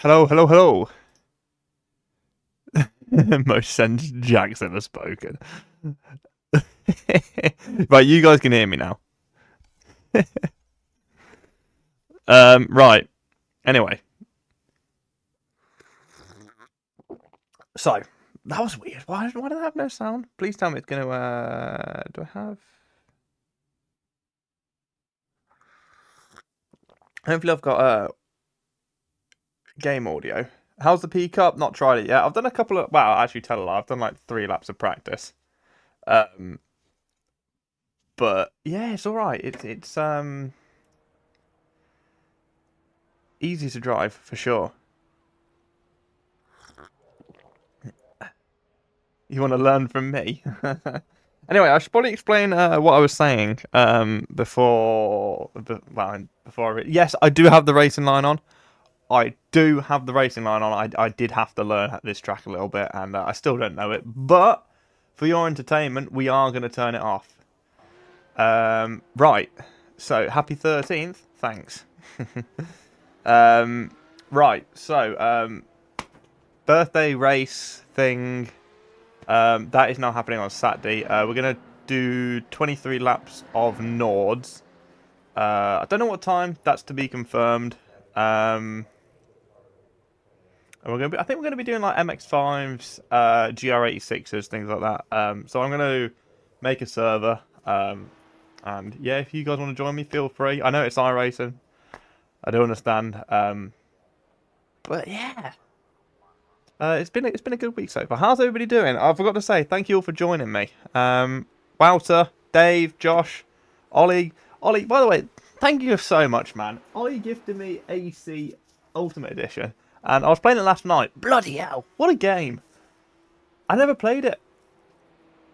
Hello, hello, hello. Most sense Jack's ever spoken. Right, you guys can hear me now. Right. Anyway. So, that was weird. Why did I have no sound? Please tell me it's going to, do I have... Hopefully I've got, game audio. How's the P Cup? Not tried it yet. I've done a couple of, well, actually tell a lie. I've done like 3 laps of practice. But yeah, it's all right. It's easy to drive for sure. You want to learn from me? Anyway, I should probably explain what I was saying before. Yes, I do have the racing line on. I do have the racing line on. I did have to learn this track a little bit, and I still don't know it. But for your entertainment, we are going to turn it off. Right. So, happy 13th. Thanks. Right. So, birthday race thing. That is now happening on Saturday. We're going to do 23 laps of Nords. I don't know what time. That's to be confirmed. And I think we're going to be doing like MX5s, GR86s, things like that. So I'm going to make a server. And yeah, if you guys want to join me, feel free. I know it's iRacing. I do understand. But yeah. It's been a good week so far. How's everybody doing? I forgot to say thank you all for joining me. Wouter, Dave, Josh, Ollie. By the way, thank you so much, man. Ollie gifted me AC Ultimate Edition, and I was playing it last night. Bloody hell, what a game! I never played it.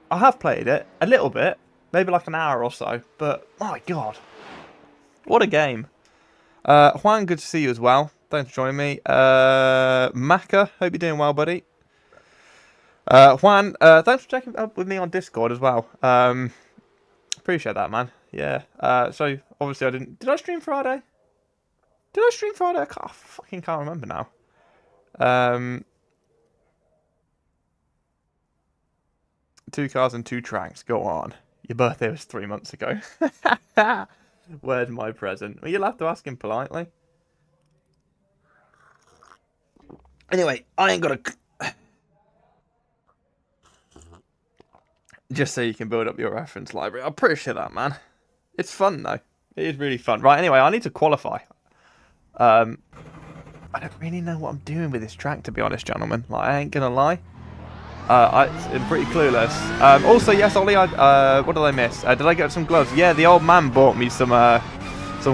I have played it a little bit, maybe like an hour or so, but my god, what a game! Juan, good to see you as well. Thanks for joining me. Maka, hope you're doing well, buddy. Juan, thanks for checking up with me on Discord as well. Appreciate that, man. Yeah. So, obviously I didn't... Did I stream Friday? Did I stream Friday? I fucking can't remember now. 2 cars and 2 tracks. Go on. Your birthday was 3 months ago. Where's my present? Well, you'll have to ask him politely. Anyway, I ain't got a... Just so you can build up your reference library. I appreciate that, man. It's fun, though. It is really fun. Right, anyway, I need to qualify. I don't really know what I'm doing with this track, to be honest, gentlemen. Like, I ain't gonna lie. I'm pretty clueless. Also, yes, Ollie, what did I miss? Did I get some gloves? Yeah, the old man bought me some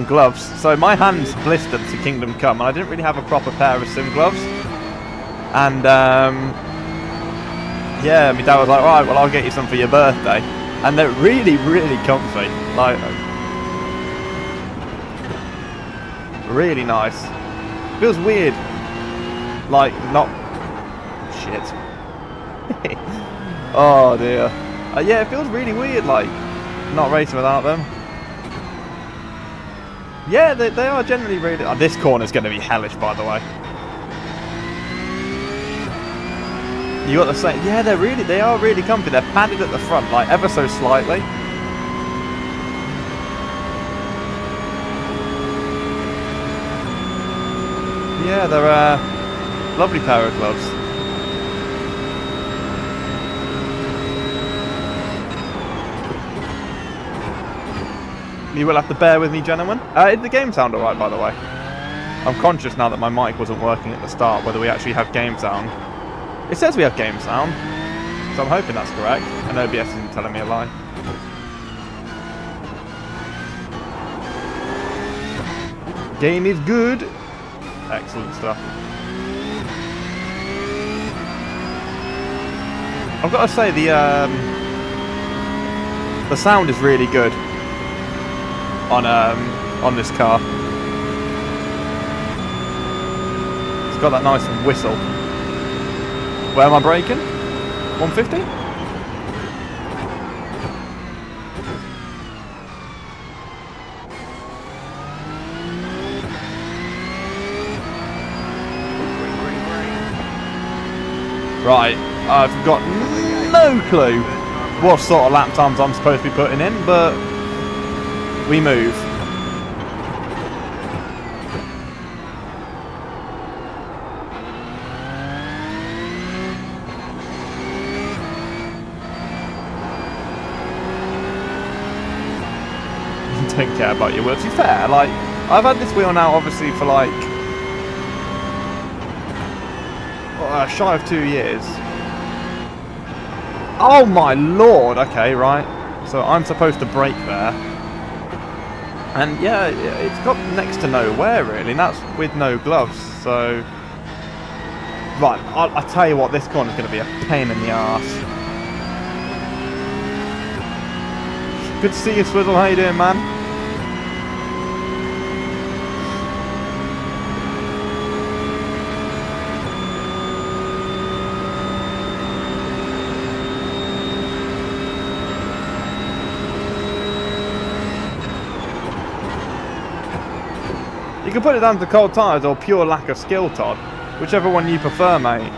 gloves. So my hands blistered to Kingdom Come, and I didn't really have a proper pair of sim gloves. And, yeah, my dad was like, right, well, I'll get you some for your birthday. And they're really, really comfy. Like, really nice. Feels weird. Like, not... Shit. Oh, dear. Yeah, it feels really weird, like, not racing without them. Yeah, they are generally really... Oh, this corner's going to be hellish, by the way. You got the same... Yeah, they are really comfy. They're padded at the front, like, ever so slightly. Yeah, they're a lovely pair of gloves. You will have to bear with me, gentlemen. Did the game sound alright, by the way? I'm conscious now that my mic wasn't working at the start, whether we actually have game sound. It says we have game sound, so I'm hoping that's correct, and OBS isn't telling me a lie. Game is good. Excellent stuff. I've got to say, the sound is really good on this car. It's got that nice whistle. Where am I braking? 150? Right, I've got no clue what sort of lap times I'm supposed to be putting in, but we move. Don't care about your wheels. To be fair, like, I've had this wheel now obviously for like shy of 2 years. Oh my lord, okay, right. So I'm supposed to brake there. And yeah, it's got next to no wear really, and that's with no gloves, so... Right, I'll tell you what, this corner's going to be a pain in the arse. Good to see you, Swizzle, how you doing, man? You can put it down to cold tyres or pure lack of skill, Todd. Whichever one you prefer, mate.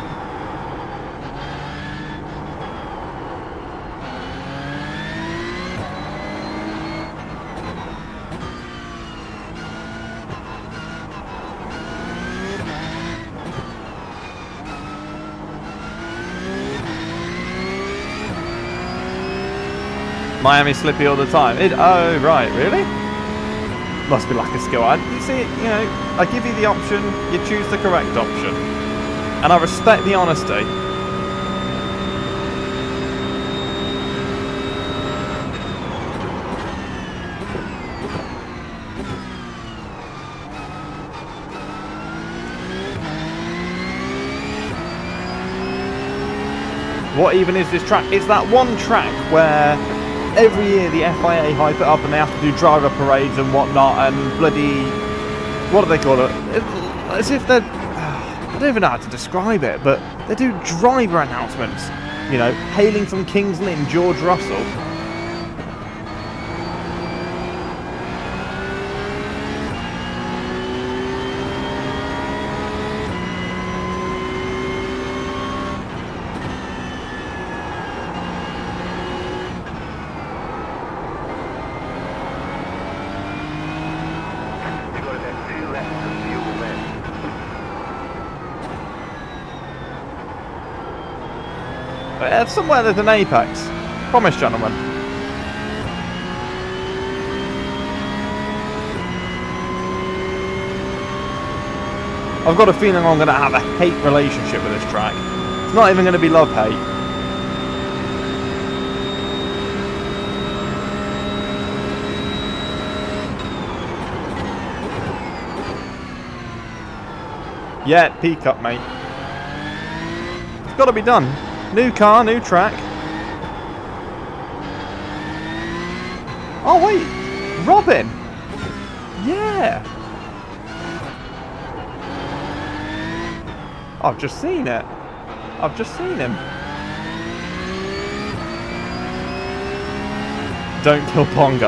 Miami slippy all the time. Oh, right, really? Must be lack of skill. You see, you know, I give you the option, you choose the correct option. And I respect the honesty. What even is this track? It's that one track where every year the FIA hype it up and they have to do driver parades and whatnot and bloody... What do they call it? As if they're... I don't even know how to describe it, but they do driver announcements. You know, hailing from Kings Lynn, George Russell. Somewhere there's an apex. Promise, gentlemen. I've got a feeling I'm going to have a hate relationship with this track. It's not even going to be love-hate. Yeah, peak up, mate. It's got to be done. New car, new track. Oh wait, Robin. Yeah. I've just seen it. I've just seen him. Don't kill Pongo.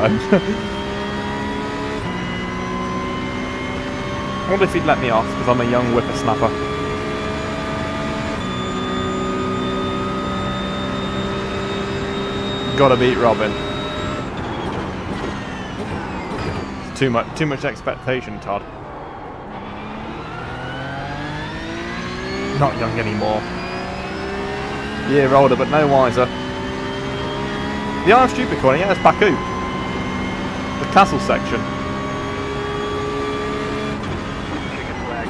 I wonder if he'd let me off because I'm a young whippersnapper. Gotta beat Robin. Too much expectation, Todd. Not young anymore. Year older, but no wiser. The I'm Stupid corner, yeah, it's Baku. The castle section. Chicken flag.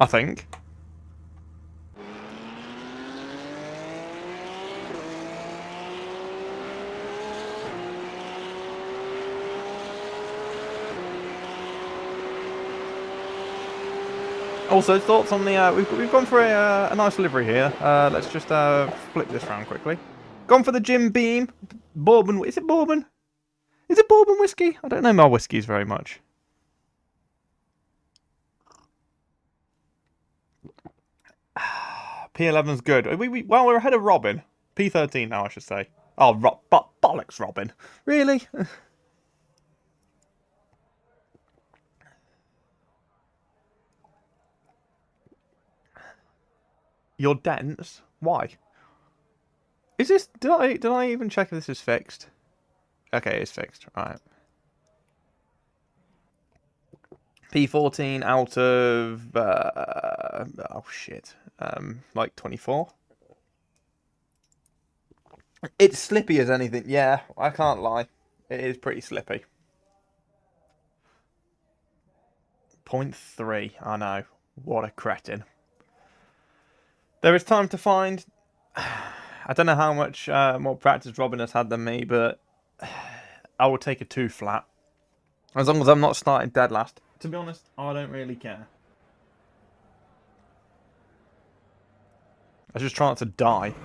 I think. Also, thoughts on the... we've gone for a nice livery here. Let's just flip this round quickly. Gone for the Jim Beam. Bourbon... Is it bourbon? Is it bourbon whiskey? I don't know my whiskies very much. P11's good. Well, we're ahead of Robin. P13 now, I should say. Oh, bollocks, Robin. Really? Your dents? Why? Is this... Did I even check if this is fixed? Okay, it's fixed. Alright. P14 out of... oh, shit. Like 24? It's slippy as anything. Yeah, I can't lie. It is pretty slippy. 0.3. I know. What a cretin. There is time to find... I don't know how much more practice Robin has had than me, but I will take a 2 flat. As long as I'm not starting dead last. To be honest, I don't really care. I just try not to die.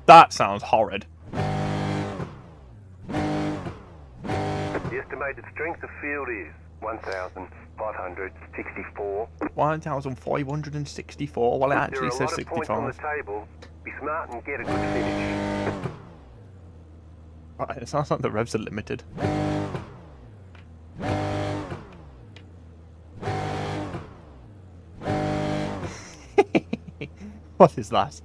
That sounds horrid. The estimated strength of field is 1,564. 1,564. Well, it actually says 65. On the table. Be smart and get a good finish. Right, it sounds like the revs are limited. What is that?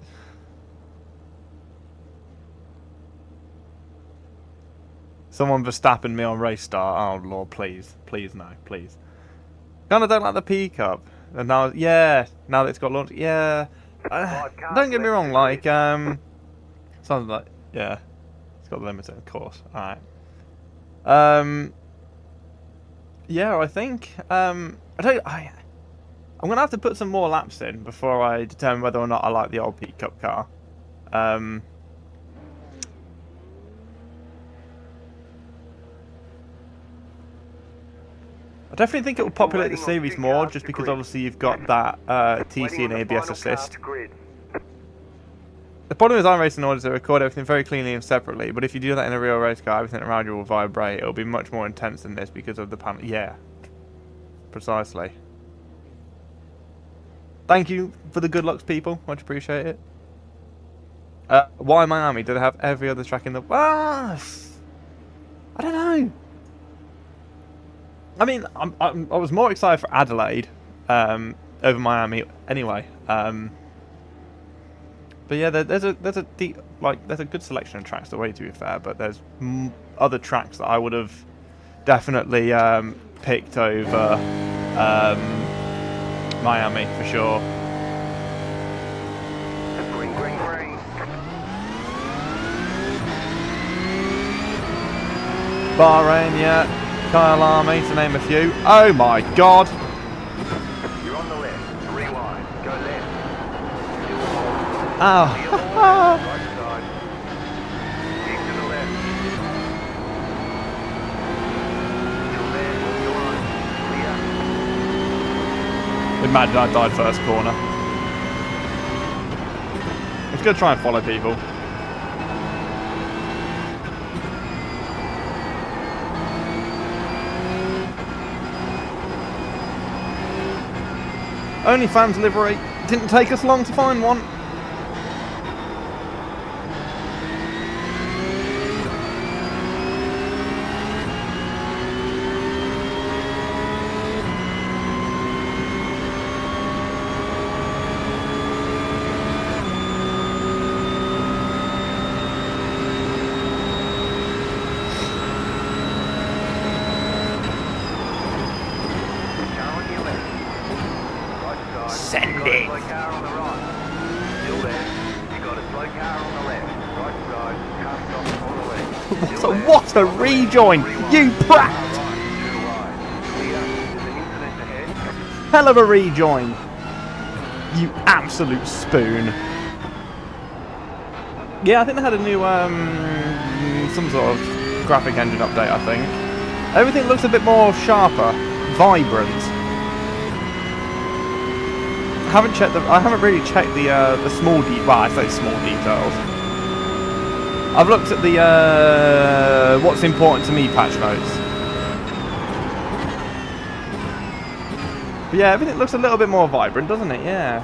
Someone Verstappen me on race start. Oh lord, please, please no, please. Kind of don't like the P Cup, and now, yeah, now that it's got launched, yeah. Don't get me wrong, like sounds like, yeah, it's got the limited, of course. All right. Yeah, I think I'm gonna have to put some more laps in before I determine whether or not I like the old P Cup car. I definitely think it will populate the series more, just because obviously you've got that TC and ABS assist. The problem with iRacing orders to record everything very cleanly and separately, but if you do that in a real race car, everything around you will vibrate. It will be much more intense than this because of the panel. Yeah, precisely. Thank you for the good looks, people. Much appreciate it. Why Miami? Do they have every other track in the... I don't know. I mean, I was more excited for Adelaide over Miami anyway. But yeah, there's a good selection of tracks away, to be fair. But there's other tracks that I would have definitely picked over Miami for sure. Green, green, green. Bahrain, yeah. Kyle Army, to name a few. Oh my god! You're on the left. Rewind. Go left. Oh. Right side. Keep to the left. Still there. You're on. Clear. Imagine I died first corner. I'm just going to try and follow people. OnlyFans livery. Didn't take us long to find one. Send it. Slow car on the right. Still there. You got a slow car on the left. Right side. Car stop on the left. So what a rejoin! You prat! Right. To the right. Clear. There's an incident ahead. Hell of a rejoin! You absolute spoon. Yeah, I think they had a new some sort of graphic engine update, I think. Everything looks a bit more sharper, vibrant. I haven't really checked the small well, I say small details. I've looked at the what's important to me patch notes. But yeah, everything looks a little bit more vibrant, doesn't it? Yeah.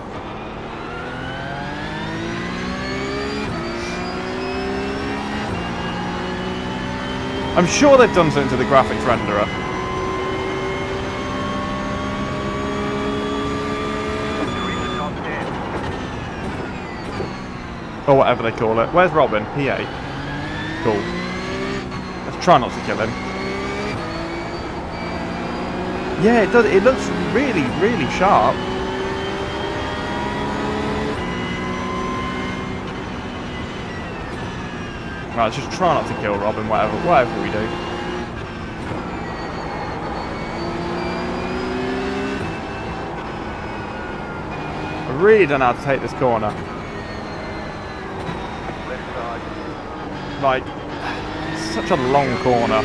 I'm sure they've done something to the graphics renderer. Or whatever they call it. Where's Robin? PA. Cool. Let's try not to kill him. Yeah, it does. It looks really, really sharp. Right, let's just try not to kill Robin, whatever we do. I really don't know how to take this corner. Left side. Like, such a long corner.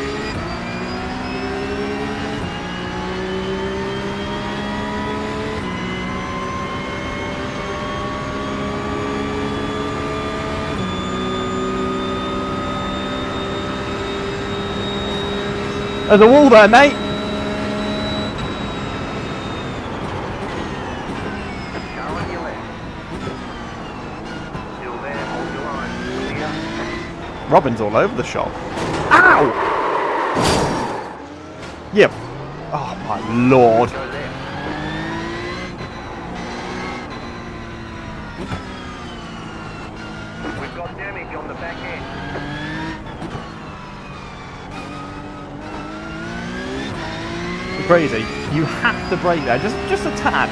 There's a wall there, mate. Car on your left. Still there, hold your line. Clear. Robin's all over the shop. Ow! Yep. Oh my lord. Go left. We've got damage on the back end. Crazy. You have to brake there, just a tad.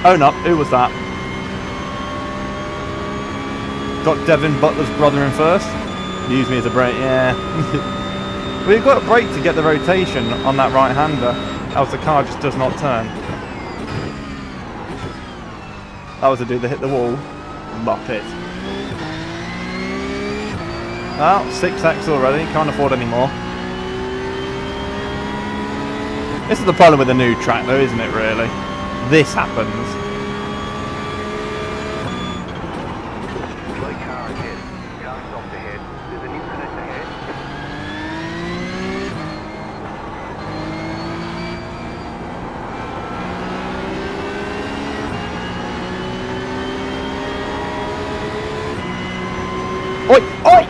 Oh no, who was that? Got Devin Butler's brother in first. Use me as a brake, yeah. We've got a brake to get the rotation on that right hander, else the car just does not turn. That was a dude that hit the wall. Muppet. Well, 6x already, can't afford any more. This is the problem with the new track though, isn't it really? This happens. Slow car ahead. Car stopped ahead. There's an incident ahead. Oi! Oi!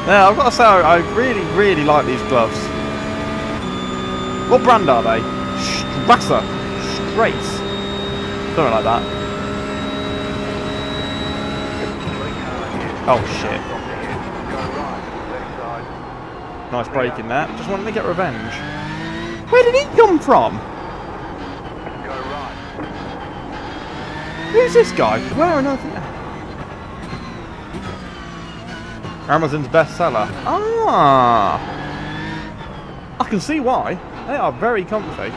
Now, I've got to say, I really, really like these gloves. What brand are they? Strasser. Strace. Something like that. Oh, shit. Stopped ahead. Go right. Left side. Nice braking there. Just wanted to get revenge. Where did he come from? Go right. Who's this guy? Where on earth? Amazon's bestseller. Ah! I can see why. They are very comfy.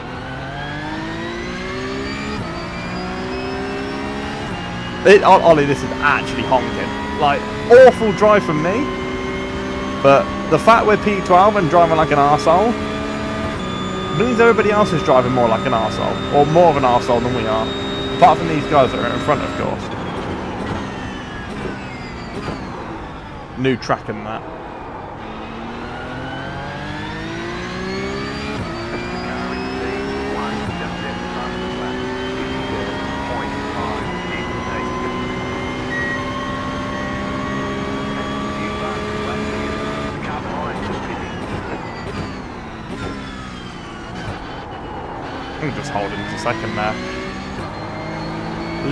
Ollie, this is actually honking. Like, awful drive from me. But the fact we're P12 and driving like an arsehole means everybody else is driving more like an arsehole. Or more of an arsehole than we are. Apart from these guys that are in front, of course. New track and that. The car in C1 just left front of the lap. 57.568. You fast lap to you. The car behind is busy. I'm just holding it a second there.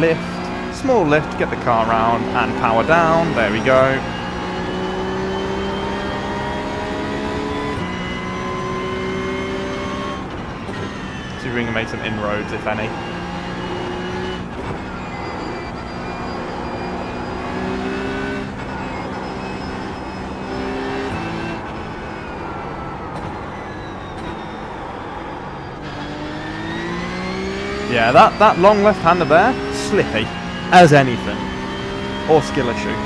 Lift. Small lift to get the car round and power down. There we go. See if we can make some inroads, if any. Yeah, that long left-hander there, slippy as anything. Or skill issue.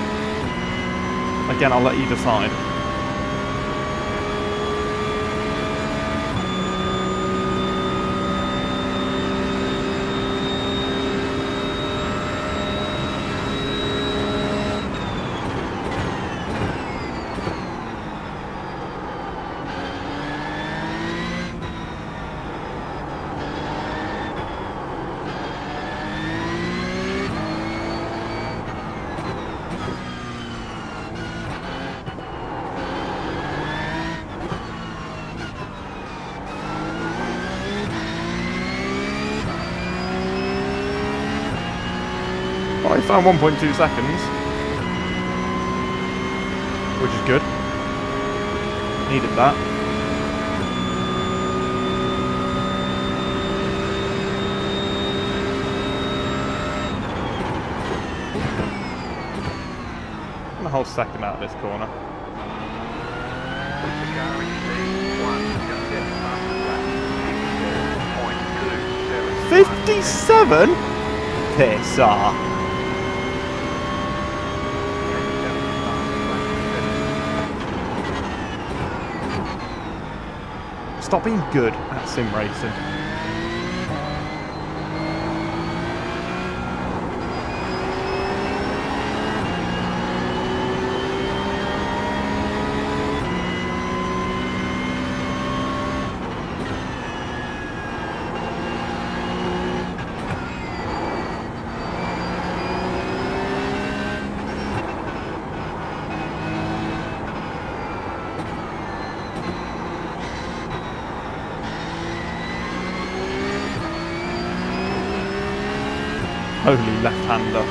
Again, I'll let you decide. Oh, I found 1.2 seconds. Which is good. Needed that. I'm a whole second out of this corner. The car in P1 just set past the lap. 57? Piss off. Stop being good at sim racing. Holy left-hander.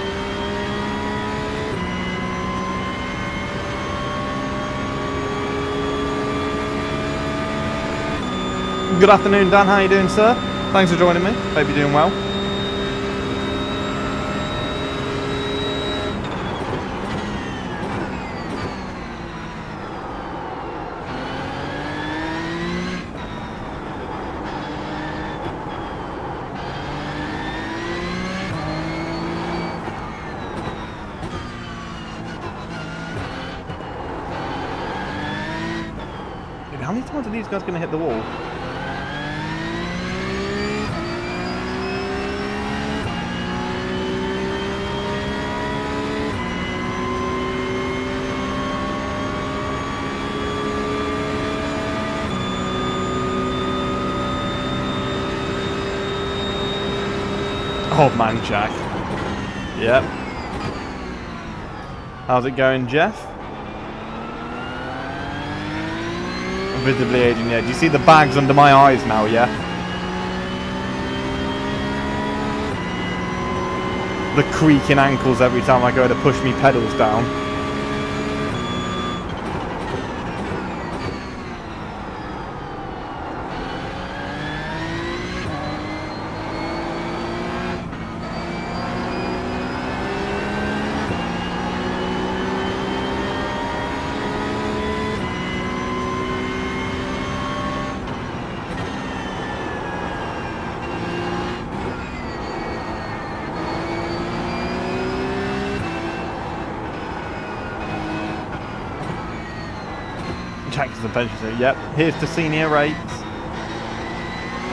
Good afternoon, Dan. How you doing, sir? Thanks for joining me. Hope you're doing well. How many times are these guys going to hit the wall? Oh man, Jack. Yep. How's it going, Jeff? Visibly aging, yeah. Do you see the bags under my eyes now, yeah? The creaking ankles every time I go to push me pedals down. Taxes and pensions. Yep. Here's to senior rates.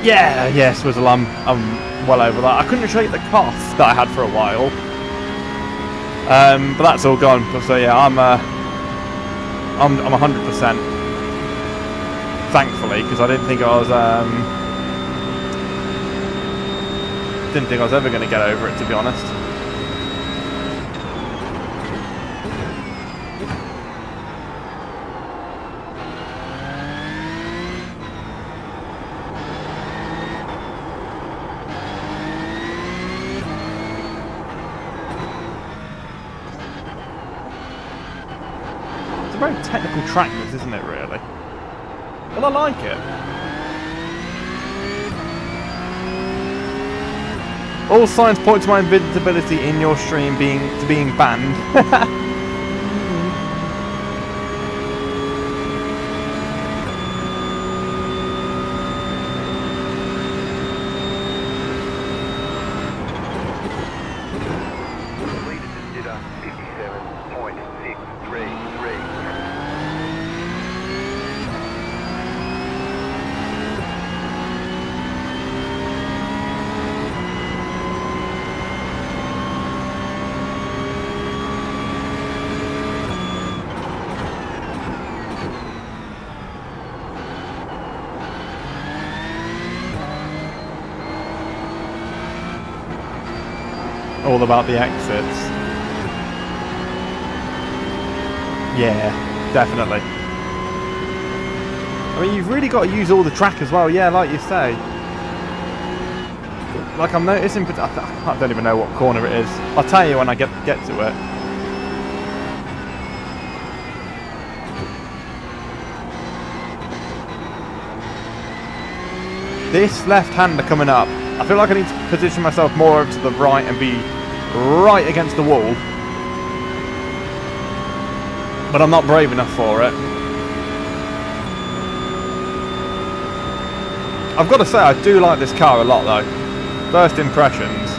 Yeah. Yes, Swizzle. I'm well over that. I couldn't shake the cough that I had for a while. But that's all gone. So yeah, I'm 100%. Thankfully, because I didn't think I was ever going to get over it, to be honest. It's a very technical track, this, isn't it, really? Well, I like it. All signs point to my invisibility in your stream being banned. All about the exits. Yeah, definitely. I mean, you've really got to use all the track as well, yeah, like you say. like I'm noticing, but I don't even know what corner it is. I'll tell you when I get to it. This left-hander coming up, I feel like I need to position myself more over to the right and be right against the wall. But I'm not brave enough for it. I've got to say, I do like this car a lot though. First impressions.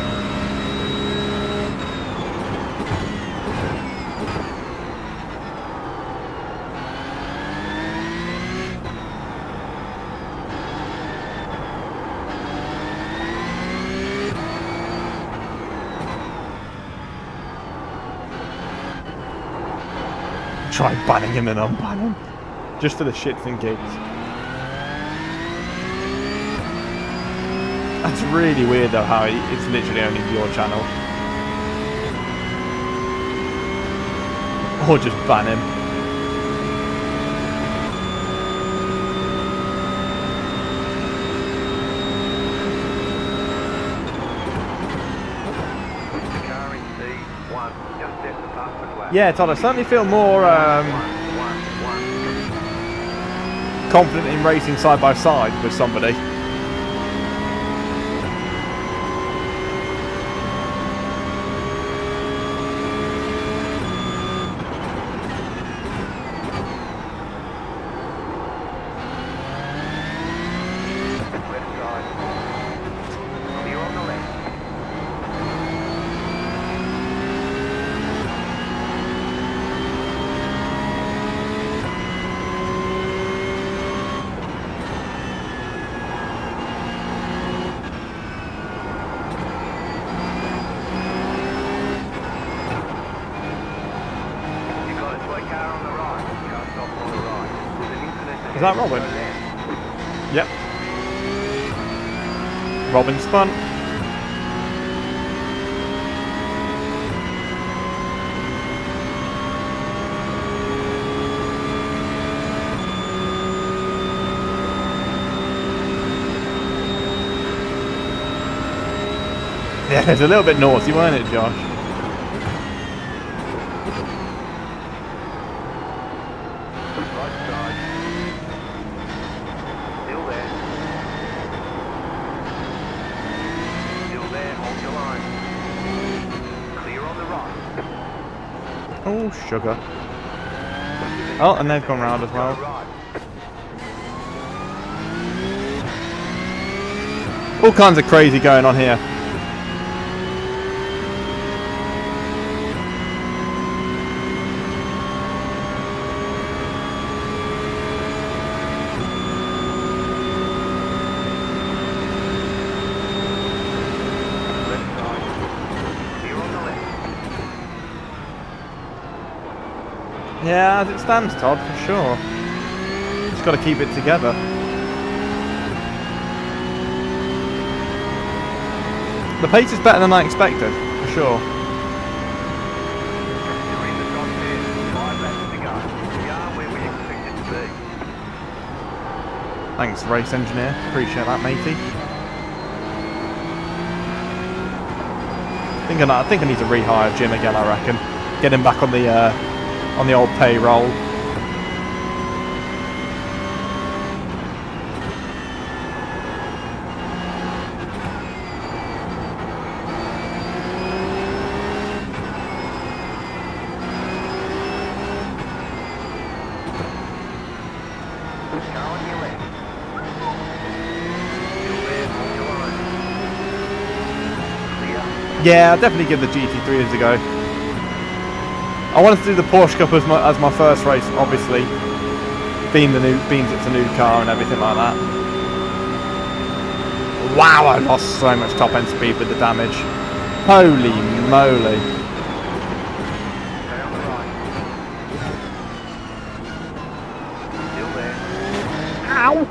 Try banning him and unban him. Just for the shits and gigs. That's really weird though how it's literally only your channel. Or just ban him. Yeah, Todd, I certainly feel more confident in racing side by side with somebody. Is that Robin? Yep. Robin spun. Yeah, it's a little bit naughty, weren't it, Josh? Oh, sugar. Oh, and they've gone round as well. All kinds of crazy going on here. Yeah, as it stands, Todd, for sure. Just got to keep it together. The pace is better than I expected, for sure. Thanks, race engineer. Appreciate that, matey. I think I need to rehire Jim again, I reckon. Get him back on the old payroll. Yeah, I'll definitely give the GT3 a go. I wanted to do the Porsche Cup as my first race, obviously, being it's a new car and everything like that. Wow, I lost so much top end speed with the damage. Holy moly! Ow!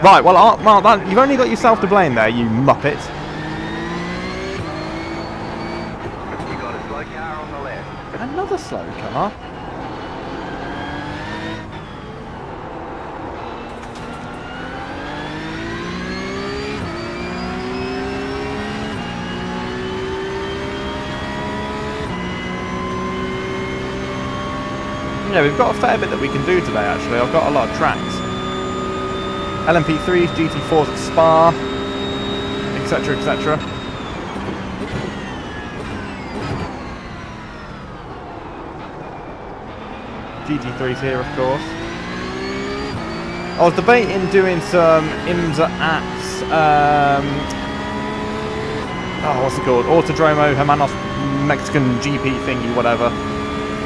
Right, well, you've only got yourself to blame there, you muppet. Another slow car. Yeah, we've got a fair bit that we can do today, actually. I've got a lot of tracks. LMP3s, GT4s at Spa, etc, etc. GT3s here, of course. I was debating doing some IMSA apps, what's it called? Autodromo Hermanos Mexican GP thingy, whatever.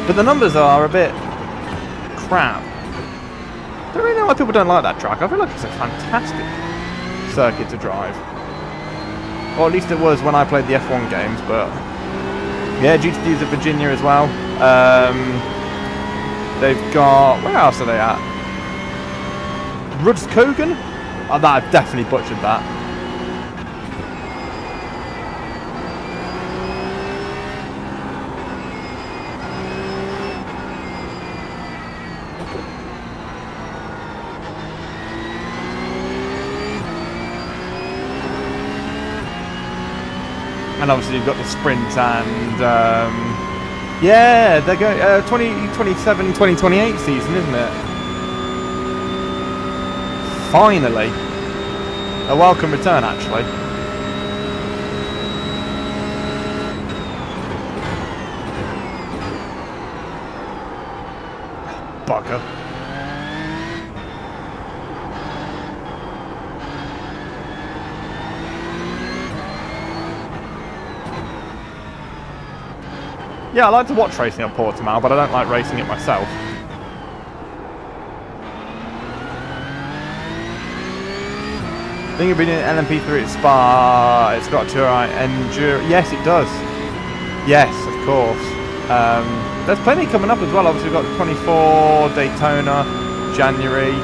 But the numbers are a bit crap. I don't really know why people don't like that track. I feel like it's a fantastic circuit to drive. Or at least it was when I played the F1 games, but yeah, GT3s at Virginia as well. They've got, where else are they at? Rudskogen? Oh, that, I've definitely butchered that. And obviously you've got the sprint and yeah, they're going 2027, 2028 season, isn't it? Finally, a welcome return, actually. Bugger. Yeah, I like to watch racing at Portimao, but I don't like racing it myself. I think it'd be doing LMP3 at Spa. It's got to endure. Yes, it does. Yes, of course. There's plenty coming up as well. Obviously, we've got the 24 Daytona, January,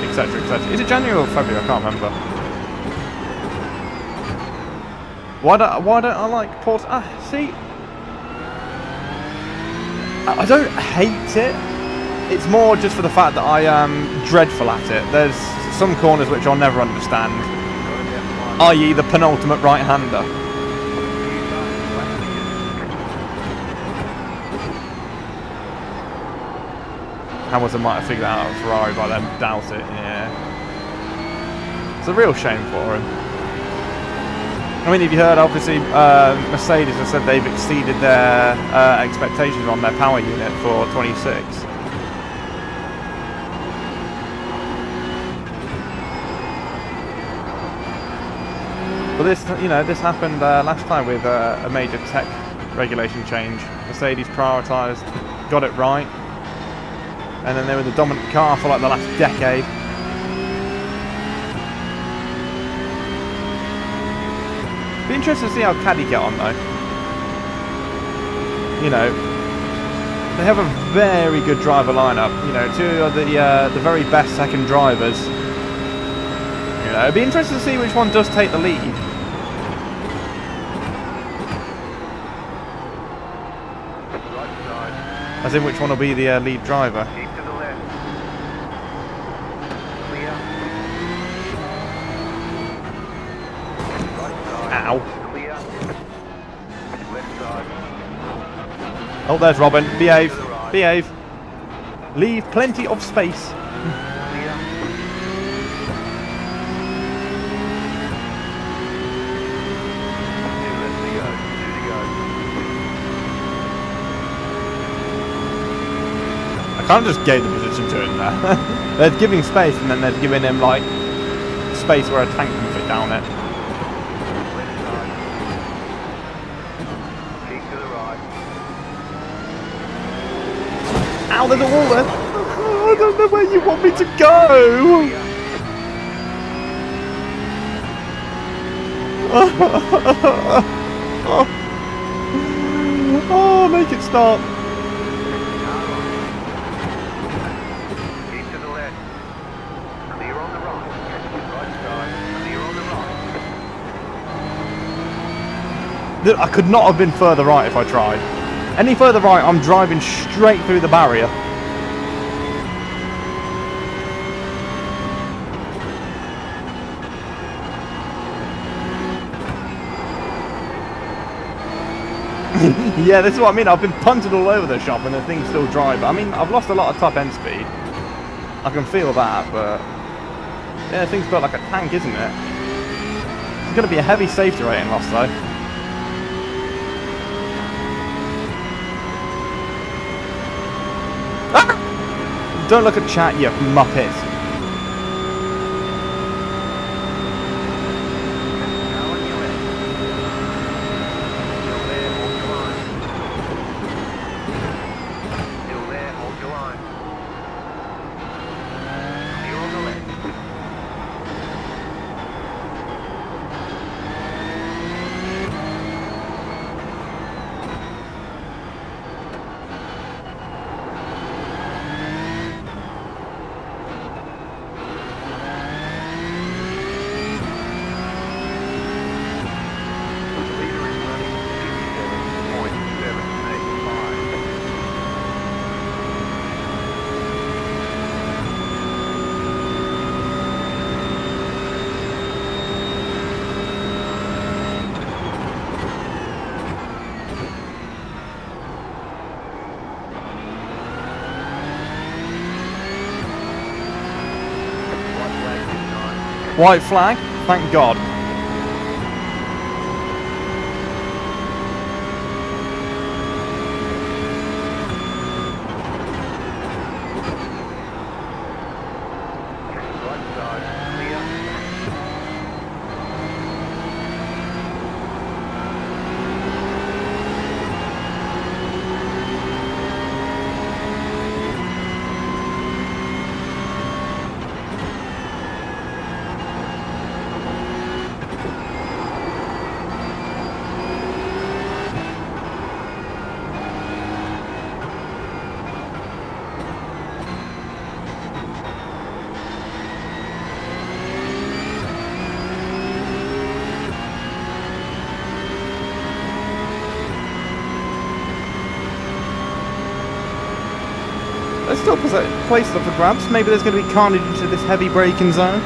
etc., etc. Is it January or February? I can't remember. Why don't I like Port? See, I don't hate it. It's more just for the fact that I am dreadful at it. There's some corners which I'll never understand, i.e. the penultimate right-hander. Hamilton might have figured that out at Ferrari by then, doubt it, yeah. It's a real shame for him. I mean, have you heard, obviously, Mercedes have said they've exceeded their expectations on their power unit for 26. Well, this, you know, this happened last time with a major tech regulation change. Mercedes prioritised, got it right, and then they were the dominant car for like the last decade. Be interesting to see how Caddy get on though. You know, they have a very good driver lineup. You know, two of the very best second drivers. You know, it'd be interesting to see which one does take the lead. As in, which one will be the lead driver. Keep to the left. Clear. Right side. Ow. Clear. Left side. Oh, there's Robin. Behave. Behave. Leave plenty of space. Clear. Two left to go. Two to go. I kind of just gave the position to him there. They're giving space, and then they're giving him like space where a tank can fit down it. Left side. Keep to the right. Ow, there's a wall there. I don't know where you want me to go. Oh, make it stop. Keep to the left. Clear on the right. Right side. Clear on the right. I could not have been further right if I tried. Any further right, I'm driving straight through the barrier. Yeah, this is what I mean. I've been punted all over the shop and the thing's still dry. But I mean, I've lost a lot of top end speed. I can feel that, but yeah, the thing's built like a tank, isn't it? It's going to be a heavy safety rating loss, though. Ah! Don't look at chat, you muppet. White flag, thank God. There's still places up for grabs. Maybe there's going to be carnage into this heavy braking zone.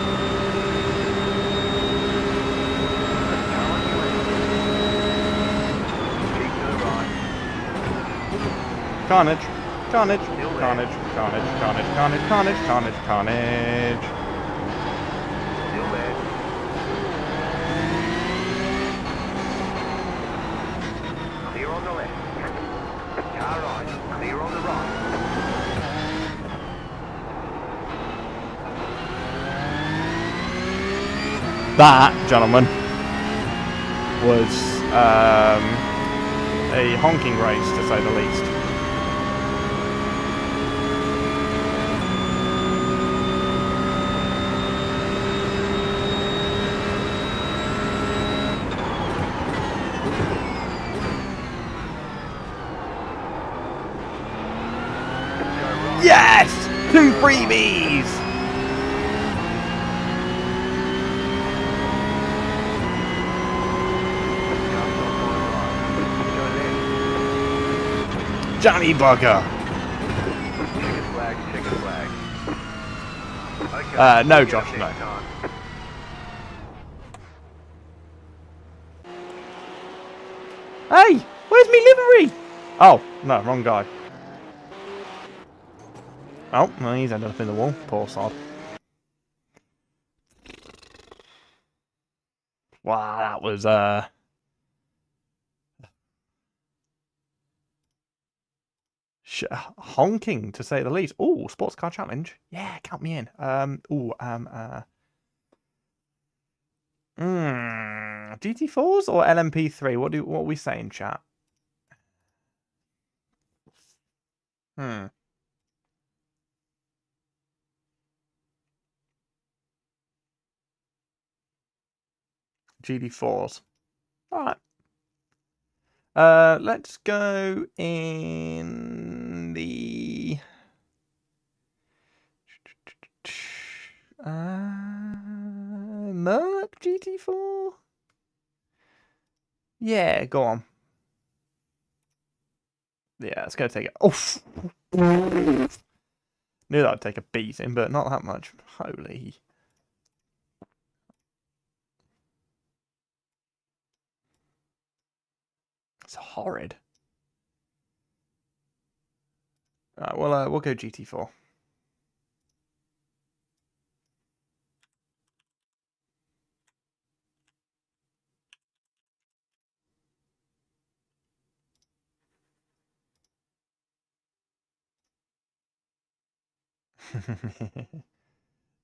Carnage, carnage, carnage, carnage, carnage, carnage, carnage, carnage, carnage. Still there. Clear on the left. Car right. Clear on the right. That, gentlemen, was a honking race, to say the least. Yes! 2 freebies! Johnny Bugger! Chicken flag, chicken flag. Okay, no, Josh, no. Hey! Where's me livery? Oh, no, wrong guy. Oh, well, he's ended up in the wall. Poor sod. Wow, that was, honking, to say the least. Oh, sports car challenge. Yeah, count me in. GT4s or LMP3? What are we saying, chat? GT4s. All right. Let's go in the Merc GT4. Yeah, go on. Yeah, it's gonna take it. Oh, knew that'd take a beating, but not that much. Holy. It's horrid. Alright, we'll go GT4.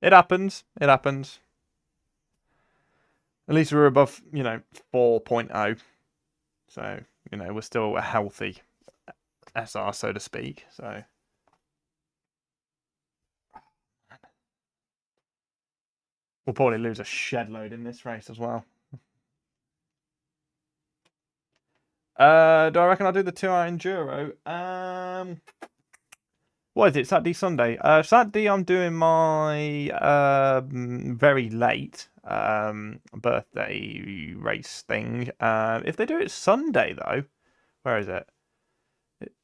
It happens. It happens. At least we're above, 4.0. So, we're still a healthy SR, so to speak. So, we'll probably lose a shed load in this race as well. Do I reckon I'll do the 2-hour enduro? What is it? Saturday, Sunday? Saturday, I'm doing my very late birthday race thing. If they do it Sunday, though, where is it?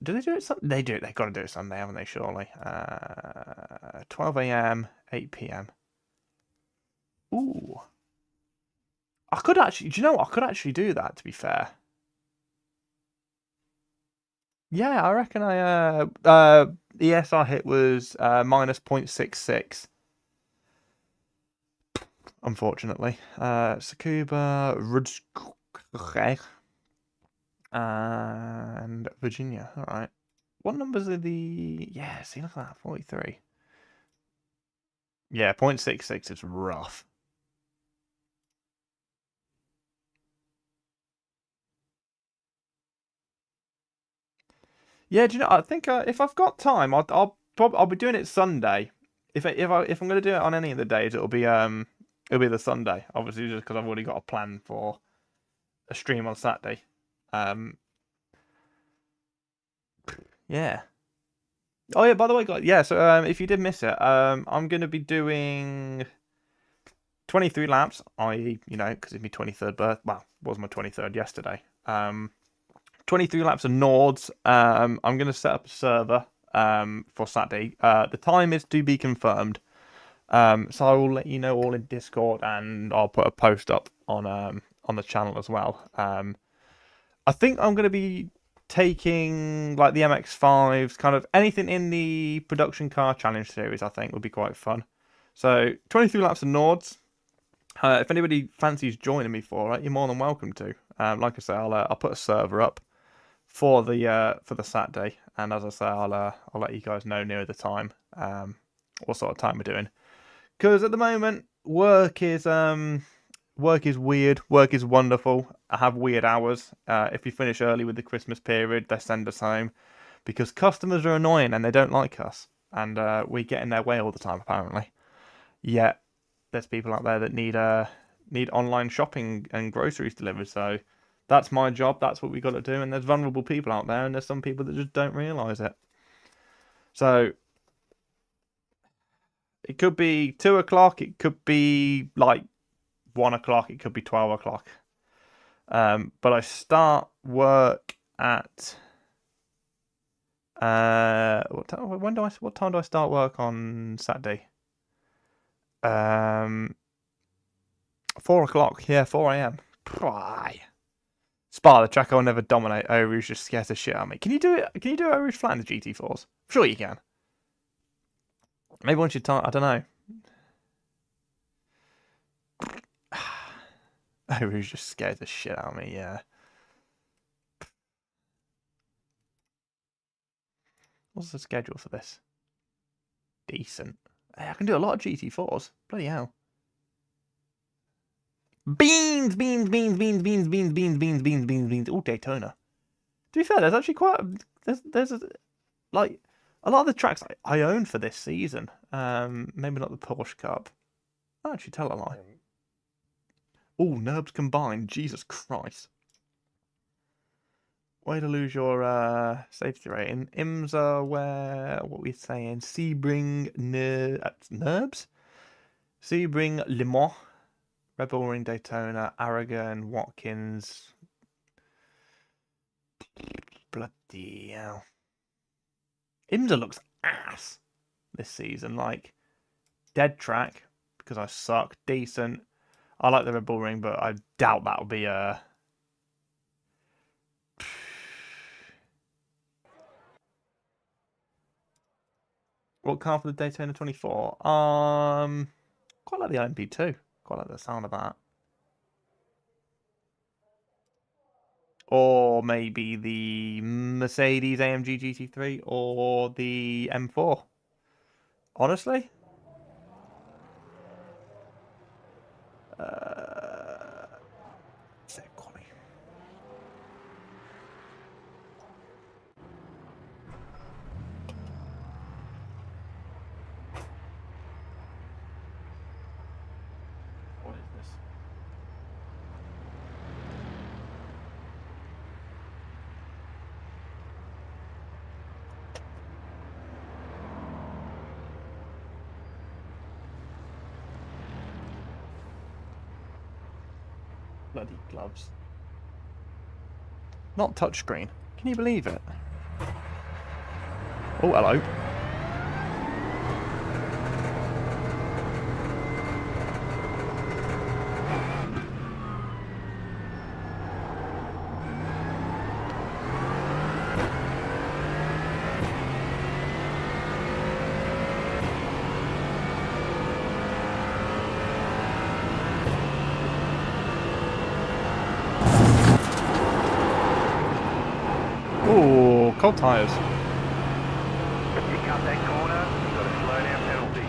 Do they do it Sunday? They do it. They've got to do it Sunday, haven't they? Surely. 12 a.m., 8 p.m. Ooh. I could actually. Do you know what? I could actually do that. To be fair. Yeah, I reckon the ESR hit was minus 0.66. Unfortunately. Tsukuba, Rudsk, and Virginia. Alright. What numbers are the... Yeah, see, look at that. 43. Yeah, 0.66 is rough. Yeah, do you know? I think if I've got time, I'll be doing it Sunday. If I'm going to do it on any of the days, it'll be the Sunday. Obviously, just because I've already got a plan for a stream on Saturday. Yeah. Oh yeah. By the way, guys. Yeah. So if you did miss it, I'm going to be doing 23 laps. I.e., because it's my 23rd birth. Well, it was my 23rd yesterday. 23 laps of Nords. I'm going to set up a server for Saturday. The time is to be confirmed. So I will let you know all in Discord, and I'll put a post up on the channel as well. I think I'm going to be taking like the MX-5s, kind of anything in the production car challenge series. I think would be quite fun. So 23 laps of Nords. If anybody fancies joining me for it, you're more than welcome to. Like I say, I'll put a server up for the Saturday, and as I say, I'll let you guys know near the time what sort of time we're doing. Because at the moment, work is weird. Work is wonderful. I have weird hours. If we finish early with the Christmas period, they send us home because customers are annoying and they don't like us, and we get in their way all the time apparently. Yet there's people out there that need online shopping and groceries delivered. So that's my job. That's what we got to do. And there's vulnerable people out there, and there's some people that just don't realise it. So it could be 2 o'clock. It could be like 1 o'clock. It could be 12 o'clock. But I start work at what time do I start work on Saturday? 4 o'clock. Yeah, 4 a.m. Spa the track. I'll never dominate. AORUS just scares the shit out of me. Can you do it? Can you do AORUS flat in the GT4s? Sure you can. Maybe once you time. I don't know. AORUS just scares the shit out of me. Yeah. What's the schedule for this? Decent. Hey, I can do a lot of GT4s. Bloody hell. Beans. Oh, Daytona. To be fair, there's actually quite there's like a lot of the tracks I own for this season. Maybe not the Porsche Cup. I'll actually tell a lie. Oh, NURBS combined. Jesus Christ. Way to lose your safety rating. IMSA, where what we saying? Sebring NURBS, Sebring Le Mans, Red Bull Ring Daytona, Aragon, Watkins. Bloody hell. IMSA looks ass this season. Like, dead track because I suck. Decent. I like the Red Bull Ring, but I doubt that'll be a. What car for the Daytona 24? Quite like the LMP2. Quite like the sound of that. Or maybe the Mercedes AMG GT3 or the M4. Honestly. So quality. What is this? Bloody gloves. Not touchscreen. Can you believe it? Oh, hello. Oh, cold tyres. If you cut that corner, you've got a slow down penalty.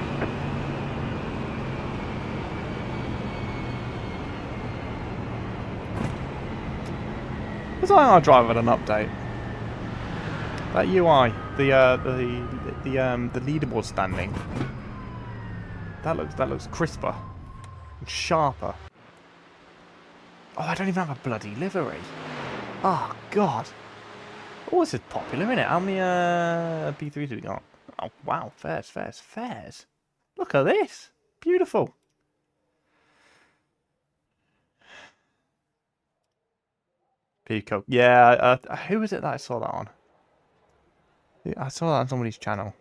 Was iDrive had an update? That UI, the leaderboard standing. That looks crisper and sharper. Oh, I don't even have a bloody livery. Oh God. Oh, this is popular, isn't it? How many P3s have we got? Oh wow, fairs. Look at this. Beautiful. Peacock. Yeah, who was it that I saw that on? I saw that on somebody's channel.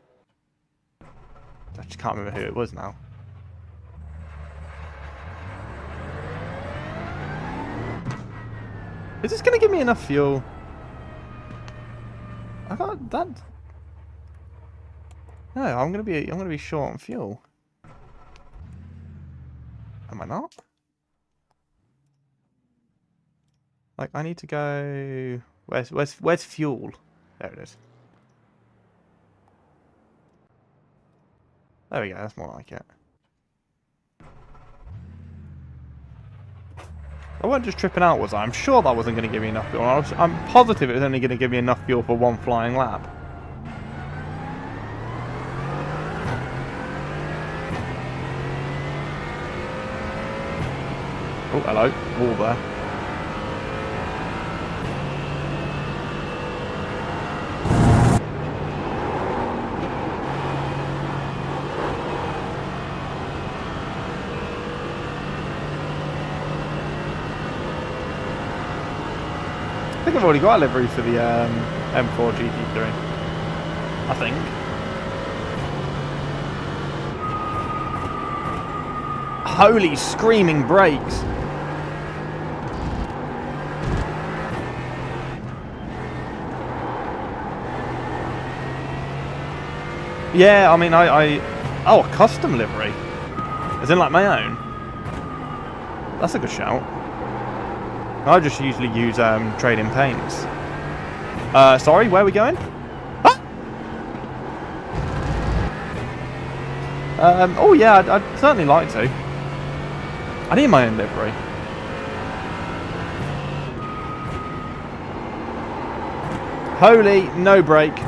I just can't remember who it was now. Is this going to give me enough fuel? I got that. No, I'm gonna be short on fuel. Am I not? Like I need to go. Where's fuel? There it is. There we go. That's more like it. I wasn't just tripping out, was I? I'm sure that wasn't going to give me enough fuel. I'm positive it was only going to give me enough fuel for one flying lap. Oh, hello. Wall there. I think I've already got a livery for the M4 GT3. I think. Holy screaming brakes! Yeah, I mean, oh, a custom livery, as in like my own. That's a good shout. I just usually use trade-in paints. Sorry, where are we going? Ah! Oh yeah, I'd certainly like to. I need my own livery. Holy, no brake.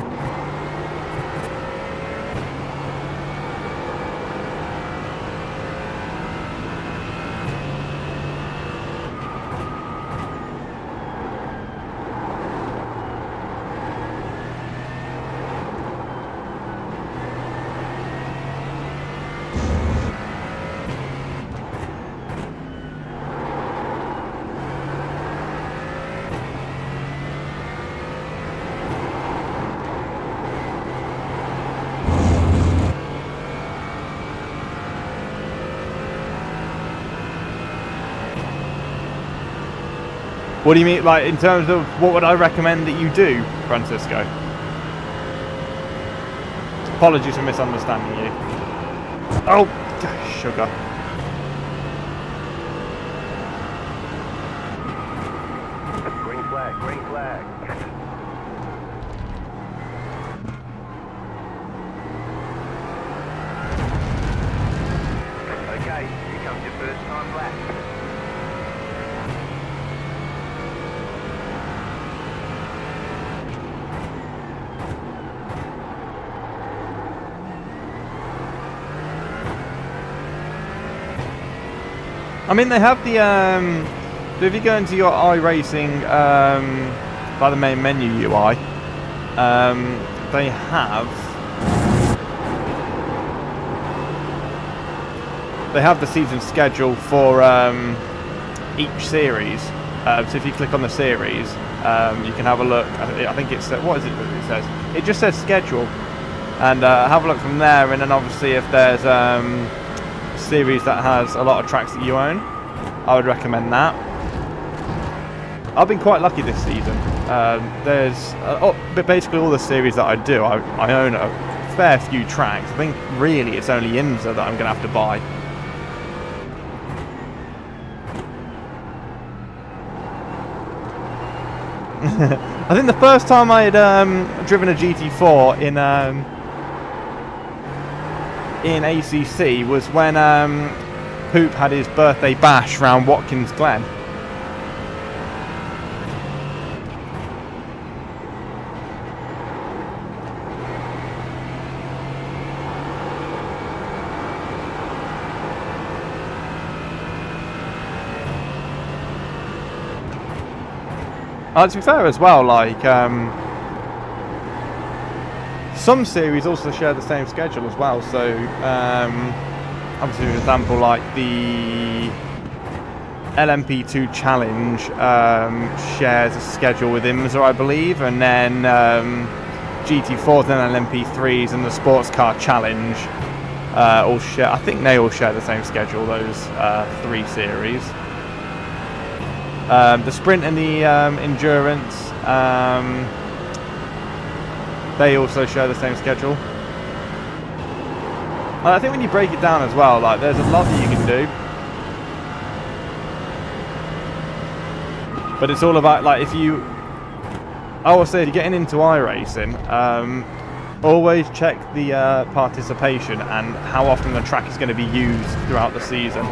What do you mean, like, in terms of what would I recommend that you do, Francisco? Apologies for misunderstanding you. Oh, sugar. Green flag, green flag. Okay, here comes your first time lap. I mean, they have the so if you go into your iRacing by the main menu UI, they have the season schedule for each series. So if you click on the series, you can have a look. I think it's what is it that it says? It just says schedule, and have a look from there. And then obviously if there's series that has a lot of tracks that you own, I would recommend that. I've been quite lucky this season. But basically all the series that I do, I own a fair few tracks. I think really it's only IMSA that I'm going to have to buy. I think the first time I had driven a GT4 in ACC was when Poop had his birthday bash round Watkins Glen. To be fair as well, like some series also share the same schedule as well. So obviously, for example, like the LMP2 Challenge shares a schedule with IMSA, I believe, and then GT4s and LMP3s and the Sports Car Challenge all share. I think they all share the same schedule. Those three series. The Sprint and the Endurance, they also share the same schedule. I think when you break it down as well, like there's a lot that you can do, but it's all about like I will say if you're getting into iRacing, always check the participation and how often the track is going to be used throughout the season.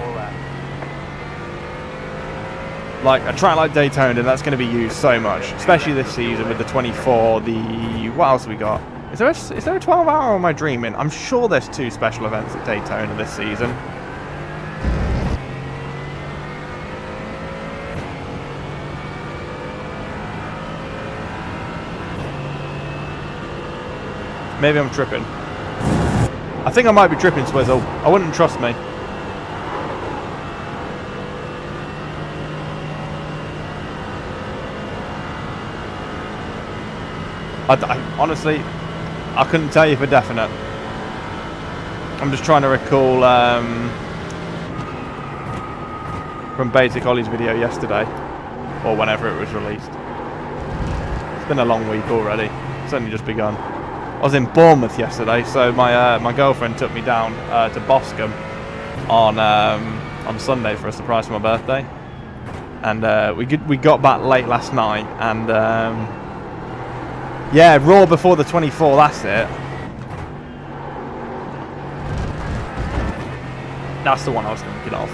Like a track like Daytona, that's going to be used so much, especially this season with the 24. What else have we got? Is there a 12 hour or am I dreaming? I'm sure there's 2 special events at Daytona this season. Maybe I'm tripping. I think I might be tripping, Swizzle. I wouldn't trust me. I honestly, I couldn't tell you for definite. I'm just trying to recall from Basic Ollie's video yesterday, or whenever it was released. It's been a long week already. It's only just begun. I was in Bournemouth yesterday, so my girlfriend took me down to Boscombe on Sunday for a surprise for my birthday, and we got back late last night, and yeah, Raw before the 24. That's it. That's the one I was thinking of.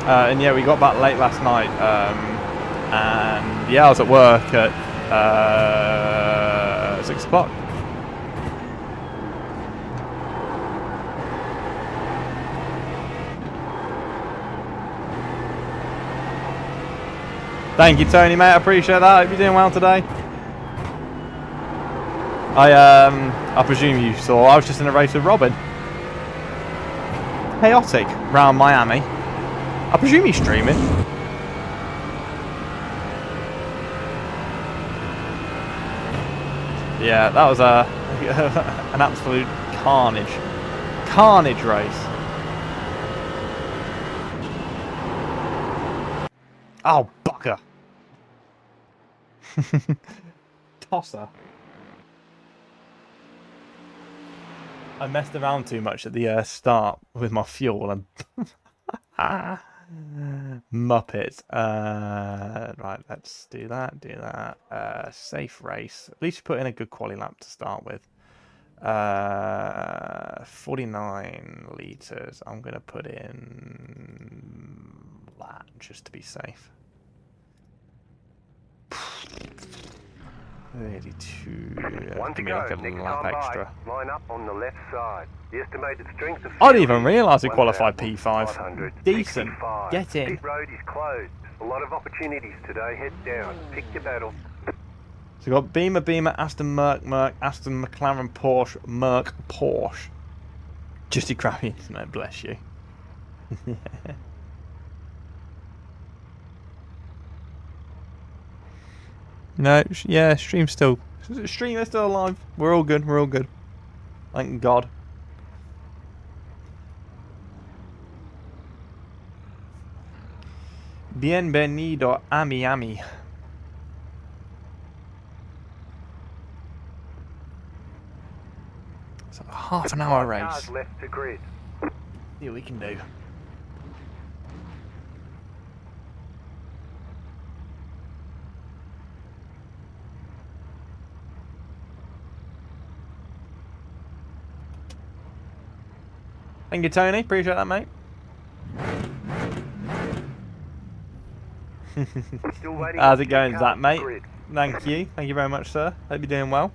And yeah, we got back late last night, and yeah, I was at work at 6 o'clock. Thank you, Tony, mate. I appreciate that. I hope you're doing well today. I presume you saw. I was just in a race with Robin. Chaotic round Miami. I presume he's streaming. Yeah, that was an absolute carnage race. Oh, bugger. Tosser. I messed around too much at the start with my fuel and Muppet. Right, let's do that. Safe race. At least put in a good quali lap to start with. 49 litres. I'm going to put in that just to be safe. 32. One to Give me go. like a Next lap time extra. by, line up on the left side. The estimated strength of I didn't fuel even realise we is qualified 1,565. P5. Decent. Get in. Pit road is closed. A lot of opportunities today. Head down. Pick your battle. So we've got Beamer, Aston Merc, Aston McLaren, Porsche, Merc, Porsche. Just a crappy internet, bless you. No, yeah, stream is still alive. We're all good. Thank God. Bienvenido a Miami. So half an hour race. Cars left to grid. See what we can do. Thank you, Tony. Appreciate that, mate. Still waiting. How's it going, Zach, mate? Grid. Thank you. Thank you very much, sir. Hope you're doing well.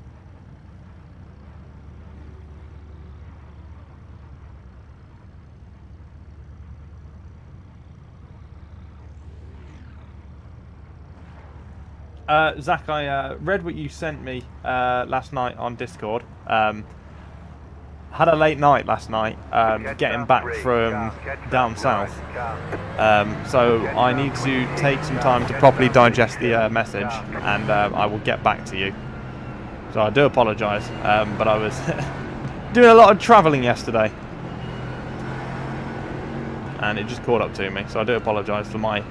Zach, I read what you sent me last night on Discord. Had a late night last night getting back from down south. So I need to take some time to properly digest the message, and I will get back to you. So I do apologise, but I was doing a lot of travelling yesterday, and it just caught up to me. So I do apologise for my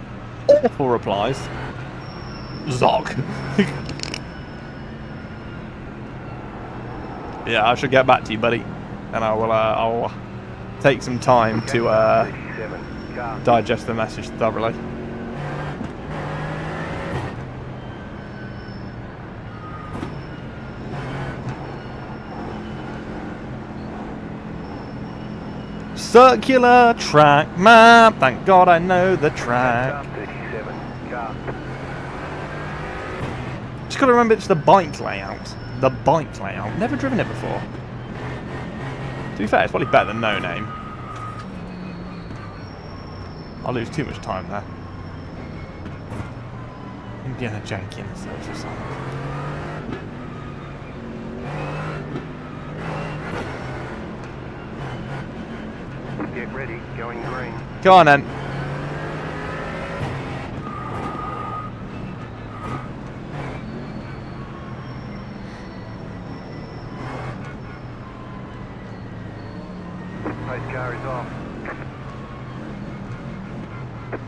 awful replies. Zoc. Yeah, I should get back to you, buddy, and I'll take some time to digest the message thoroughly. Circular track map. Thank God I know the track. Just gotta remember it's the bike layout. The bike layout. Never driven it before. To be fair, it's probably better than no name. I'll lose too much time there. Indiana Jenkins or something. Get ready, going green. Go on then. Pace car is off.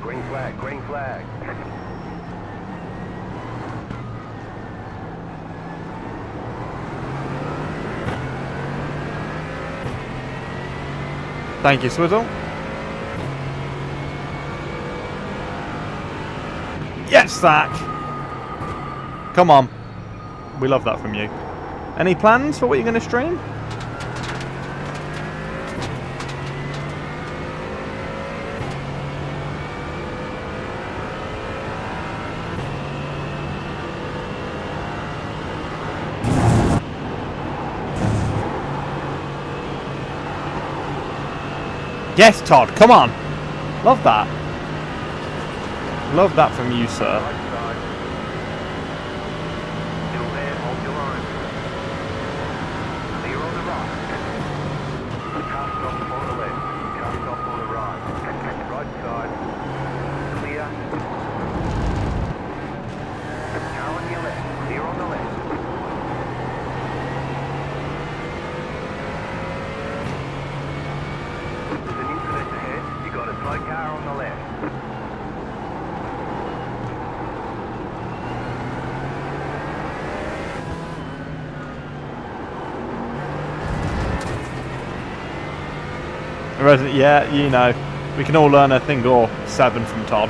Green flag, green flag. Thank you, Swizzle. Yes, Zach! Come on. We love that from you. Any plans for what you're going to stream? Yes, Todd, come on. Love that. Love that from you, sir. Right side. Still there, hold your line. Clear on the right. Car stop on the left. Car stop on the right. Right side. Clear. Car on your left. Clear on the left. There's an incident ahead. You got a slow car on the left. Resident, yeah, you know. We can all learn a thing or 7 from Todd.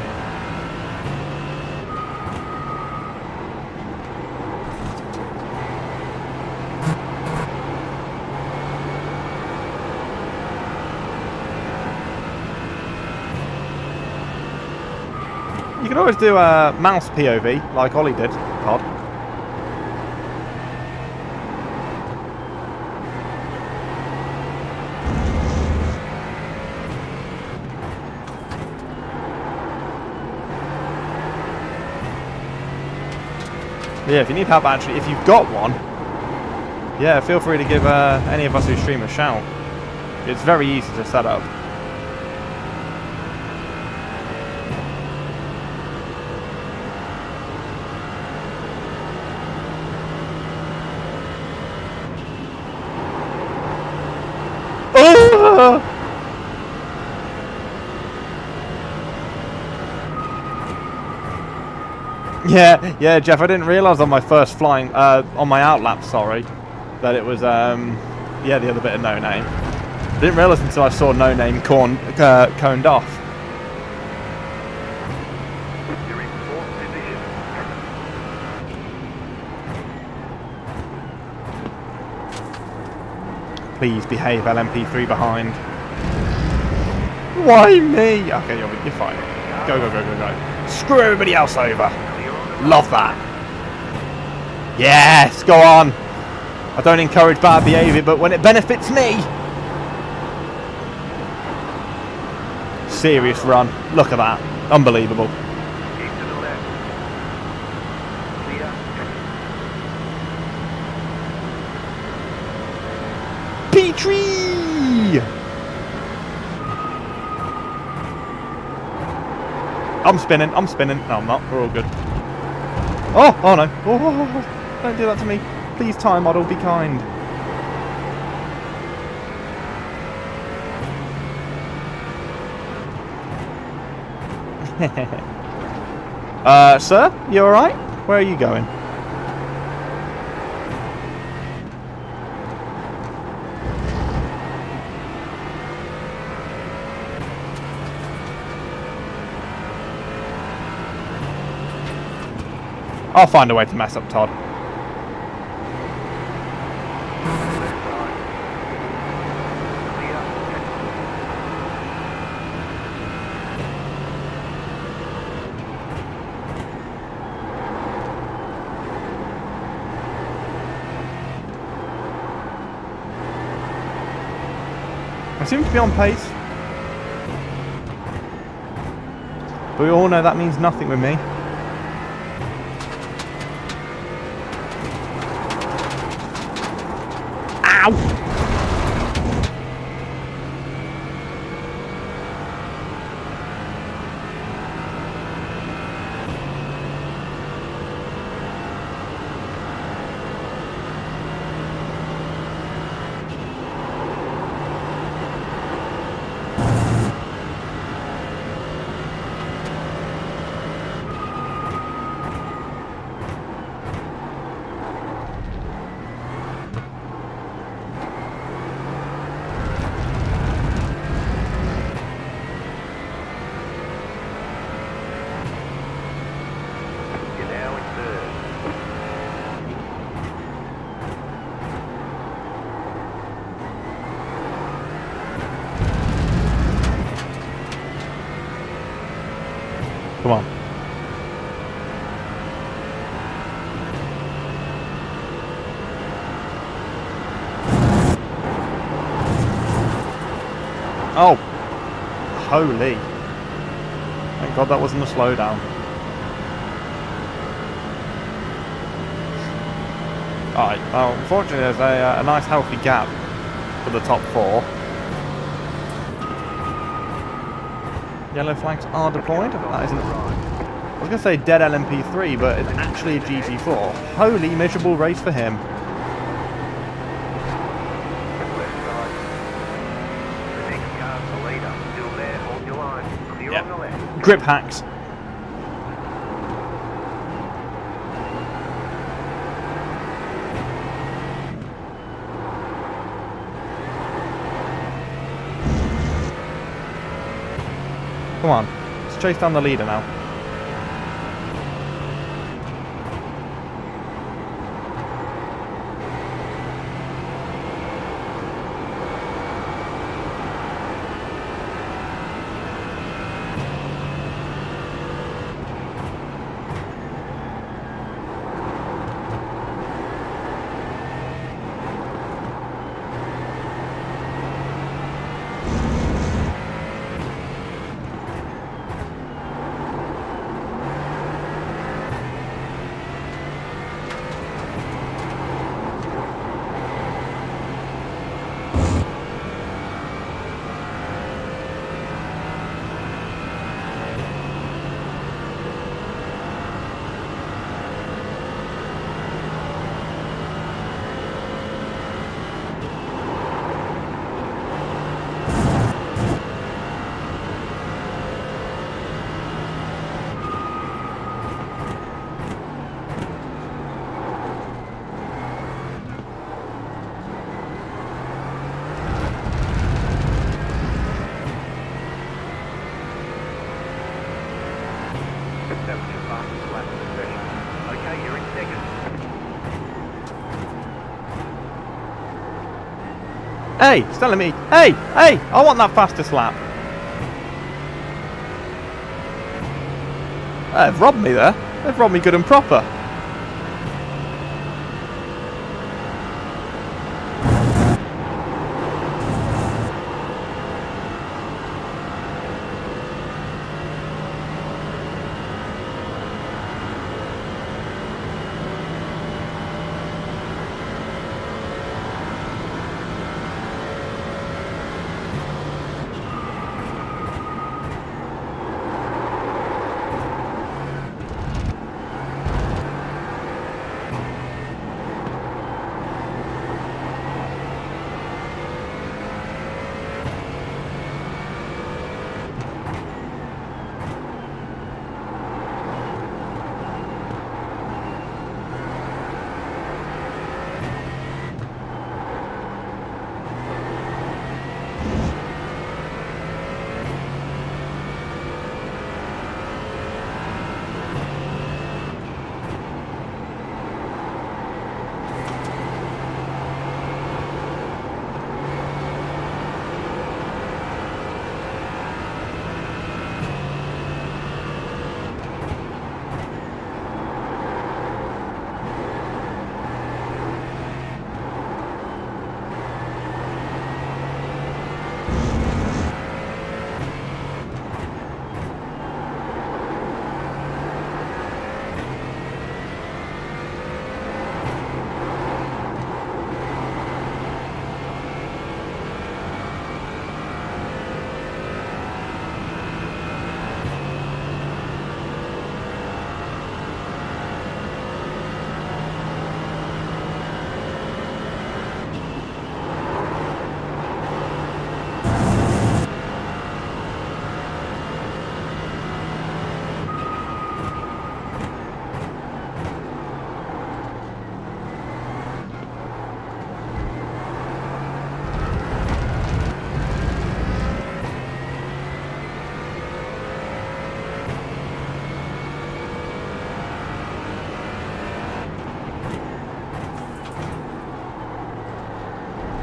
You can always do a mouse POV, like Ollie did, Todd. Yeah, if you need help, actually, if you've got one, yeah, feel free to give any of us who stream a shout. It's very easy to set up. Oh! Yeah, Jeff, I didn't realise on my first flying, on my outlap, sorry, that it was, yeah, the other bit of No Name. I didn't realise until I saw No Name coned off. You're in fourth position. Please behave, LMP3 behind. Why me? Okay, you're fine. Go, go, go, go, go. Screw everybody else over. Love that. Yes, go on. I don't encourage bad behaviour, but when it benefits me. Serious run. Look at that. Unbelievable. Keep to the left. Clear. Petrie! I'm spinning. No, I'm not. We're all good. Oh no. Oh, don't do that to me. Please, time model, be kind. Sir, you alright? Where are you going? I'll find a way to mess up Todd. I seem to be on pace. But we all know that means nothing with me. Ow! Come on. Oh! Holy. Thank God that wasn't a slowdown. Alright, well, unfortunately there's a nice healthy gap for the top four. Yellow flags are deployed. That isn't. I was going to say dead LMP3, but it's actually a GT4. Holy miserable race for him. Yep. Grip hacks. Come on. Let's chase down the leader now. Okay, you're in second. Hey, it's telling me. Hey, hey, I want that fastest lap. They've robbed me there. They've robbed me good and proper.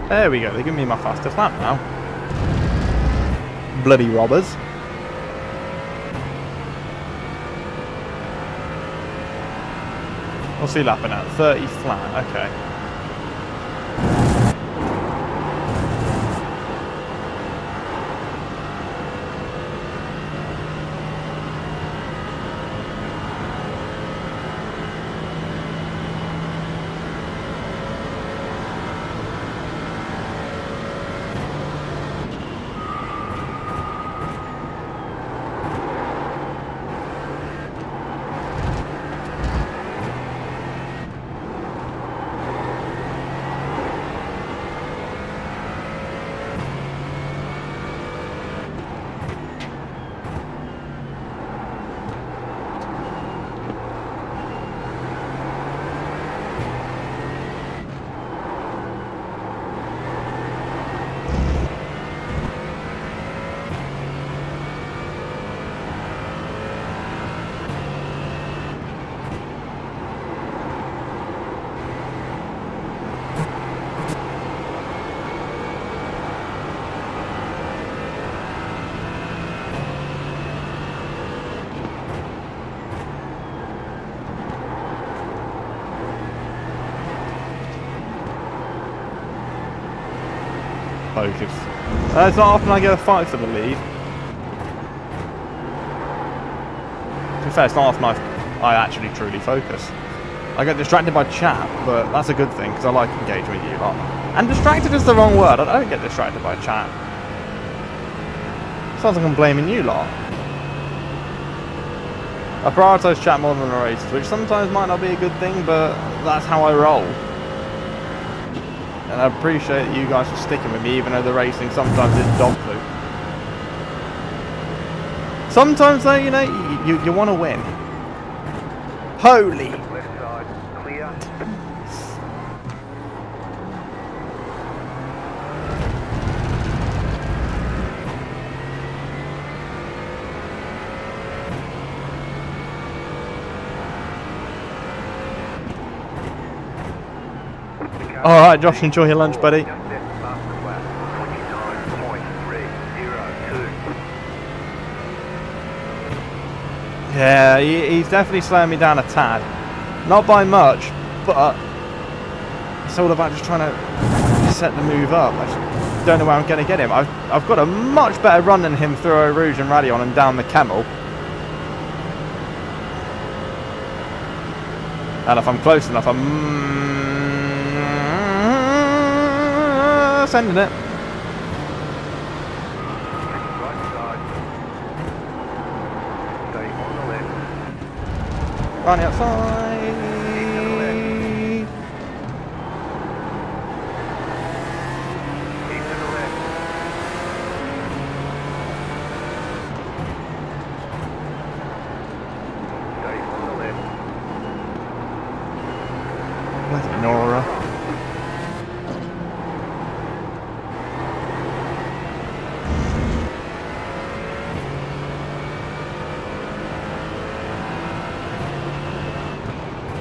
There we go, they're giving me my fastest lap now. Bloody robbers. What's he lapping at? 30 flat, okay. focus. It's not often I get a fight for the lead. To be fair, it's not often I actually truly focus. I get distracted by chat, but that's a good thing because I like engaging with you lot. And distracted is the wrong word. I don't get distracted by chat. Sounds like I'm blaming you lot. I prioritise chat more than the races, which sometimes might not be a good thing, but that's how I roll. And I appreciate you guys for sticking with me, even though the racing sometimes is dog poop. Sometimes though, you know, you want to win. Holy! Left side, clear. Alright, Josh, enjoy your lunch, buddy. Yeah, he's definitely slowing me down a tad. Not by much, but it's all about just trying to set the move up. I just don't know where I'm going to get him. I've got a much better run than him through AORUS and Radion and down the Camel. And if I'm close enough, I'm sending it. Right side. Stay on the left. Run outside. Keep to the left. Stay on the left. Bloody Nora.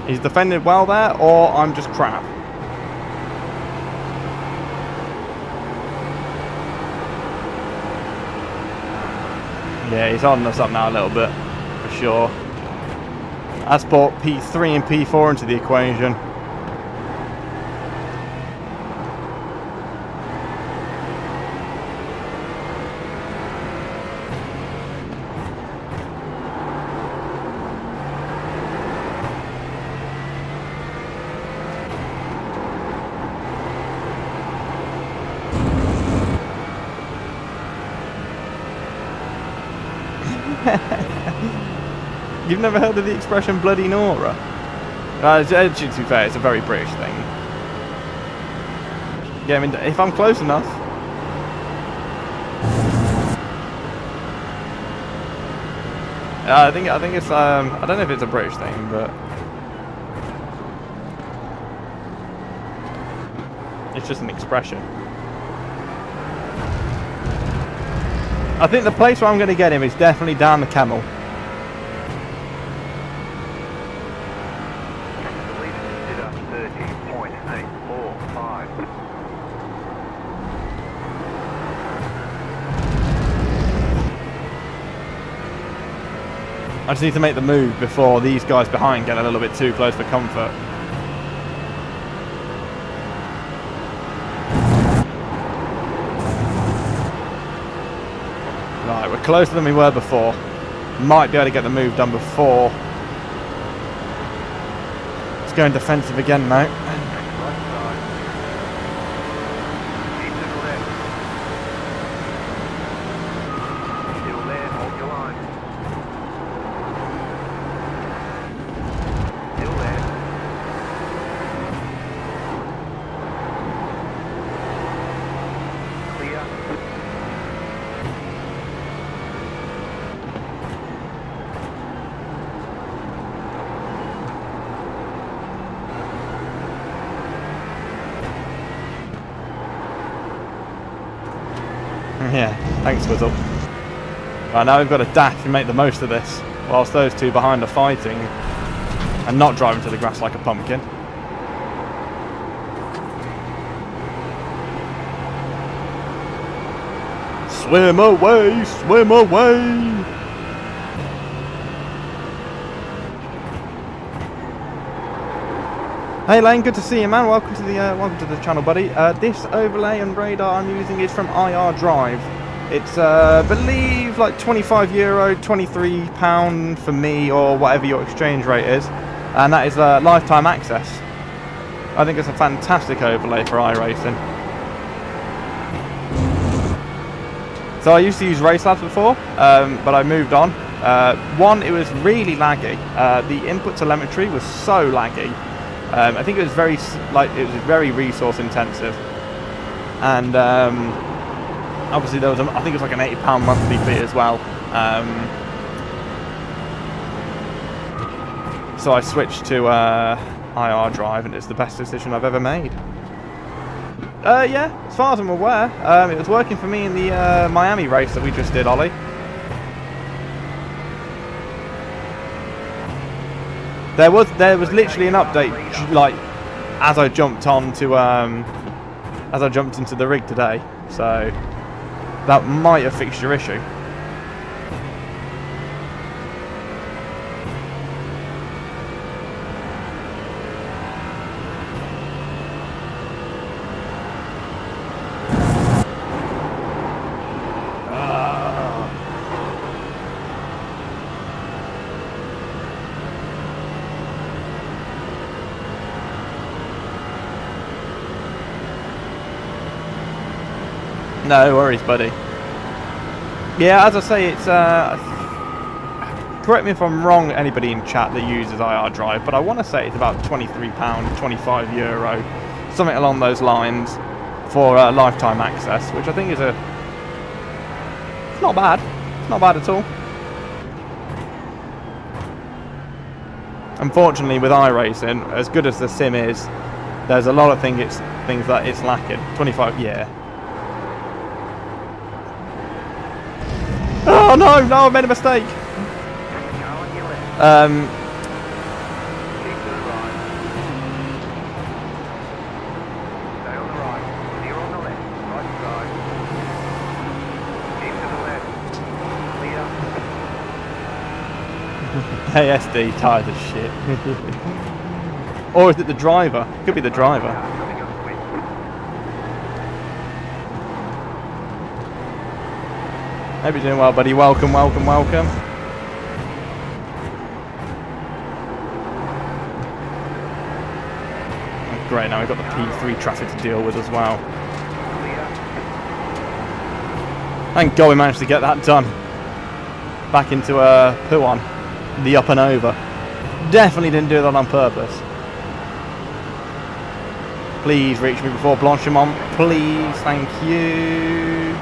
He's defended well there, or I'm just crap. Yeah, he's holding us up now a little bit, for sure. That's brought P3 and P4 into the equation. You've never heard of the expression bloody Nora? To be fair, it's a very British thing. Yeah, I mean, if I'm close enough. I think it's I don't know if it's a British thing, but it's just an expression. I think the place where I'm going to get him is definitely down the Camel. I just need to make the move before these guys behind get a little bit too close for comfort. Right, we're closer than we were before. Might be able to get the move done before. It's going defensive again now. Yeah, thanks, Wizzle. Right, now we've got to dash and make the most of this, whilst those two behind are fighting and not driving to the grass like a pumpkin. Swim away, swim away! Hey Lane, good to see you, man. Welcome to the channel, buddy. This overlay and radar I'm using is from iRacing. It's believe like €25, £23 for me, or whatever your exchange rate is, and that is lifetime access. I think it's a fantastic overlay for iRacing. So I used to use RaceLabs before, but I moved on. One, it was really laggy. The input telemetry was so laggy. I think it was very resource intensive, and obviously there was I think it was like an £80 monthly fee as well. So I switched to IR Drive, and it's the best decision I've ever made. Yeah, as far as I'm aware, it was working for me in the Miami race that we just did, Ollie. There was literally an update like as I jumped into the rig today, so that might have fixed your issue. No worries, buddy. Yeah, as I say, it's correct me if I'm wrong, anybody in chat that uses IR Drive, but I want to say it's about £23, €25, something along those lines for lifetime access, which I think is it's not bad. It's not bad at all. Unfortunately, with iRacing, as good as the sim is, there's a lot of things that it's lacking. 25, yeah. Oh no, I made a mistake. ASD tired as shit. Or is it the driver? Could be the driver. Hope you're doing well, buddy. Welcome. Oh, great, now we've got the P3 traffic to deal with as well. Thank God we managed to get that done. Back into Puan, the up and over. Definitely didn't do that on purpose. Please reach me before Blanchimont. Please, thank you.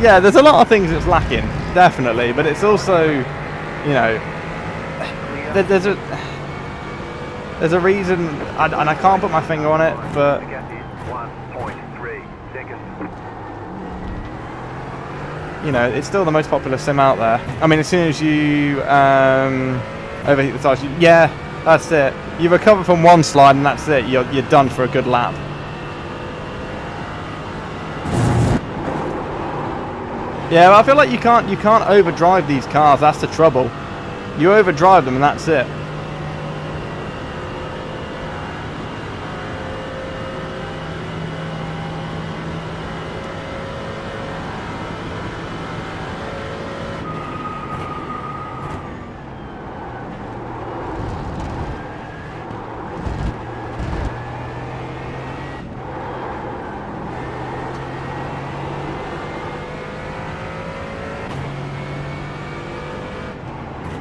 Yeah, there's a lot of things that's lacking, definitely, but it's also, you know, there's a reason, and I can't put my finger on it, but you know, it's still the most popular sim out there. I mean, as soon as you overheat the tires, yeah, that's it. You recover from one slide and that's it. You're done for a good lap. Yeah, well, I feel like you can't overdrive these cars. That's the trouble. You overdrive them and that's it.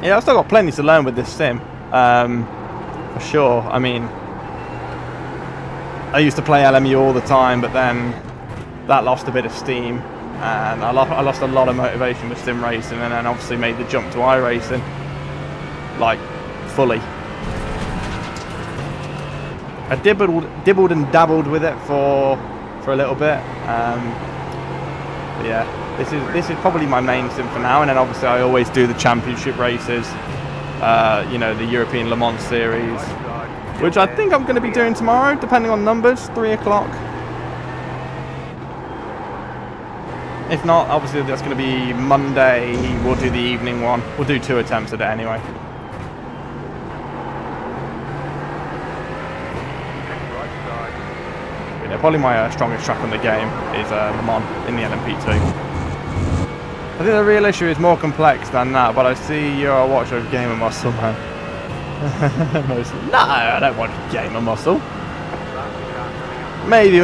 Yeah, I've still got plenty to learn with this sim, for sure. I mean, I used to play LMU all the time, but then that lost a bit of steam, and I lost a lot of motivation with sim racing, and then obviously made the jump to iRacing, like, fully. I dibbled and dabbled with it for a little bit, but yeah. This is probably my main sim for now, and then obviously I always do the championship races, you know, the European Le Mans series, which I think I'm going to be doing tomorrow, depending on numbers, 3 o'clock. If not, obviously that's going to be Monday. We'll do the evening one. We'll do 2 attempts a day anyway. Yeah, probably my strongest track in the game is Mon in the LMP2. I think the real issue is more complex than that, but I see you're a watcher of Gamer Muscle, man. No, I don't watch Gamer Muscle. Maybe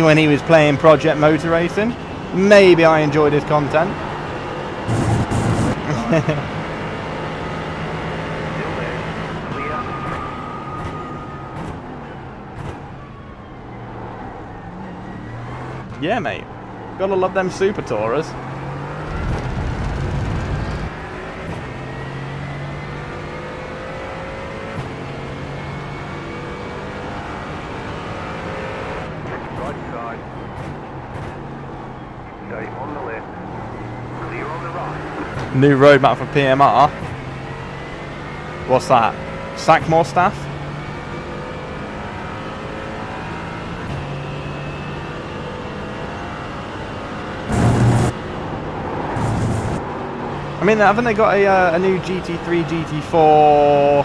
when he was playing Project Motor Racing, maybe I enjoyed his content. Yeah, mate. Gotta love them Super Tourers. Right side. Stay on the left. Clear on the right. New roadmap for PMR. What's that? Sack more staff? I mean, haven't they got a new GT3 GT4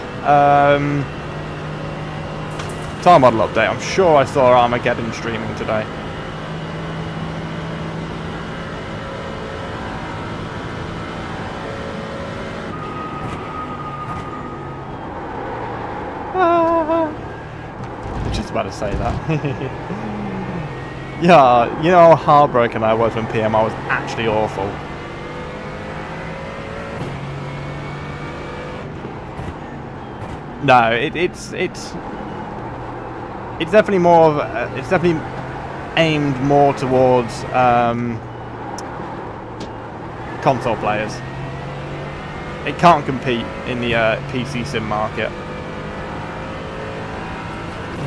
tire model update? I'm sure I saw Armageddon streaming today. I'm just about to say that. Yeah, you know how heartbroken I was when PMR was actually awful. No, it's definitely more of it's definitely aimed more towards console players. It can't compete in the PC sim market.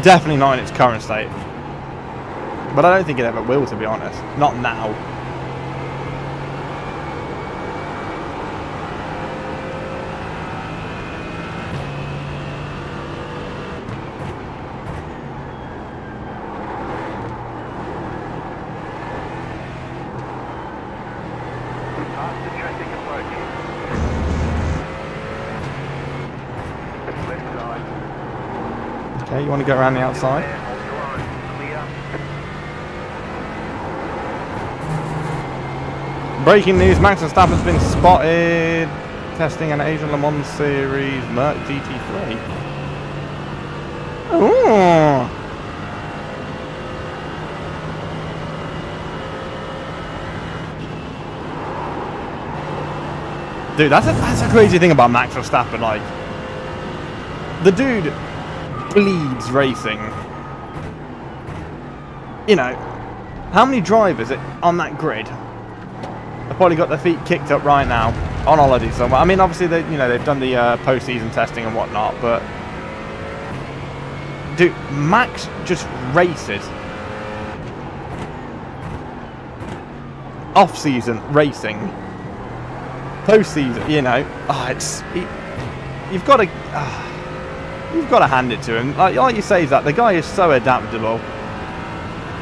Definitely not in its current state. But I don't think it ever will, to be honest. Not now. Okay, you want to go around the outside? Breaking news, Max Verstappen's been spotted testing an Asian Le Mans Series Merc GT3. Ooh. Dude, that's a crazy thing about Max Verstappen, like, the dude bleeds racing. You know, how many drivers on that grid have probably got their feet kicked up right now on holiday somewhere? I mean, obviously they've done the post-season testing and whatnot, but dude, Max just races. Off-season racing, post-season, you know, you've got to hand it to him. Like you say, that the guy is so adaptable.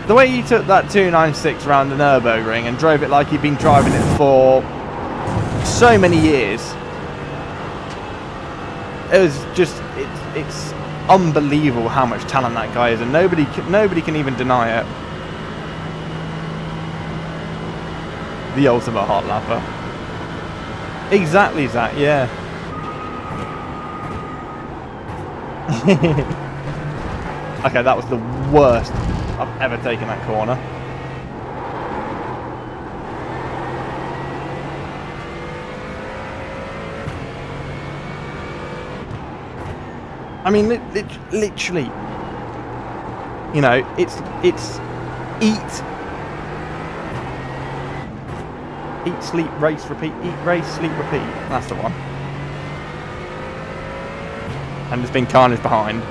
The way he took that 296 around the Nürburgring and drove it like he'd been driving it for so many years, it was just it's unbelievable how much talent that guy is, and nobody can even deny it. The ultimate hot lapper. Exactly, Zach. Yeah. Okay, that was the worst I've ever taken that corner. I mean, literally, you know, it's eat, sleep, race, repeat. Eat, race, sleep, repeat. That's the one. And there's been carnage behind.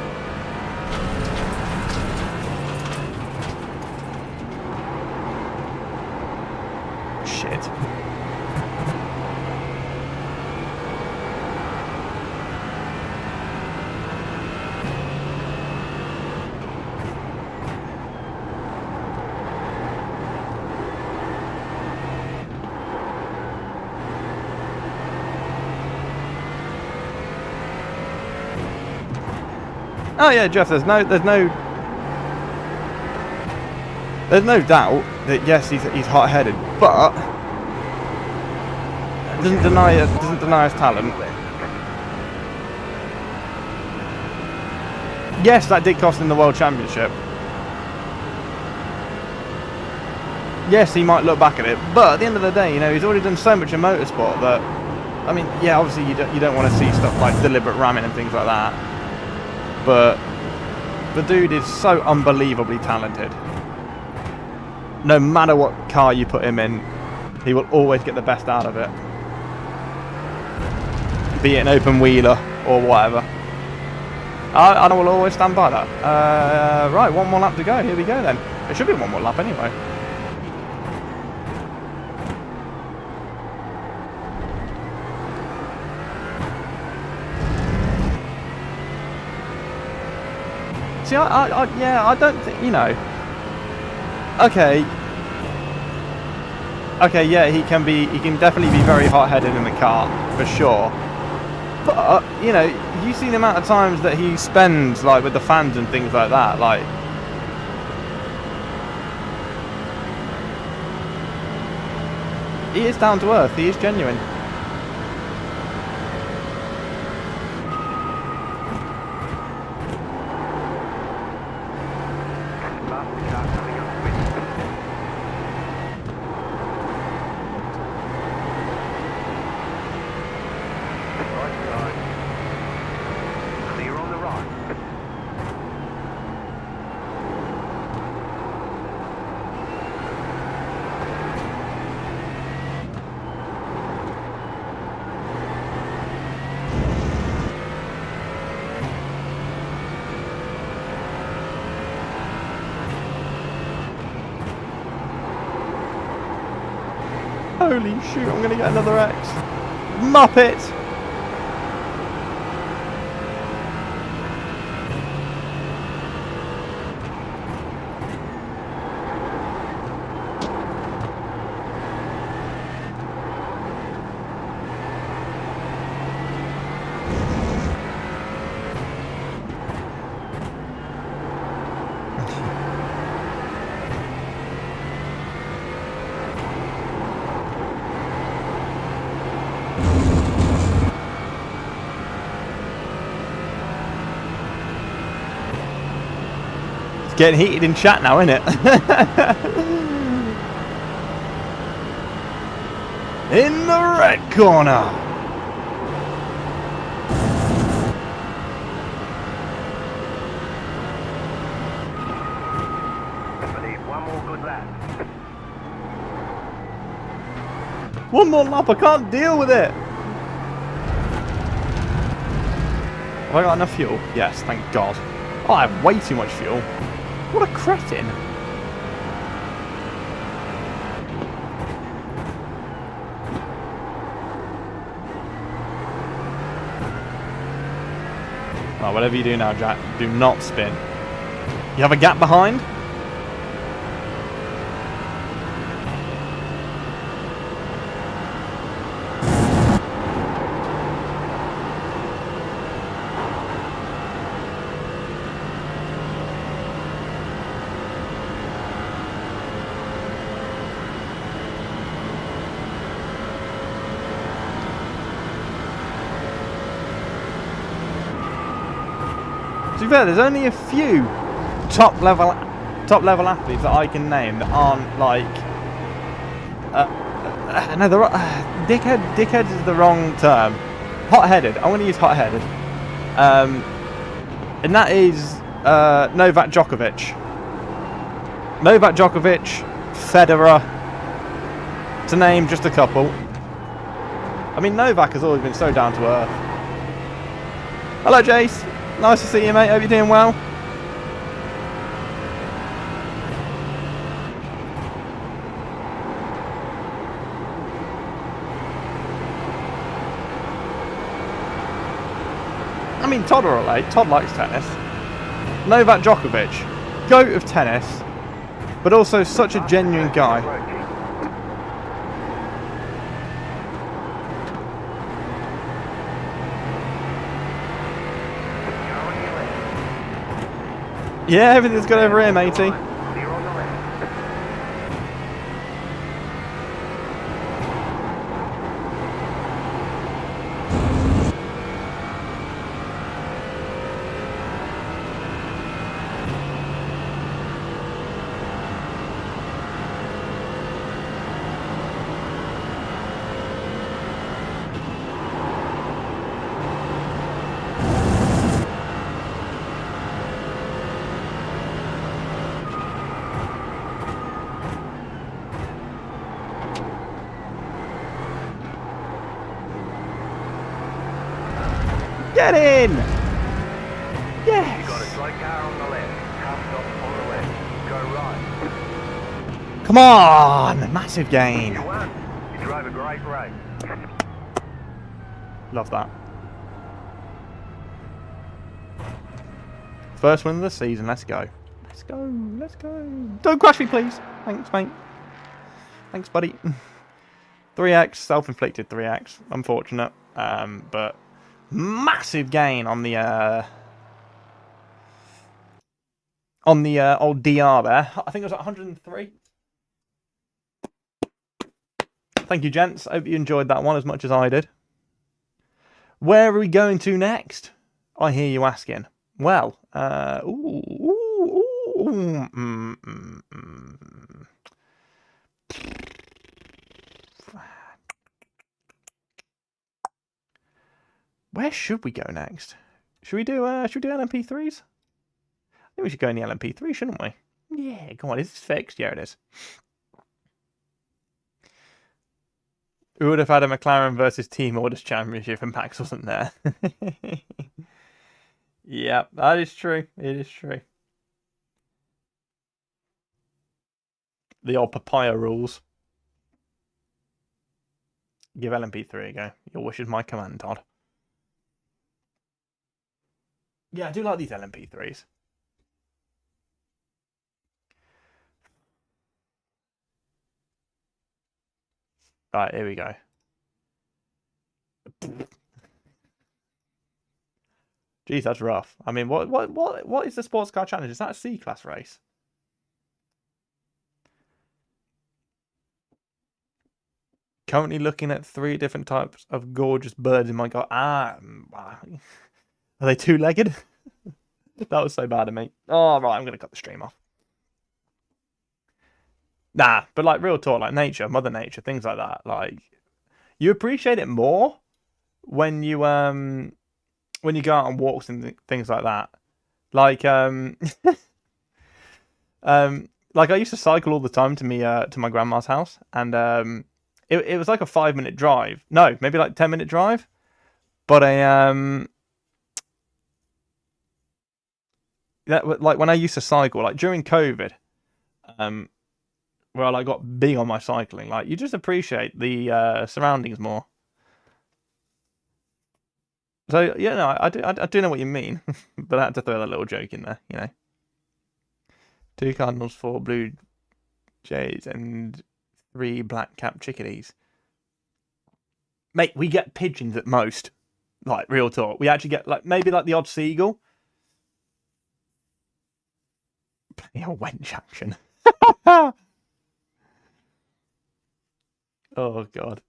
Shit. Oh yeah, Jeff. There's no doubt that yes, he's hot-headed, but doesn't deny his talent. Yes, that did cost him the World Championship. Yes, he might look back at it, but at the end of the day, you know, he's already done so much in motorsport that, I mean, yeah, obviously you don't want to see stuff like deliberate ramming and things like that, but the dude is so unbelievably talented. No matter what car you put him in, he will always get the best out of it. Be it an open wheeler or whatever. I will always stand by that. Right, one more lap to go. Here we go then. It should be one more lap anyway. See, yeah, I don't think, you know. Okay, yeah, he can definitely be very hot-headed in the car, for sure. But, you know, you see the amount of times that he spends, like, with the fans and things like that, like... He is down to earth, he is genuine. Holy shoot, I'm going to get another X. Muppet! Getting heated in chat now, isn't it? In the red corner. I need one more good lap. One more lap, I can't deal with it. Have I got enough fuel? Yes, thank God. Oh, I have way too much fuel. What a cretin. Oh, whatever you do now, Jack, do not spin. You have a gap behind? To be fair, there's only a few top level athletes that I can name that aren't like no, dickhead is the wrong term. Hot-headed. I want to use hot-headed, and that is Novak Djokovic, Federer, to name just a couple. I mean, Novak has always been so down to earth. Hello, Jace. Nice to see you, mate. Hope you're doing well. I mean, Todd are alright. Todd likes tennis. Novak Djokovic, goat of tennis, but also such a genuine guy. Yeah, everything's good over here, matey. Clear on the left. Get in! You got a Yes! straight car on the left. Car stop on the left. Go right. Come on! Massive gain. You won. You drove a great race. Love that. First win of the season. Let's go. Let's go. Let's go. Don't crash me, please. Thanks, mate. Thanks, buddy. 3x, self-inflicted 3x. Unfortunate. But massive gain on the old DR there. I think it was at 103. Thank you, gents. Hope you enjoyed that one as much as I did. Where are we going to next? I hear you asking. Well, where should we go next? Should we do LMP3s? I think we should go in the LMP3, shouldn't we? Yeah, come on, is this fixed? Yeah, it is. We would have had a McLaren versus Team Orders Championship and Max wasn't there. Yeah, that is true. It is true. The old papaya rules. Give LMP3 a go. Your wish is my command, Todd. Yeah, I do like these LMP3s. Right, here we go. Jeez, that's rough. I mean, what is the sports car challenge? Is that a C-class race? Currently looking at 3 different types of gorgeous birds in my garden. Are they 2-legged? That was so bad of me. Oh, right, I'm going to cut the stream off. Nah, but like real talk, like nature, Mother Nature, things like that. Like, you appreciate it more when you go out on walks and things like that. Like like I used to cycle all the time to my grandma's house, and it was like a 5-minute drive. No, maybe like 10-minute drive. But like when I used to cycle, like during COVID, where I like got big on my cycling, like you just appreciate the surroundings more. So yeah, no, I do know what you mean, but I had to throw that little joke in there, you know. 2 cardinals, 4 blue jays, and 3 black cap chickadees. Mate, we get pigeons at most. Like real talk, we actually get like maybe like the odd seagull. Bloody hell, wench action. Oh god.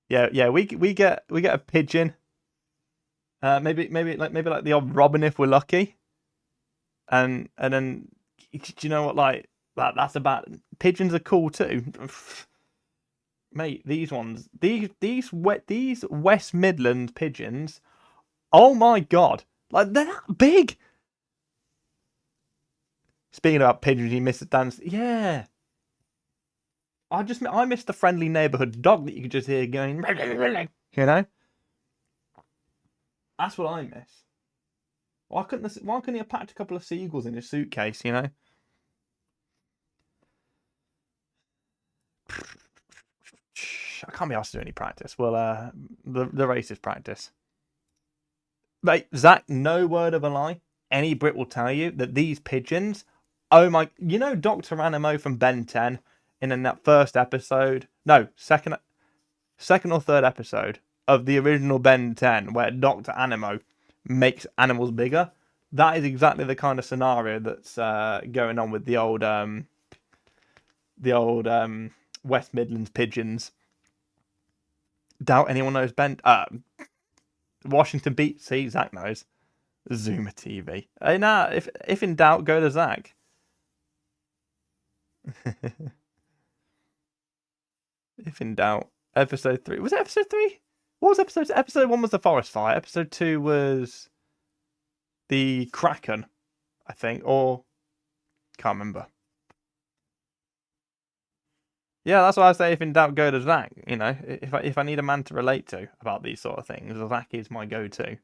Yeah, we get a pigeon. Maybe like the odd robin if we're lucky. And then do you know what, like that's about, pigeons are cool too. Mate, these ones, these West Midlands pigeons, oh my god, like they're that big. Speaking about pigeons, you missed the dance. Yeah. I miss the friendly neighbourhood dog that you could just hear going, you know? That's what I miss. Why couldn't he have packed a couple of seagulls in his suitcase, you know? I can't be asked to do any practice. Well, the race is practice. Mate, Zach, no word of a lie. Any Brit will tell you that these pigeons, oh my, you know Dr. Animo from Ben 10 in that first episode? No, second or third episode of the original Ben 10 where Dr. Animo makes animals bigger. That is exactly the kind of scenario that's going on with the old West Midlands pigeons. Doubt anyone knows Ben. Washington Beat. See, Zach knows. Zoomer TV. Hey, nah. If in doubt, go to Zach. If in doubt, episode 3. Was it episode 3? What was episode? Episode 1 was the forest fire. Episode 2 was the Kraken, I think, or can't remember. Yeah, that's why I say if in doubt, go to Zach. You know, if I need a man to relate to about these sort of things, Zach is my go-to.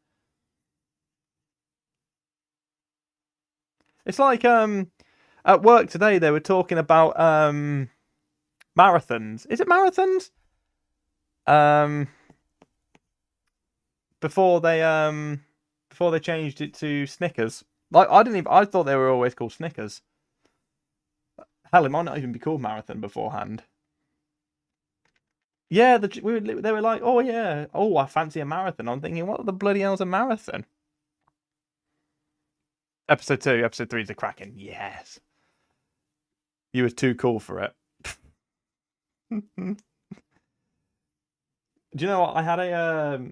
It's like at work today they were talking about marathons. Is it marathons? Before they changed it to Snickers. Like I thought they were always called Snickers. Hell, it might not even be called marathon beforehand. Yeah, they were like, oh yeah, oh I fancy a marathon. I'm thinking, what the bloody hell's a marathon? Episode 2, episode 3 is the Kraken. Yes, you were too cool for it. Do you know what? I had a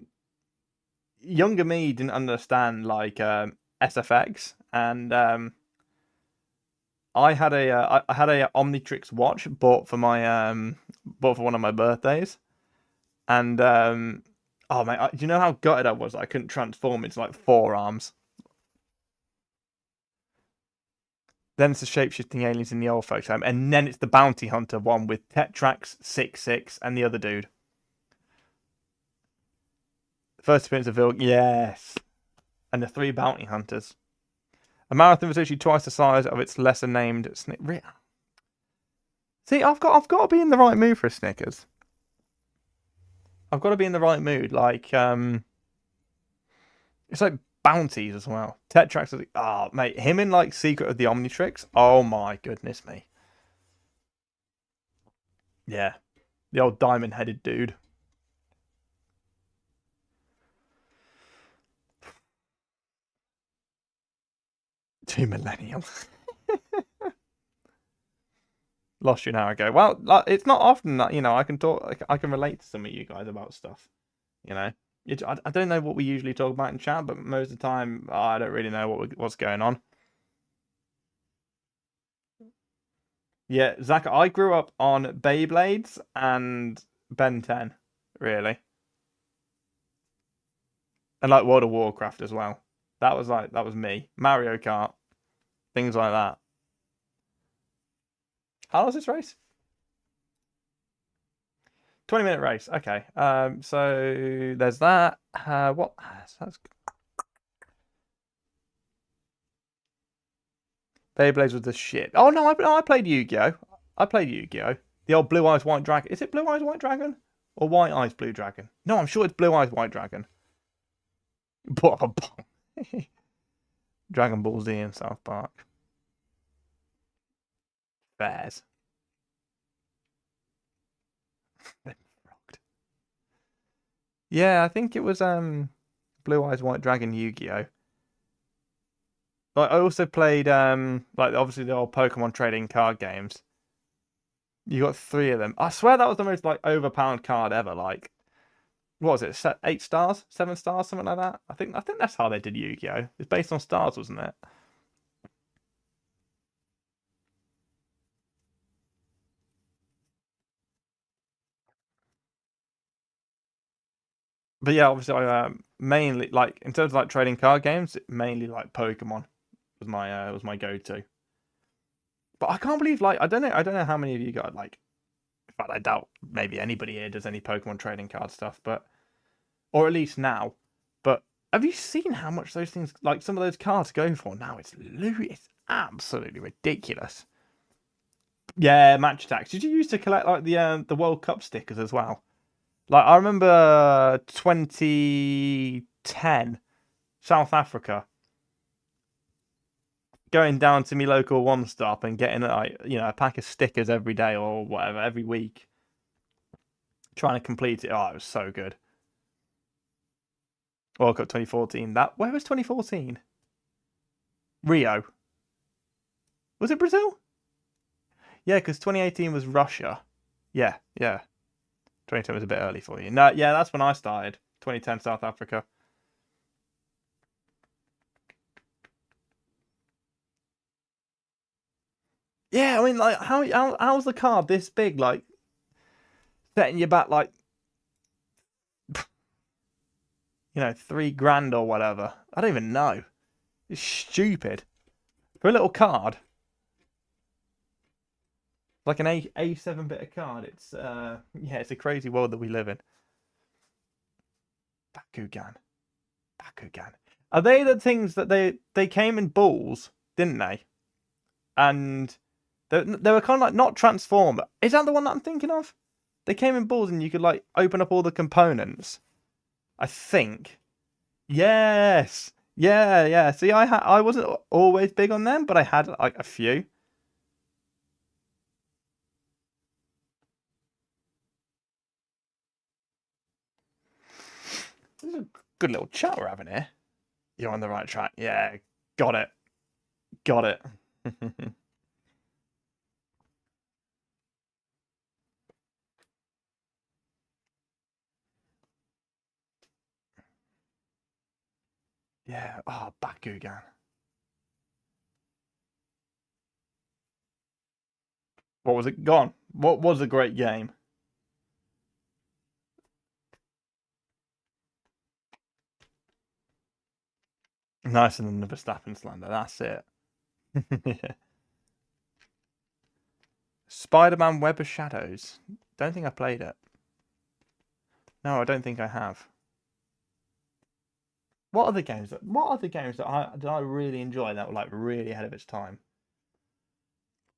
younger me didn't understand like SFX, and I had a Omnitrix watch bought for one of my birthdays, and oh mate, do you know how gutted I was? I couldn't transform into like 4 arms. Then it's the shapeshifting aliens in the old folks home, and then it's the bounty hunter one with Tetrax 66 and the other dude. First appearance of Vilk, yes, and the 3 bounty hunters. A marathon was actually twice the size of its lesser named Snickers. See, I've got to be in the right mood for a Snickers. I've got to be in the right mood. Like it's like bounties as well. Tetrax, oh mate, him in like Secret of the Omnitrix. Oh my goodness me. Yeah, the old diamond-headed dude. Too millennial. Lost you an hour ago. Well, it's not often that I can talk. I can relate to some of you guys about stuff. You know, I don't know what we usually talk about in chat, but most of the time I don't really know what's going on. Yeah, Zach, I grew up on Beyblades and Ben 10, really, and like World of Warcraft as well. That was me. Mario Kart, things like that. How long is this race? 20-minute race. Okay. So there's that. What? That's Beyblades was the shit. Oh no, I played Yu-Gi-Oh. I played Yu-Gi-Oh. The old Blue Eyes White Dragon. Is it Blue Eyes White Dragon or White Eyes Blue Dragon? No, I'm sure it's Blue Eyes White Dragon. Dragon Ball Z in South Park. Bears. Yeah, I think it was Blue Eyes White Dragon Yu-Gi-Oh. Like I also played like obviously the old Pokemon trading card games. You got 3 of them. I swear that was the most like overpowered card ever. Like, what was it? 8 stars, 7 stars, something like that. I think that's how they did Yu-Gi-Oh. It's based on stars, wasn't it? But yeah, obviously I mainly like in terms of like trading card games, mainly like Pokemon was my go-to. But I can't believe like I don't know how many of you got like. In fact, I doubt maybe anybody here does any Pokemon trading card stuff, but or at least now. But have you seen how much those things, like some of those cards, go for now? It's absolutely ridiculous. Yeah, match attacks. Did you used to collect like the World Cup stickers as well? Like I remember 2010 South Africa, going down to my local one stop and getting like a pack of stickers every day or whatever every week, trying to complete it. Oh, it was so good. World Cup 2014. Where was 2014? Rio. Was it Brazil? Yeah, because 2018 was Russia. Yeah, yeah. 2010 was a bit early for you. No, yeah, that's when I started. 2010 South Africa. Yeah, I mean, like, how's the car this big? Like, setting you back like, you know, $3,000 or whatever. I don't even know. It's stupid for a little card. Like an A7 bit of card. It's yeah, it's a crazy world that we live in. Bakugan. Are they the things that they came in balls, didn't they? And they were kind of like not transformed. Is that the one that I'm thinking of? They came in balls and you could like open up all the components. I think. Yes. Yeah, yeah. See, I wasn't always big on them, but I had like a few. This is a good little chat we're having here. You're on the right track. Yeah, got it. Got it. Yeah. Oh, Bakugan. What was it? Gone. What was a great game? Nicer than the Verstappen slander. That's it. Yeah. Spider-Man Web of Shadows. Don't think I played it. No, I don't think I have. What other games that I really enjoy that were like really ahead of its time?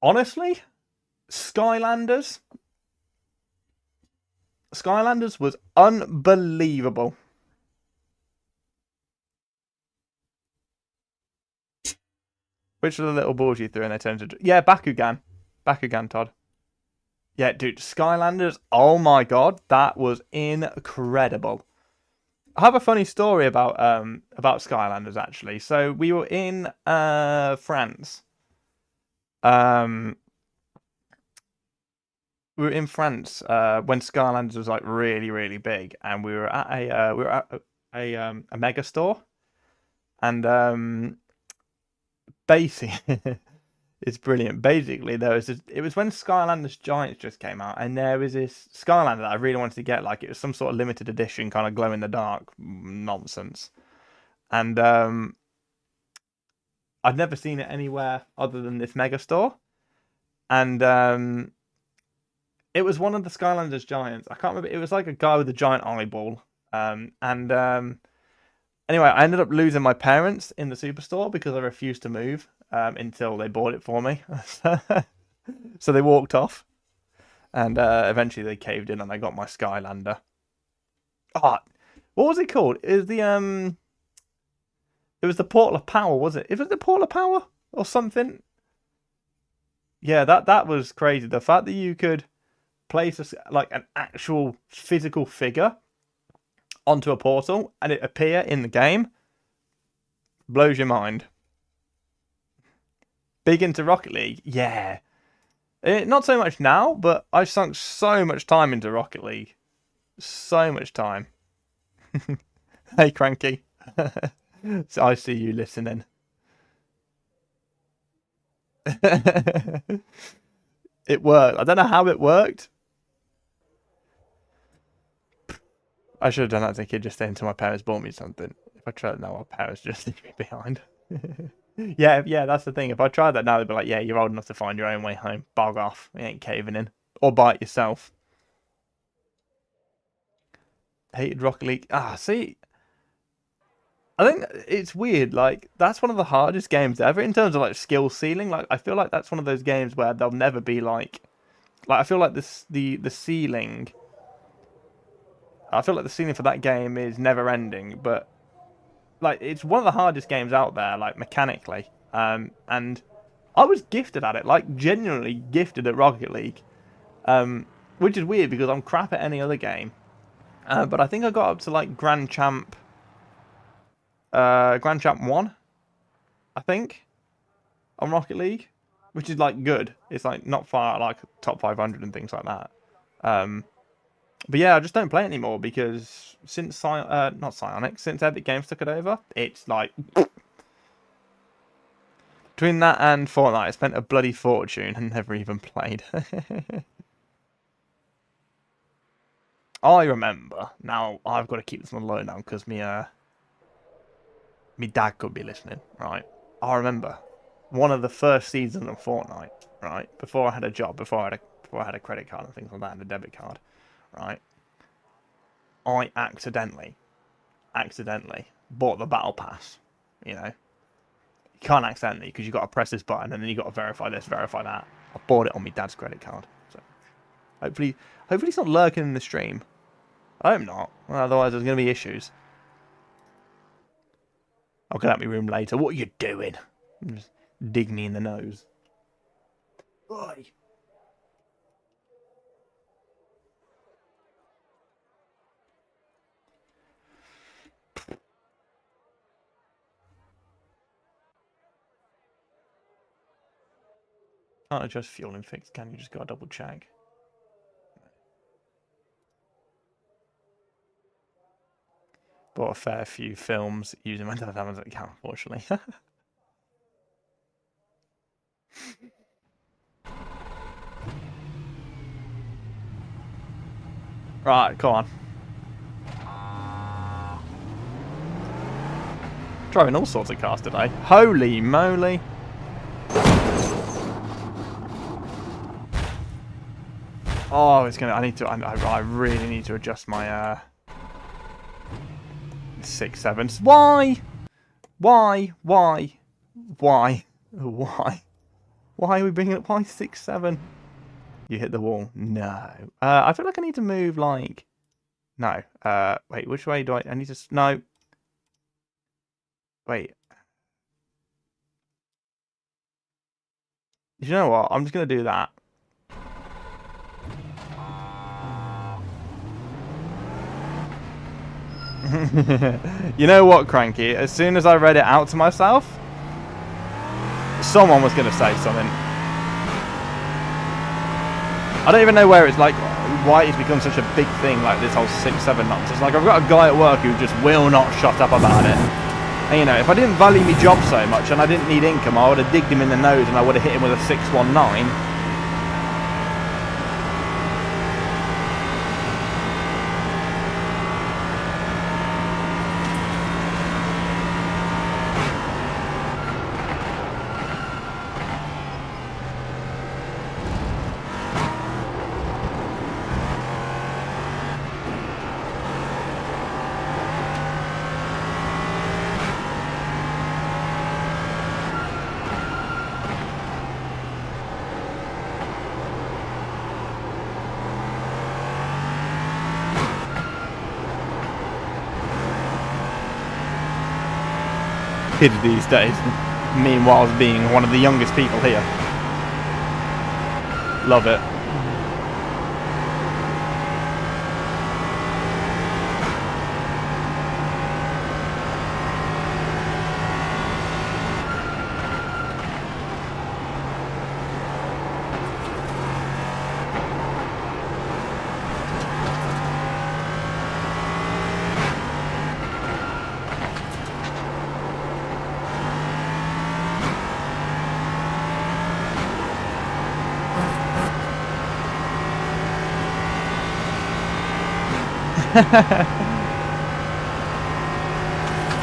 Honestly, Skylanders. Skylanders was unbelievable. Which are the little balls you threw and they turned into... Yeah, Bakugan. Bakugan, Todd. Yeah, dude, Skylanders. Oh my god, that was incredible. I have a funny story about Skylanders actually. So we were in France. We were in France when Skylanders was like really, really big, and we were at a mega store, and basically it's brilliant. Basically, it was when Skylanders Giants just came out, and there was this Skylander that I really wanted to get. Like, it was some sort of limited edition, kind of glow in the dark nonsense, and I'd never seen it anywhere other than this mega store, and it was one of the Skylanders Giants. I can't remember. It was like a guy with a giant eyeball, and anyway, I ended up losing my parents in the superstore because I refused to move until they bought it for me. So they walked off, and eventually they caved in, and I got my Skylander. Oh, what was it called? It was the Portal of Power, was it? Is it the Portal of Power or something? Yeah, that was crazy. The fact that you could place like an actual physical figure onto a portal and it appear in the game blows your mind. Big into Rocket League, yeah. Not so much now, but I've sunk so much time into Rocket League. So much time. Hey, Cranky. So I see you listening. It worked. I don't know how it worked. I should have done that as a kid, just until my parents bought me something. If I tried that now, my parents just leave me behind. Yeah, that's the thing. If I tried that now, they'd be like, yeah, you're old enough to find your own way home. Bog off. You ain't caving in. Or buy it yourself. Hated Rocket League. See, I think it's weird. Like, that's one of the hardest games ever in terms of like skill ceiling. Like, I feel like that's one of those games where there'll never be like I feel like the ceiling. I feel like the ceiling for that game is never ending, but like it's one of the hardest games out there, like mechanically. And I was gifted at it, like genuinely gifted at Rocket League, which is weird because I'm crap at any other game. But I think I got up to like Grand Champ 1, I think. on Rocket League, which is like good. It's like not far like top 500 and things like that. But yeah, I just don't play it anymore because since not Psionic, since Epic Games took it over, it's like between that and Fortnite, I spent a bloody fortune and never even played. I remember. Now I've got to keep this one low now because me dad could be listening, right? I remember one of the first seasons of Fortnite, right? Before I had a job, before I had a credit card and things like that, and a debit card, right? I accidentally bought the battle pass. You know, you can't accidentally because you got to press this button and then you got to verify this, verify that. I bought it on my dad's credit card. So hopefully it's not lurking in the stream. I hope not. Well, otherwise there's gonna be issues. I'll get out my room later. What are you doing? Just dig me in the nose. Oi. Can't adjust fuel and fix, can you? Just gotta double check. Bought a fair few films using my dad's Amazon account, unfortunately. Right, come on. Driving all sorts of cars today. Holy moly. Oh, it's gonna. I really need to adjust my 6.7s. Why? Why are we bringing up? Why 6.7? You hit the wall. No. I feel like I need to move like. No. Wait. Which way do I need to? No. Wait. You know what? I'm just gonna do that. You know what, Cranky? As soon as I read it out to myself, someone was going to say something. I don't even know where it's like, why it's become such a big thing, like this whole 6.7 nonsense. Like, I've got a guy at work who just will not shut up about it. And, you know, if I didn't value my job so much and I didn't need income, I would have digged him in the nose and I would have hit him with a 619. Kids these days, meanwhile being one of the youngest people here. Love it.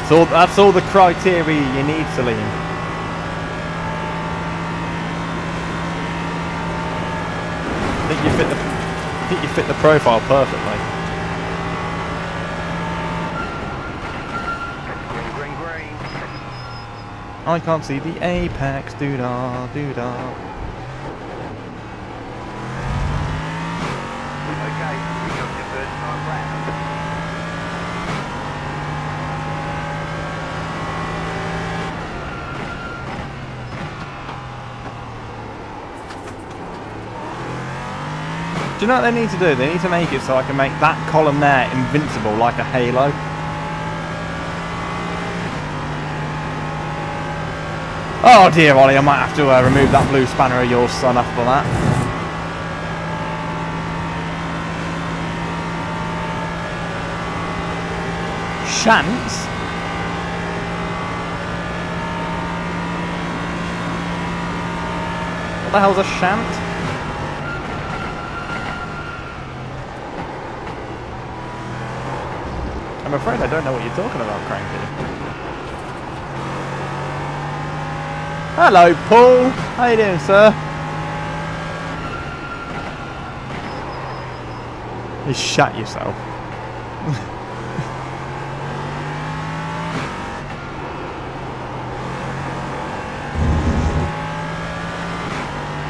So that's all the criteria you need, Celine. I think you fit the profile perfectly. Green, green. I can't see the apex. Doo-dah, doo-dah. Okay, we got your first time left. Do you know what they need to do? They need to make it so I can make that column there invincible like a halo. Oh dear, Ollie, I might have to remove that blue spanner of yours, son, after that. Chance? What the hell's a shant? I'm afraid I don't know what you're talking about, Cranky. Hello, Paul. How you doing, sir? You shat yourself.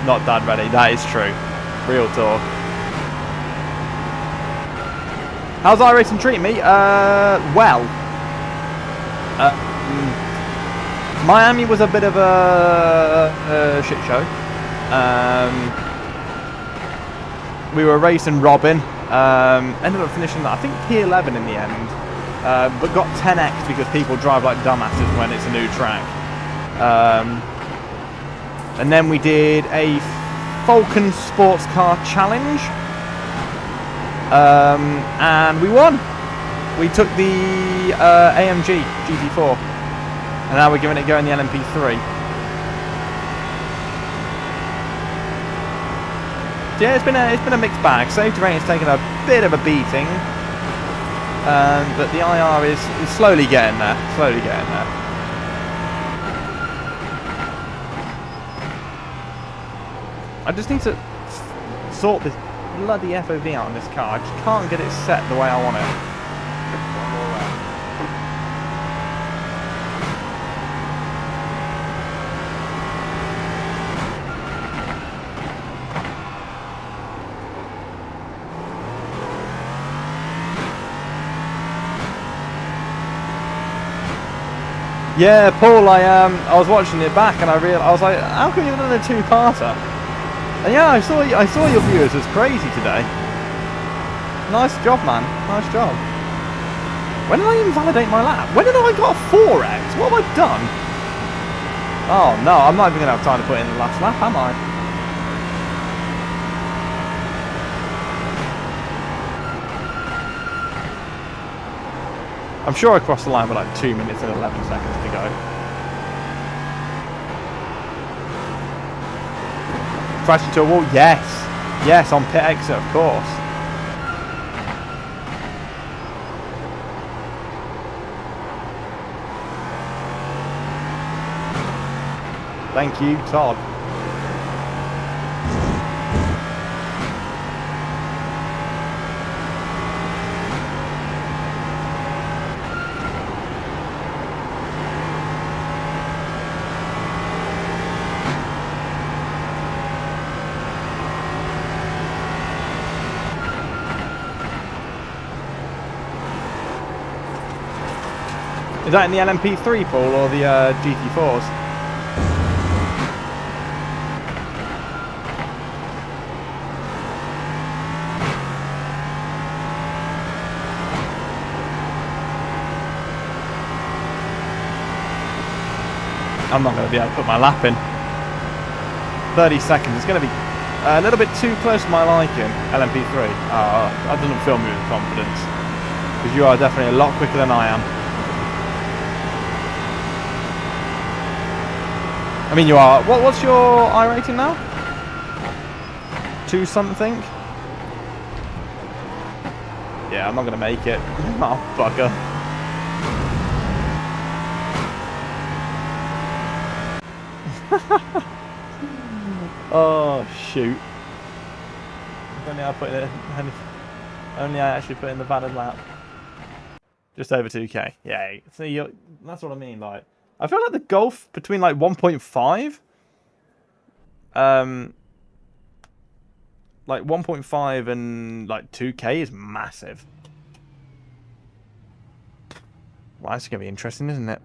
Not dad ready. That is true. Real talk. How's iRacing treating me? Well. Miami was a bit of a shit show. We were racing Robin. Ended up finishing, I think, P11 in the end. But got 10x because people drive like dumbasses when it's a new track. And then we did a Falcon Sports Car Challenge. And we won. We took the AMG GT4. And now we're giving it a go in the LMP3. So yeah, it's been a mixed bag. Safety rating's taken a bit of a beating, but the IR is slowly getting there. Slowly getting there. I just need to sort this bloody FOV out on this car. I just can't get it set the way I want it. Yeah, Paul, I was watching it back and I was like, how come you've done a two-parter? And yeah, I saw your viewers was crazy today. Nice job, man. Nice job. When did I invalidate my lap? When did I got a 4x? What have I done? Oh no, I'm not even gonna have time to put in the last lap, am I? I'm sure I crossed the line with like 2 minutes and 11 seconds to go. Crashed into a wall? Yes. Yes, on pit exit, of course. Thank you, Todd. Is that in the LMP3, Paul, or the GT4s? I'm not going to be able to put my lap in. 30 seconds. It's going to be a little bit too close to my liking, LMP3. That doesn't fill me with confidence. Because you are definitely a lot quicker than I am. I mean, you are. What's your I rating now? 2 something? Yeah, I'm not going to make it. Oh, bugger. Oh, shoot. If only I put in only I actually put in the valid lap. Just over 2k. Yeah, see, that's what I mean, like. I feel like the gulf between like 1.5, like 1.5 and like 2k is massive. Well, that's gonna be interesting, isn't it?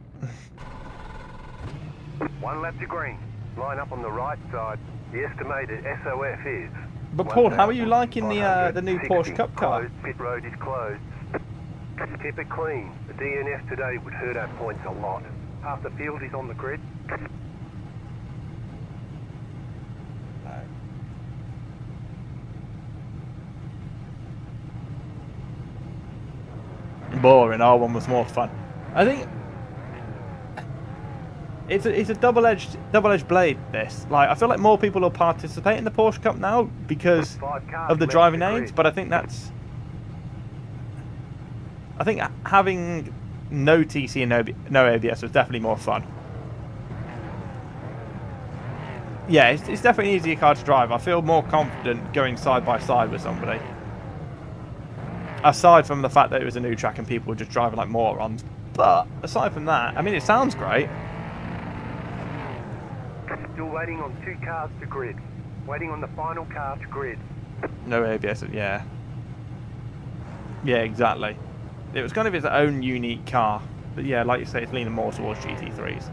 1 lap to green. Line up on the right side. The estimated SOF is. But Paul, how are you liking the new Porsche Cup car? Pit road is closed. Keep it clean. The DNF today would hurt our points a lot. Half the field is on the grid. boring. R1 was more fun. I think it's a double-edged blade. This, like, I feel like more people will participate in the Porsche Cup now because of the driving aids, but I think having no TC and no ABS was definitely more fun. Yeah, it's definitely an easier car to drive. I feel more confident going side by side with somebody. Aside from the fact that it was a new track and people were just driving like morons. But aside from that, I mean, it sounds great. Still waiting on 2 cars to grid. Waiting on the final car to grid. No ABS, yeah. Yeah, exactly. It was kind of its own unique car. But yeah, like you say, it's leaning more towards GT3s.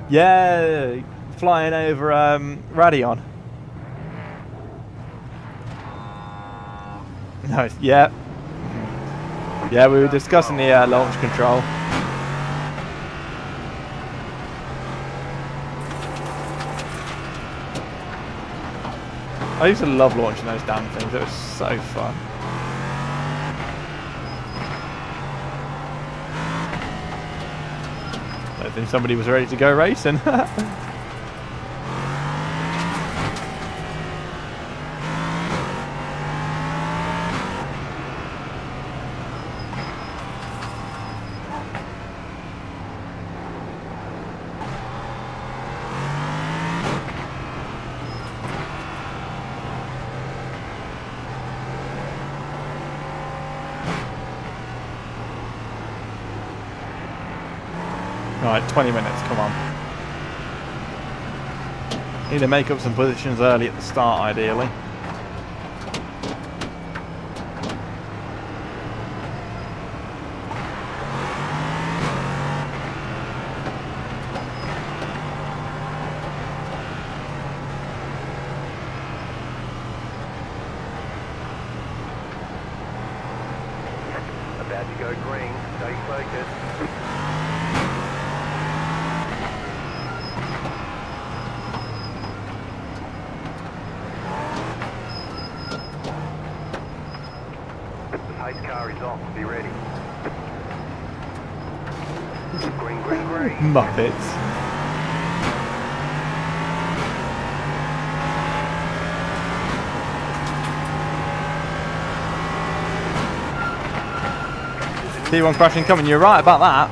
Yeah, flying over Radeon. Nice, yeah. Yeah, we were discussing the launch control. I used to love launching those damn things, it was so fun. I think somebody was ready to go racing. Alright, 20 minutes, come on. Need to make up some positions early at the start, ideally. About to go green. Stay focused. Pace car is off, be ready. Green, green, green. Muppets. T1 crashing coming, you're right about that.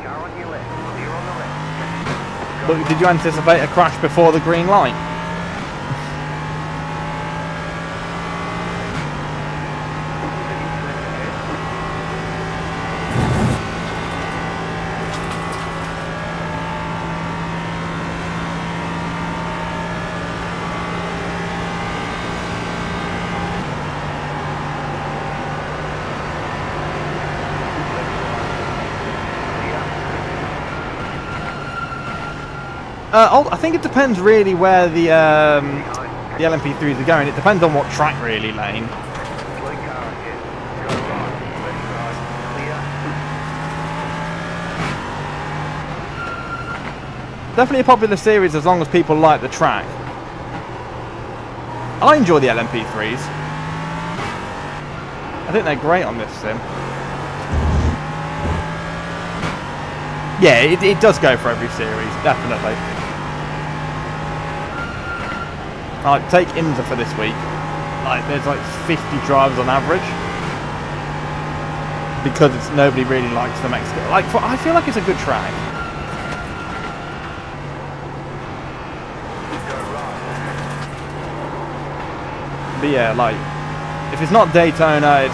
Car on your left, clear on the left. But did you anticipate a crash before the green light? I think it depends really where the LMP3s are going. It depends on what track really, Lane. Blue car ahead. Go right, left side, clear. Definitely a popular series as long as people like the track. I enjoy the LMP3s. I think they're great on this sim. Yeah, it does go for every series, definitely. Like, take IMSA for this week. Like, there's like 50 drivers on average. Because nobody really likes the Mexico. Like, I feel like it's a good track. But yeah, like, if it's not Daytona,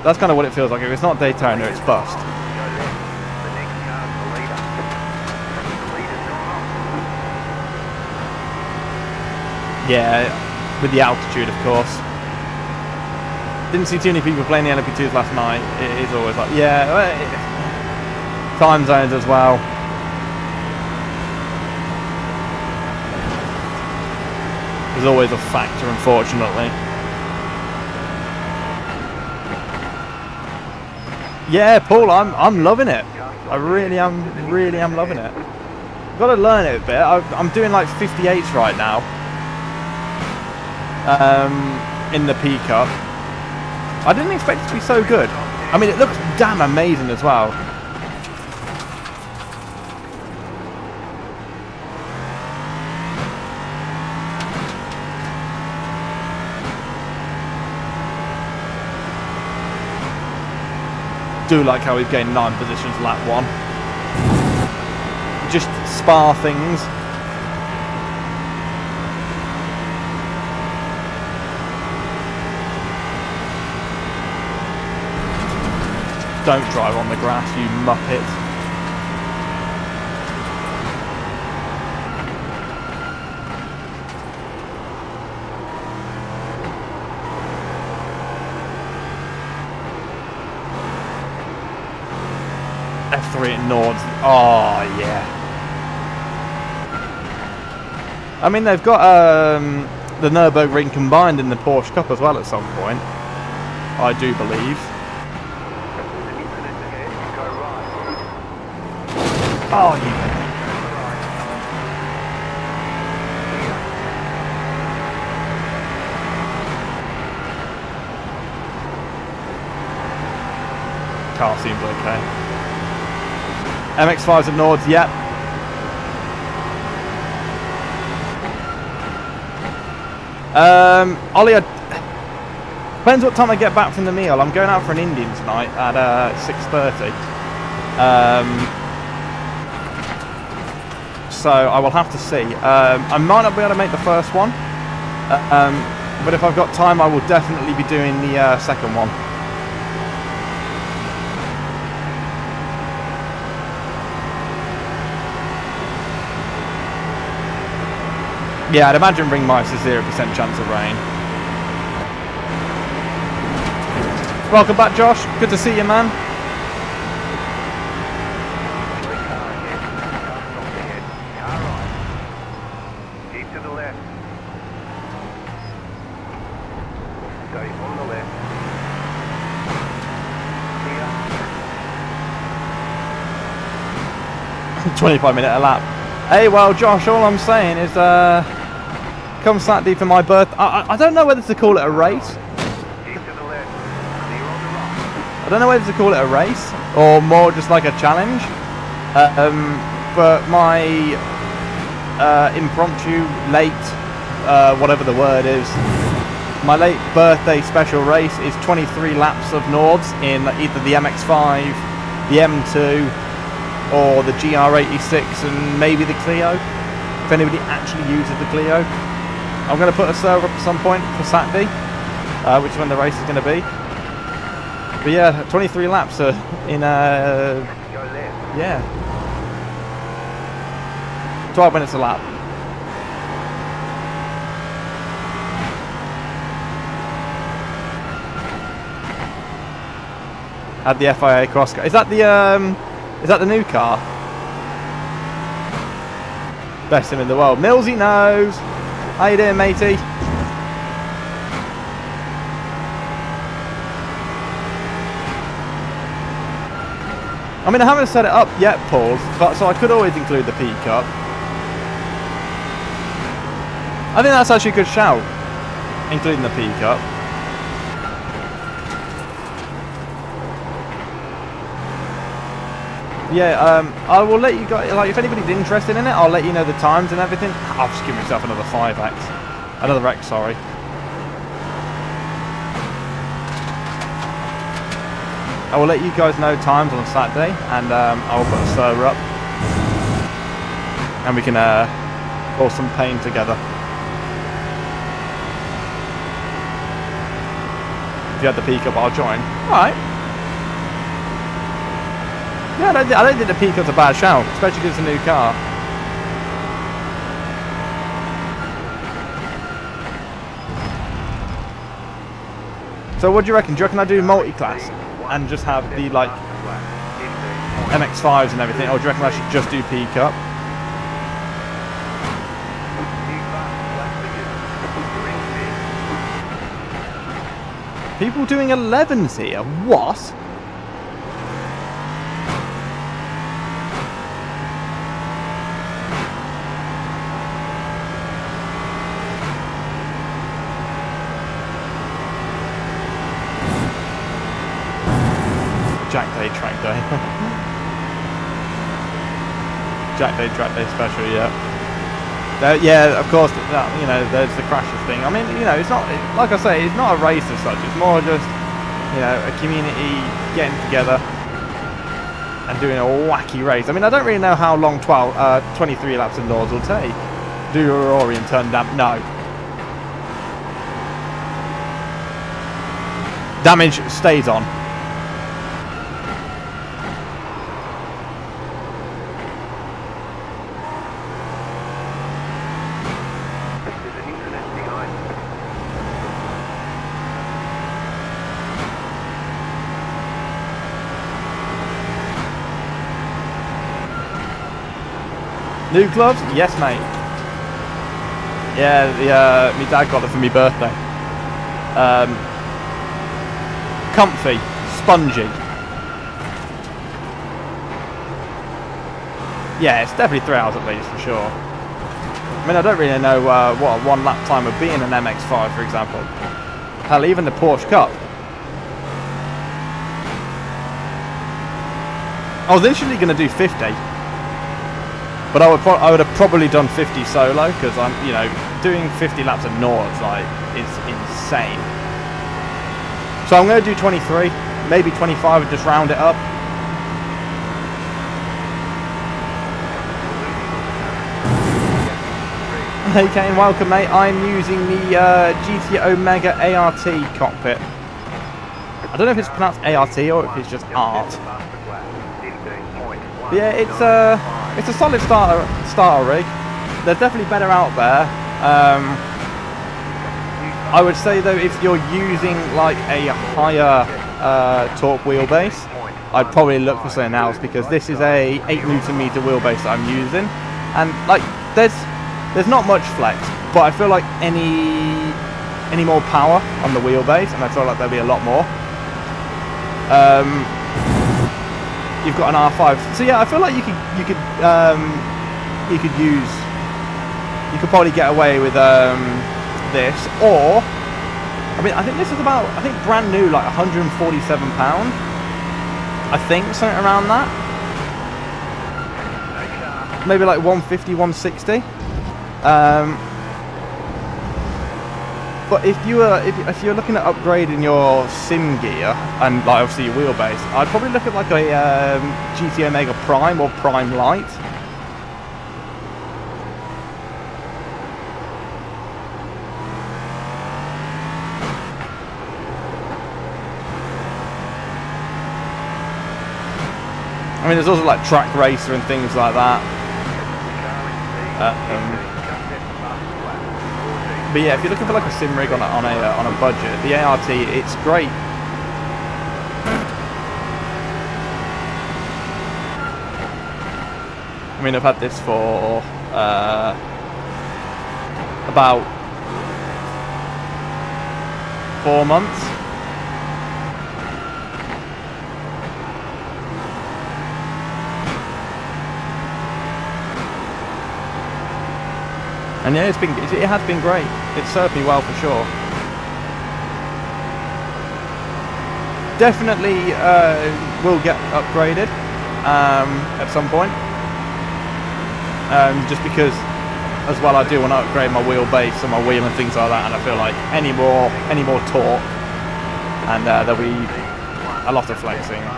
that's kind of what it feels like. If it's not Daytona, it's bust. Yeah, with the altitude, of course. Didn't see too many people playing the LMP2s last night. It is always like, yeah, time zones as well. There's always a factor, unfortunately. Yeah, Paul, I'm loving it. I really am loving it. I've got to learn it a bit. I'm doing like 58s right now. in the P-Cup. I didn't expect it to be so good. I mean, it looks damn amazing as well. Do like how we've gained 9 positions lap 1. Just spar things. Don't drive on the grass, you muppet. F3 at Nords. Oh, yeah. I mean, they've got the Nürburgring combined in the Porsche Cup as well at some point. I do believe. Oh, you. Car seems okay. MX-5s at Nords, yep. Ollie, depends what time I get back from the meal. I'm going out for an Indian tonight at 6:30. So I will have to see. I might not be able to make the first one, but if I've got time, I will definitely be doing the second one. Yeah, I'd imagine ring mice is 0% chance of rain. Welcome back, Josh. Good to see you, man. Keep to the left. Stay on the left. Here. 25-minute a lap. Hey, well, Josh, all I'm saying is, come Saturday for my birthday. I don't know whether to call it a race. Keep to the left. Clear on the right. I don't know whether to call it a race or more just like a challenge. But my impromptu, late, whatever the word is, my late birthday special race is 23 laps of Nords in either the MX-5, the M2, or the GR86 and maybe the Clio, if anybody actually uses the Clio. I'm going to put a server up at some point for Saturday, which is when the race is going to be. But yeah, 23 laps in Go left. yeah, 12 minutes a lap. Had the FIA cross car. Is that the new car? Best sim in the world. Millsy knows. How you doing, matey? I mean, I haven't set it up yet, Paul, but so I could always include the P-Cup. I think that's actually a good shout, including the P-Cup. Yeah, I will let you guys, like, if anybody's interested in it, I'll let you know the times and everything. I'll just give myself another 5x. Another X, sorry. I will let you guys know times on Saturday, and I will put a server up. And we can pull some paint together. If you had the P-Cup, I'll join. Alright. Yeah, I don't think the P-Cup's a bad shout, especially because it's a new car. So what do you reckon? Do you reckon I do multi-class and just have the like MX-5s and everything, or do you reckon I should just do P-Cup? People doing 11s here? What? Jack Day, Track Day. Jack Day, Track Day special, yeah. Yeah, of course, you know, there's the crashes thing. I mean, you know, it's not, like I say, it's not a race as such. It's more just, you know, a community getting together and doing a wacky race. I mean, I don't really know how long 23 laps indoors will take. Do your Rory and turn damp? No. Damage stays on. There's an incident behind. New gloves? Yes, mate. Yeah, my dad got it for my birthday. Comfy, spongy. Yeah, it's definitely 3 hours at least for sure. I mean, I don't really know what a 1 lap time would be in an MX-5, for example. Hell, even the Porsche Cup. I was initially going to do 50, but I would have probably done 50 solo, because I'm, you know, doing 50 laps of Nords like is insane. So I'm going to do 23, maybe 25 and just round it up. Hey Kane, welcome mate. I'm using the GT Omega ART Cockpit. I don't know if it's pronounced ART or if it's just ART. But yeah, it's a solid starter rig. There's definitely better out there. I would say though, if you're using like a higher torque wheelbase, I'd probably look for something else, because this is a 8 Nm wheelbase that I'm using, and like there's not much flex, but I feel like any more power on the wheelbase, and I feel like there'll be a lot more. You've got an R5, so yeah, I feel like you could probably get away with this, or I mean, I think this is about, I think brand new, like £147, I think, something around that, maybe like 150, 160. But if you're looking at upgrading your sim gear and like obviously your wheelbase, I'd probably look at like a GT Omega Prime or Prime Lite. I mean, there's also like Track Racer and things like that. But yeah, if you're looking for like a sim rig on a budget, the ART, it's great. I mean, I've had this for about 4 months. And yeah, it has been great. It served me well for sure. Definitely will get upgraded at some point. Just because, as well, I do want to upgrade my wheelbase and my wheel and things like that. And I feel like any more torque, and there'll be a lot of flexing. 14.43.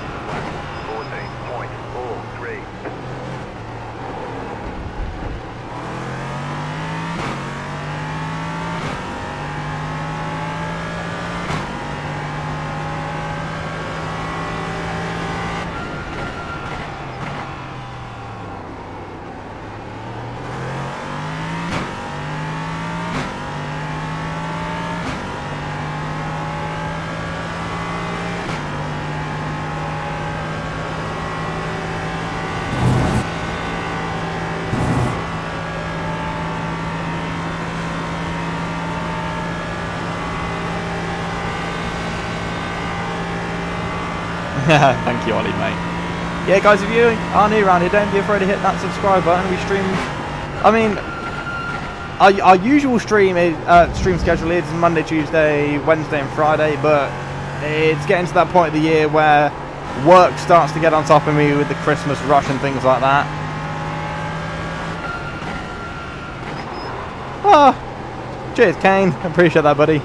Thank you, Ollie, mate. Yeah, guys, if you are new around here, don't be afraid to hit that subscribe button. We stream. I mean, our usual stream schedule is Monday, Tuesday, Wednesday, and Friday, but it's getting to that point of the year where Work starts to get on top of me with the Christmas rush and things like that. Ah, cheers, Kane. Appreciate that, buddy.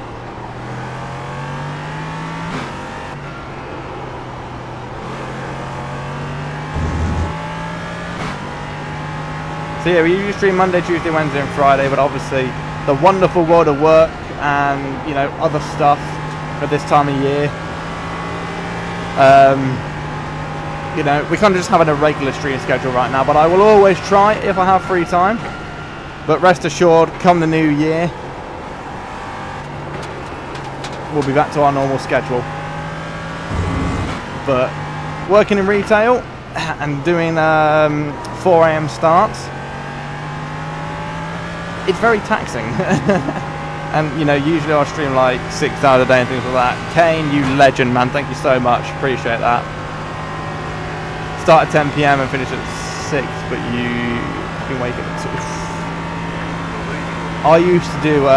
So yeah, we usually stream Monday, Tuesday, Wednesday, and Friday, but obviously the wonderful world of work and, you know, other stuff at this time of year. You know, we can't just have a regular stream schedule right now, but I will always try if I have free time. But rest assured, come the new year, we'll be back to our normal schedule. But working in retail and doing 4 AM starts, it's very taxing. And, you know, usually I'll stream like 6 hours a day and things like that. Kane, you legend, man. Thank you so much. Appreciate that. Start at 10 PM and finish at 6, but you can wake up at 2. I used to do,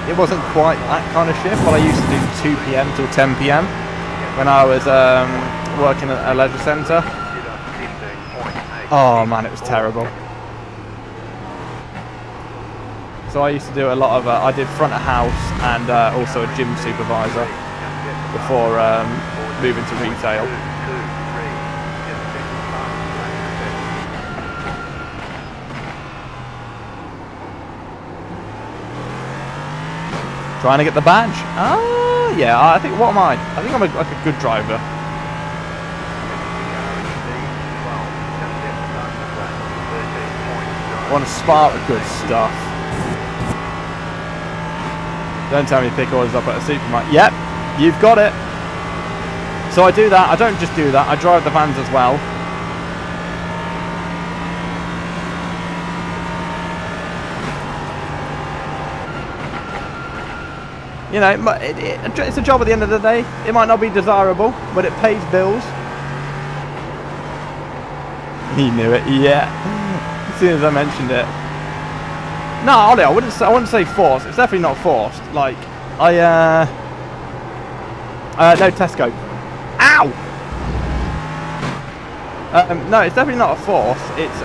it wasn't quite that kind of shift, but I used to do 2 PM till 10 PM when I was working at a leisure centre. Oh man, it was terrible. So I used to do a lot of, I did front of house and also a gym supervisor before moving to retail. Trying to get the badge. Ah, yeah, I think, what am I? I think I'm like a good driver. Want to spar with good stuff. Don't tell me to pick orders up at a supermarket. Yep, you've got it. So I do that. I don't just do that. I drive the vans as well. You know, it's a job at the end of the day. It might not be desirable, but it pays bills. He knew it, yeah. As soon as I mentioned it. No, Ollie, I wouldn't say forced. It's definitely not forced. Like, no Tesco. Ow! No, it's definitely not a force. It's,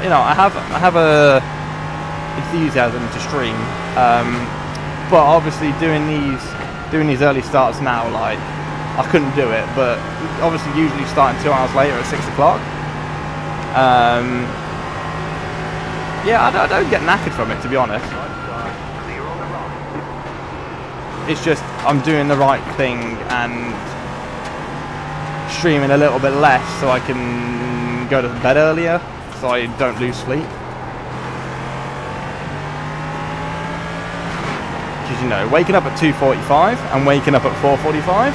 you know, I have a enthusiasm to stream. But obviously doing these early starts now, like, I couldn't do it. But obviously, usually starting 2 hours later at 6 o'clock. Yeah, I don't get knackered from it, to be honest. It's just I'm doing the right thing and streaming a little bit less so I can go to bed earlier, so I don't lose sleep. Because, you know, waking up at 2:45 and waking up at 4:45.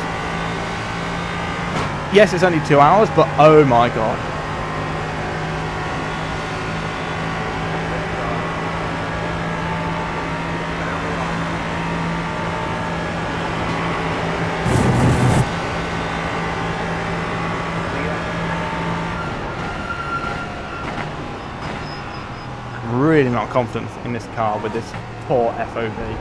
Yes, it's only 2 hours, but oh my god. Really not confident in this car with this poor FOV.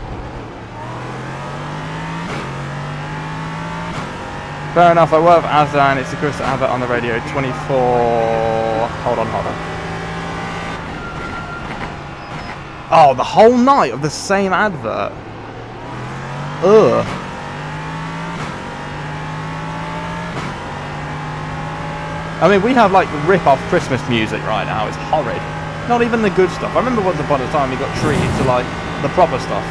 Fair enough, I work with Asda and it's a Chris advert on the radio. 24. Hold on. Oh, the whole night of the same advert. Ugh. I mean, we have like rip-off Christmas music right now. It's horrid. Not even the good stuff. I remember once upon a time we got treated to like the proper stuff.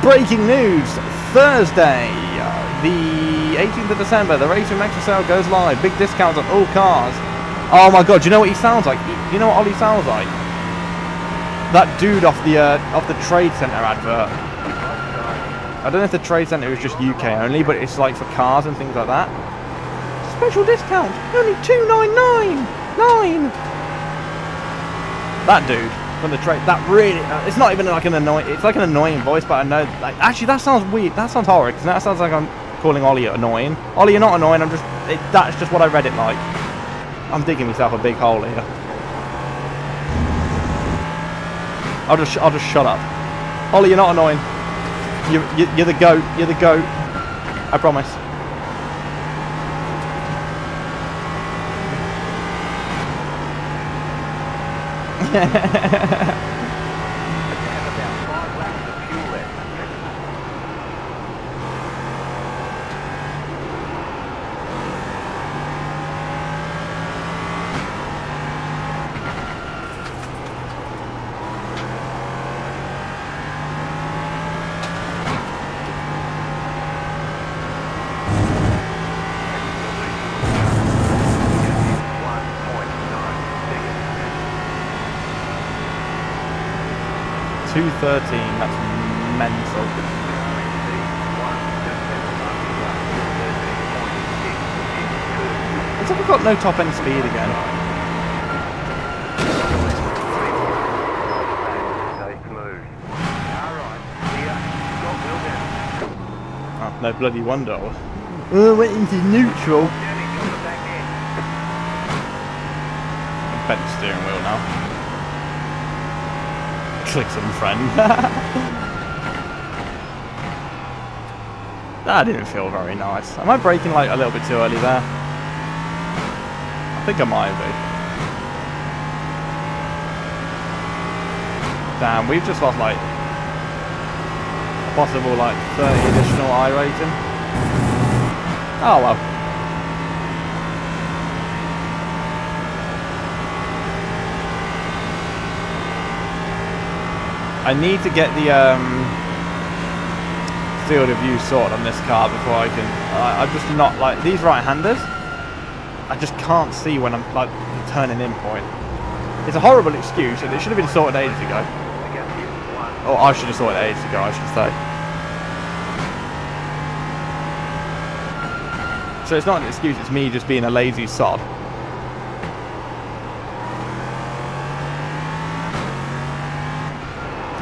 Breaking news! Thursday, the 18th of December, the Racing Extra sale goes live. Big discounts on all cars. Oh my god, do you know what he sounds like? You know what Ollie sounds like? That dude off the Trade Centre advert. I don't know if the Trade Centre is just UK only, but it's like for cars and things like that. Special discount, only $299.9. That dude from the Trade, that really, it's not even like an annoying, it's like an annoying voice, but I know, like, actually that sounds weird, that sounds horrid, because that sounds like I'm calling Ollie annoying. Ollie, you're not annoying, I'm just, that's just what I read it like. I'm digging myself a big hole here. I'll just shut up. Ollie, you're not annoying. You're the goat, I promise. Have about 5 laps of fuel left. 2:13, that's mental. Looks like we've got no top end speed again. Oh, no bloody wonder. Oh, went into neutral. Bent the steering wheel now. Clicks on friend. That didn't feel very nice. Am I braking like a little bit too early there? I think I might be. Damn, we've just lost like a possible like 30 additional iRacing. Oh well. I need to get the field of view sorted on this car before I can. I'm just not like these right-handers. I just can't see when I'm like the turning in point. It's a horrible excuse, and it should have been sorted ages ago. Or I should have sorted it ages ago, I should say. So it's not an excuse. It's me just being a lazy sod.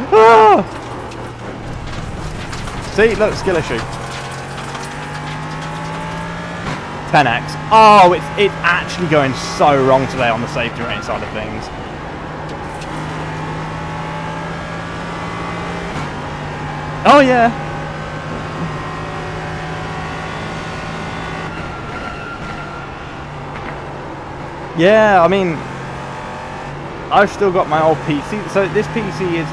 Ah! See, look, skill issue. 10x. Oh, it's actually going so wrong today on the safety rating side of things. Oh yeah. Yeah, I mean, I've still got my old PC. So this PC is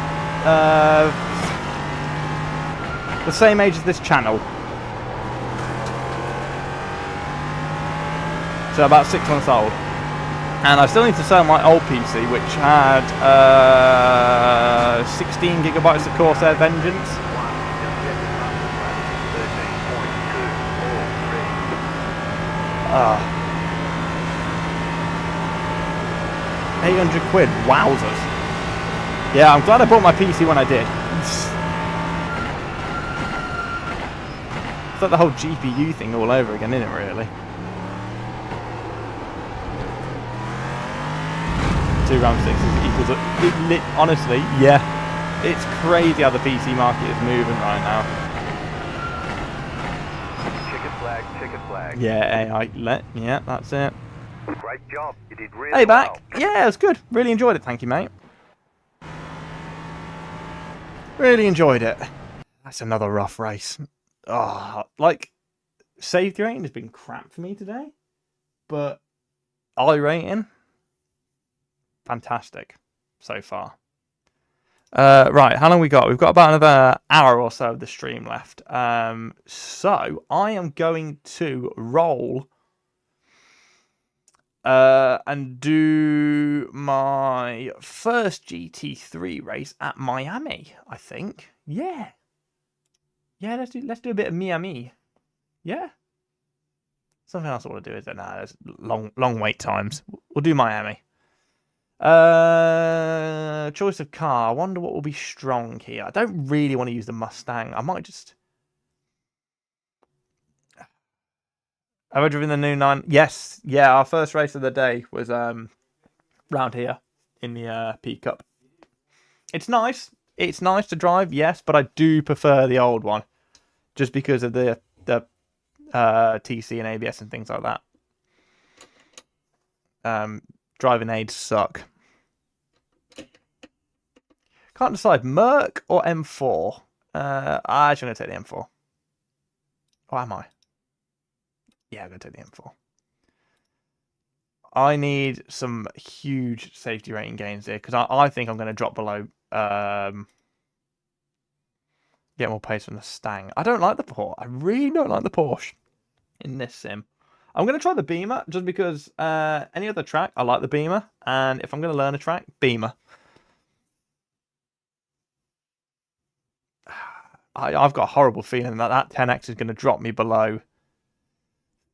the same age as this channel. So about 6 months old. And I still need to sell my old PC, which had 16 gigabytes of Corsair Vengeance. Ah. 800 quid, wowzers. Yeah, I'm glad I bought my PC when I did. It's like the whole GPU thing all over again, isn't it, really? 2 RAM 6 equals honestly, yeah. It's crazy how the PC market is moving right now. Chicken flag. Yeah, yeah, that's it. Great job. You did really Hey, back. well. Yeah, it was good. Really enjoyed it. Thank you, mate. Really enjoyed it. That's another rough race. Oh, like, safety rating has been crap for me today. But iRating, fantastic so far. Right, how long we got? We've got about another hour or so of the stream left. So I am going to roll and do my first GT3 race at Miami, I think. Yeah. Yeah, let's do a bit of Miami. Yeah. Something else I want to do is that there's long wait times. We'll do Miami. Choice of car. I wonder what will be strong here. I don't really want to use the Mustang. I might just. Have I driven the new 9? Yes. Yeah, our first race of the day was round here in the P Cup. It's nice. It's nice to drive, yes, but I do prefer the old one, just because of the TC and ABS and things like that. Driving aids suck. Can't decide, Merc or M4. I'm actually going to take the M4. Or am I? Yeah, I'm going to take the M4. I need some huge safety rating gains here because I think I'm going to drop below. Get more pace from the Stang. I don't like the Porsche. I really don't like the Porsche in this sim. I'm going to try the Beamer just because any other track, I like the Beamer. And if I'm going to learn a track, Beamer. I've got a horrible feeling that 10X is going to drop me below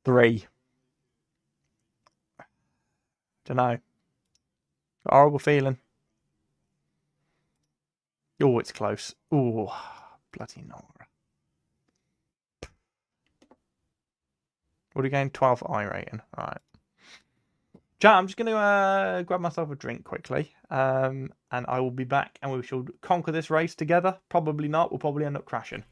3. Don't know. Got a horrible feeling. Oh, it's close. Oh, bloody Nora. What are we getting? 12 iRating. All right. Chat, I'm just going to grab myself a drink quickly. And I will be back and we shall conquer this race together. Probably not. We'll probably end up crashing.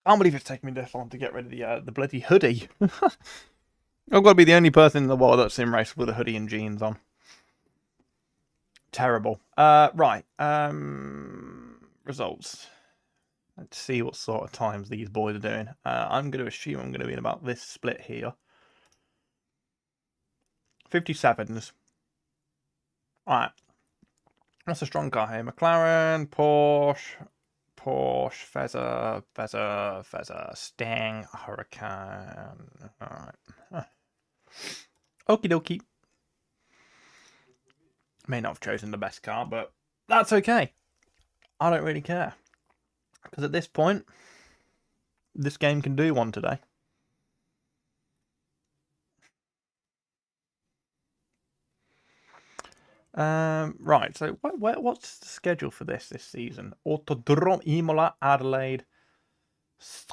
I can't believe it's taken me this long to get rid of the bloody hoodie. I've got to be the only person in the world that's sim race with a hoodie and jeans on. Terrible. Right. Results. Let's see what sort of times these boys are doing. I'm going to assume I'm going to be in about this split here. 57s. Alright. That's a strong car here. McLaren, Porsche, Fezzer, Stang, Hurricane. Alright. Okie dokie. May not have chosen the best car, but that's okay. I don't really care. Because at this point, this game can do one today. Right, so what's the schedule for this season? Autodrome, Imola, Adelaide.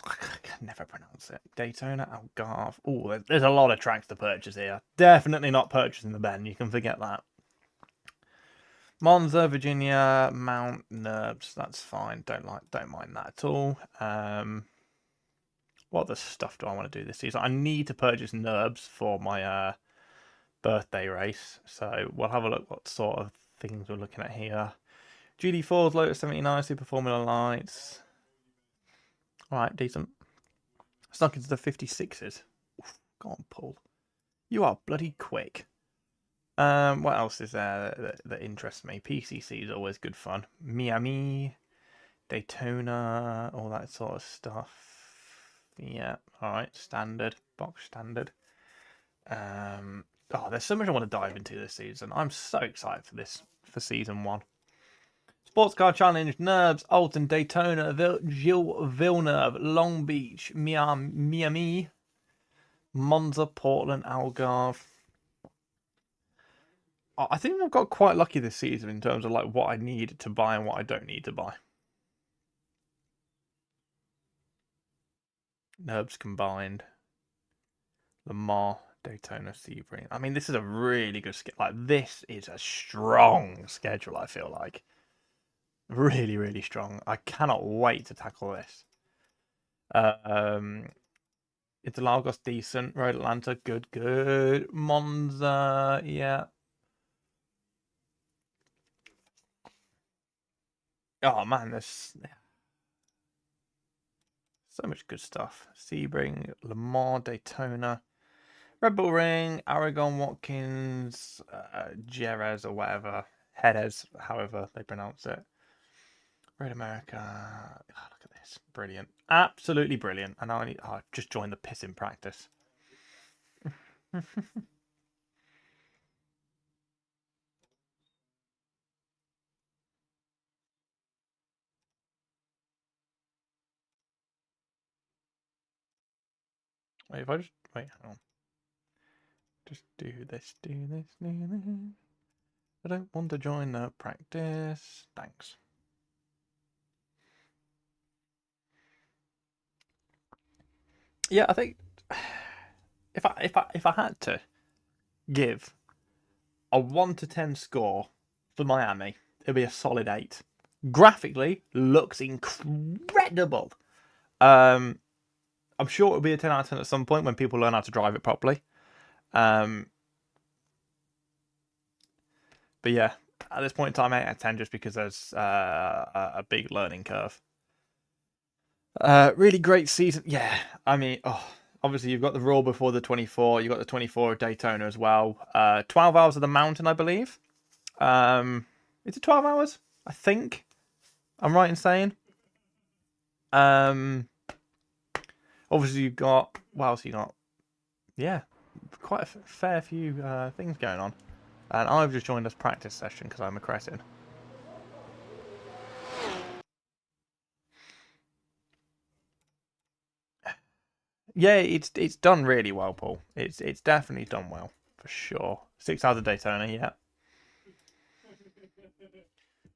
I can never pronounce it. Daytona, Algarve. Oh, there's a lot of tracks to purchase here. Definitely not purchasing the Ben. You can forget that. Monza, Virginia, Mount Nerbs. That's fine. Don't mind that at all. What other stuff do I want to do this season? I need to purchase Nerbs for my birthday race. So we'll have a look what sort of things we're looking at here. GD4s, Lotus 79, Super Formula Lights. Alright, decent. Snuck into the 56s. Oof, go on, Paul. You are bloody quick. What else is there that interests me? PCC is always good fun. Miami, Daytona, all that sort of stuff. Yeah, alright, standard, box standard. Oh, there's so much I want to dive into this season. I'm so excited for this, for season 1. Sports Car Challenge, Nerves, Alton, Daytona, Gilles Villeneuve, Long Beach, Miami, Monza, Portland, Algarve. I think I've got quite lucky this season in terms of like what I need to buy and what I don't need to buy. Nerves combined. Lamar, Daytona, Sebring. I mean, this is a really good schedule. Like, this is a strong schedule, I feel like. Really, really strong. I cannot wait to tackle this. Interlagos, decent. Road Atlanta, good, good. Monza, yeah. Oh, man, there's so much good stuff. Sebring, Lamar, Daytona. Red Bull Ring, Aragon, Watkins, Jerez or whatever, Jerez, however they pronounce it. Road America. Oh, look at this, brilliant, absolutely brilliant. And now I've just joined the pissing practice. Wait, if I just wait, hang on. Just do this, do this, do this. I don't want to join the practice. Thanks. Yeah, I think if I had to give a 1 to 10 score for Miami, it'd be a solid 8. Graphically, looks incredible. I'm sure it'll be a 10 out of 10 at some point when people learn how to drive it properly. But yeah, at this point in time, 8 out of 10 just because there's a big learning curve. Really great season. Yeah, I mean, obviously you've got the Raw before the 24. You've got the 24 of Daytona as well. 12 hours of the mountain, I believe. Is it 12 hours? I think I'm right in saying. Obviously you've got, what else you got? Yeah, quite a fair few things going on. And I've just joined this practice session because I'm a cretin. Yeah, it's done really well, Paul. It's definitely done well, for sure. 6 hours of Daytona, yeah.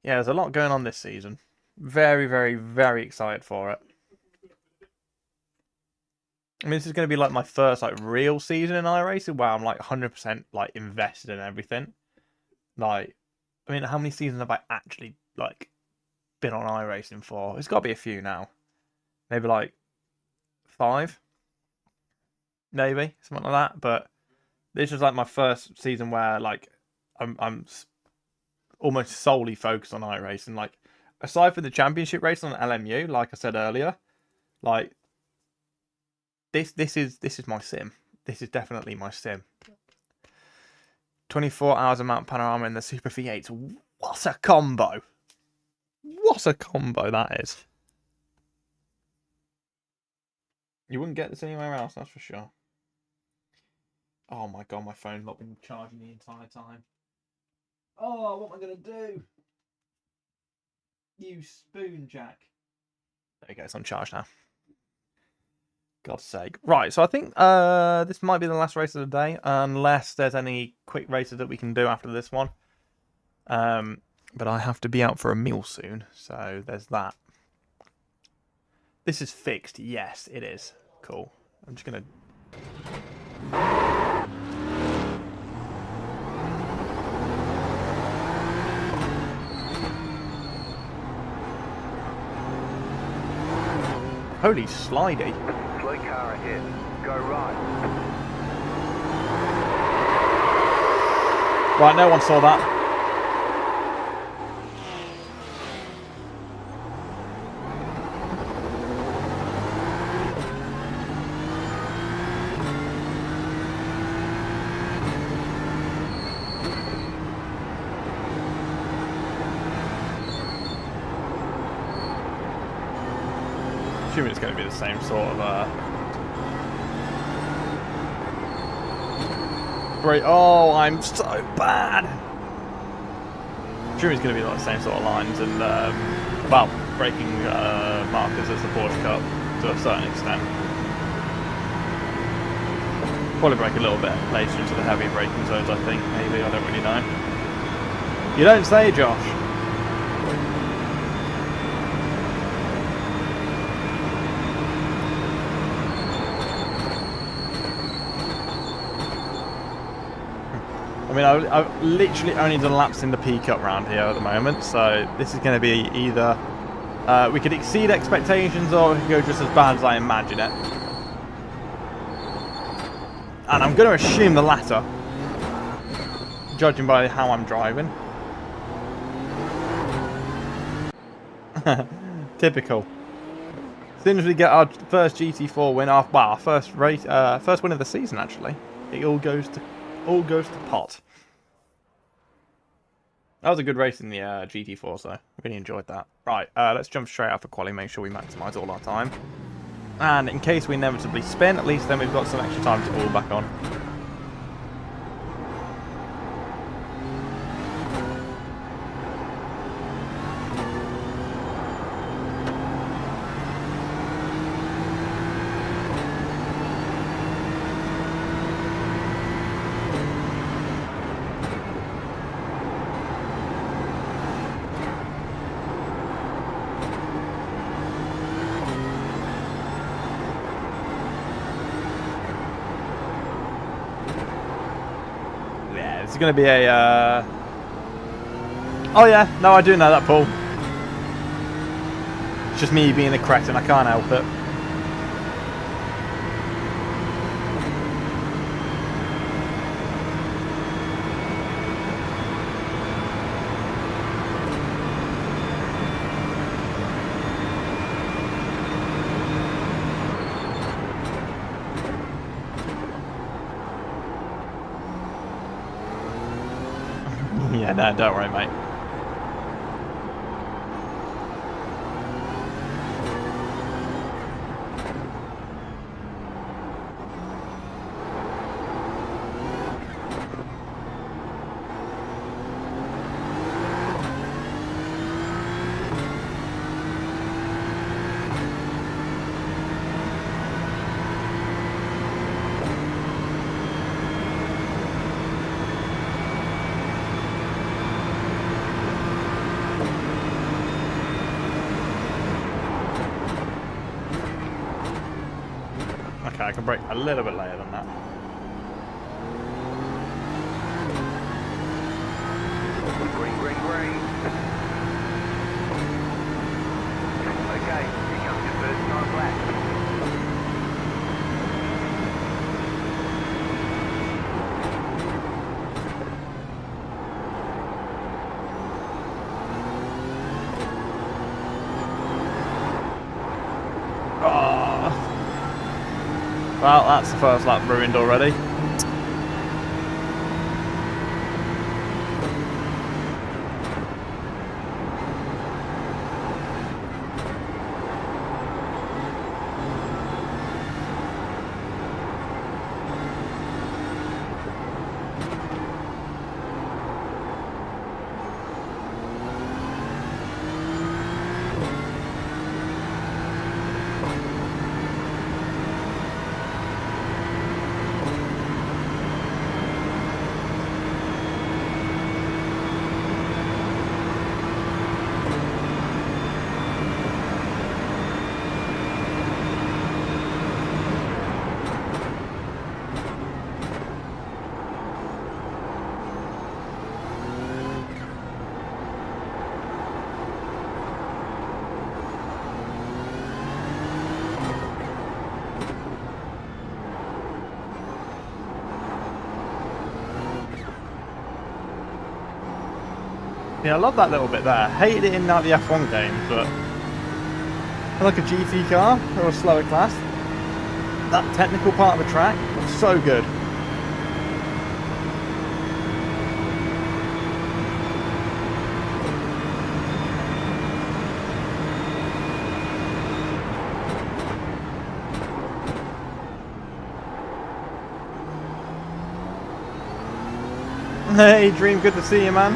Yeah, there's a lot going on this season. Very, very, very excited for it. I mean, this is going to be like my first like real season in iRacing where I'm like 100% like invested in everything. Like, I mean, how many seasons have I actually like been on iRacing for? It's got to be a few now. Maybe like 5. Maybe something like that. But this was like my first season where like I'm almost solely focused on iRacing. Like, aside from the championship race on LMU, like I said earlier, like this is my sim. This is definitely my sim. 24 hours of Mount Panorama in the Super V8. What a combo! What a combo that is. You wouldn't get this anywhere else, that's for sure. Oh my god, my phone's not been charging the entire time. Oh, what am I going to do? You spoon jack. There you go, it's on charge now. God's sake. Right, so I think this might be the last race of the day, unless there's any quick races that we can do after this one. But I have to be out for a meal soon, so there's that. This is fixed. Yes, it is. Cool. I'm just going to... Holy slidey. Slow car ahead. Go right. Right, no one saw that. Assuming it's going to be the same sort of great. Oh, I'm so bad. I'm sure it's going to be like the same sort of lines and, well, braking markers as the Porsche Cup to a certain extent. Probably brake a little bit later into the heavy braking zones, I think, maybe, I don't really know. You don't say, Josh. I mean, I've literally only done laps in the P Cup round here at the moment, so this is going to be either we could exceed expectations or we could go just as bad as I imagine it. And I'm going to assume the latter, judging by how I'm driving. Typical. As soon as we get our first GT4 win, well, our first race, first win of the season, actually, it all goes to pot. That was a good race in the GT4, so I really enjoyed that. Right, let's jump straight out for quali, make sure we maximise all our time. And in case we inevitably spin, at least then we've got some extra time to fall back on. It's going to be a... Oh yeah, no, I do know that, Paul. It's just me being a cretin, I can't help it. Yeah, no, don't worry, mate. Okay, I can brake a little bit later than that. Green, green, green. Okay, here comes your first time lap. Well, that's the first lap ruined already. Yeah, I love that little bit there. Hated it in the F1 games, but like a GT car or a slower class, that technical part of the track was so good. Hey Dream, good to see you, man.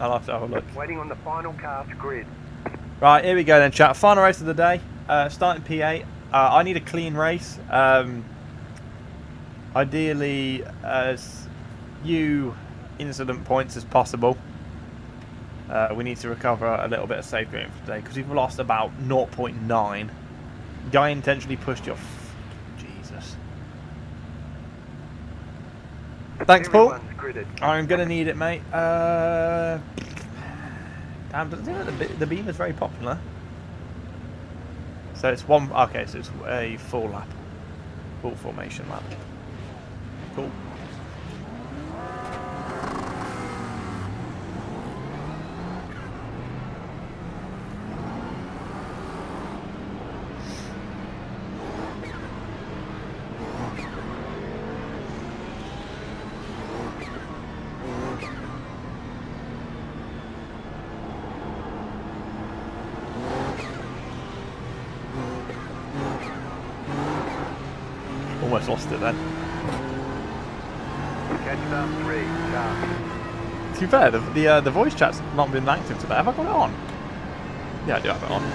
I'll have to have a look. Waiting on the final cast grid. Right, here we go then, chat. Final race of the day. Starting P8. I need a clean race. Ideally, as few incident points as possible. We need to recover a little bit of safe rating for today because we've lost about 0.9. Guy intentionally pushed your... Jesus. Thanks, Paul. I'm going to need it, mate. Damn, the beam is very popular. So it's one... Okay, so it's a full lap. Full formation lap. Cool. Almost lost it then. Catch up 3, cast. To be fair, the voice chat's not been active today. Have I got it on? Yeah, I do have it on. I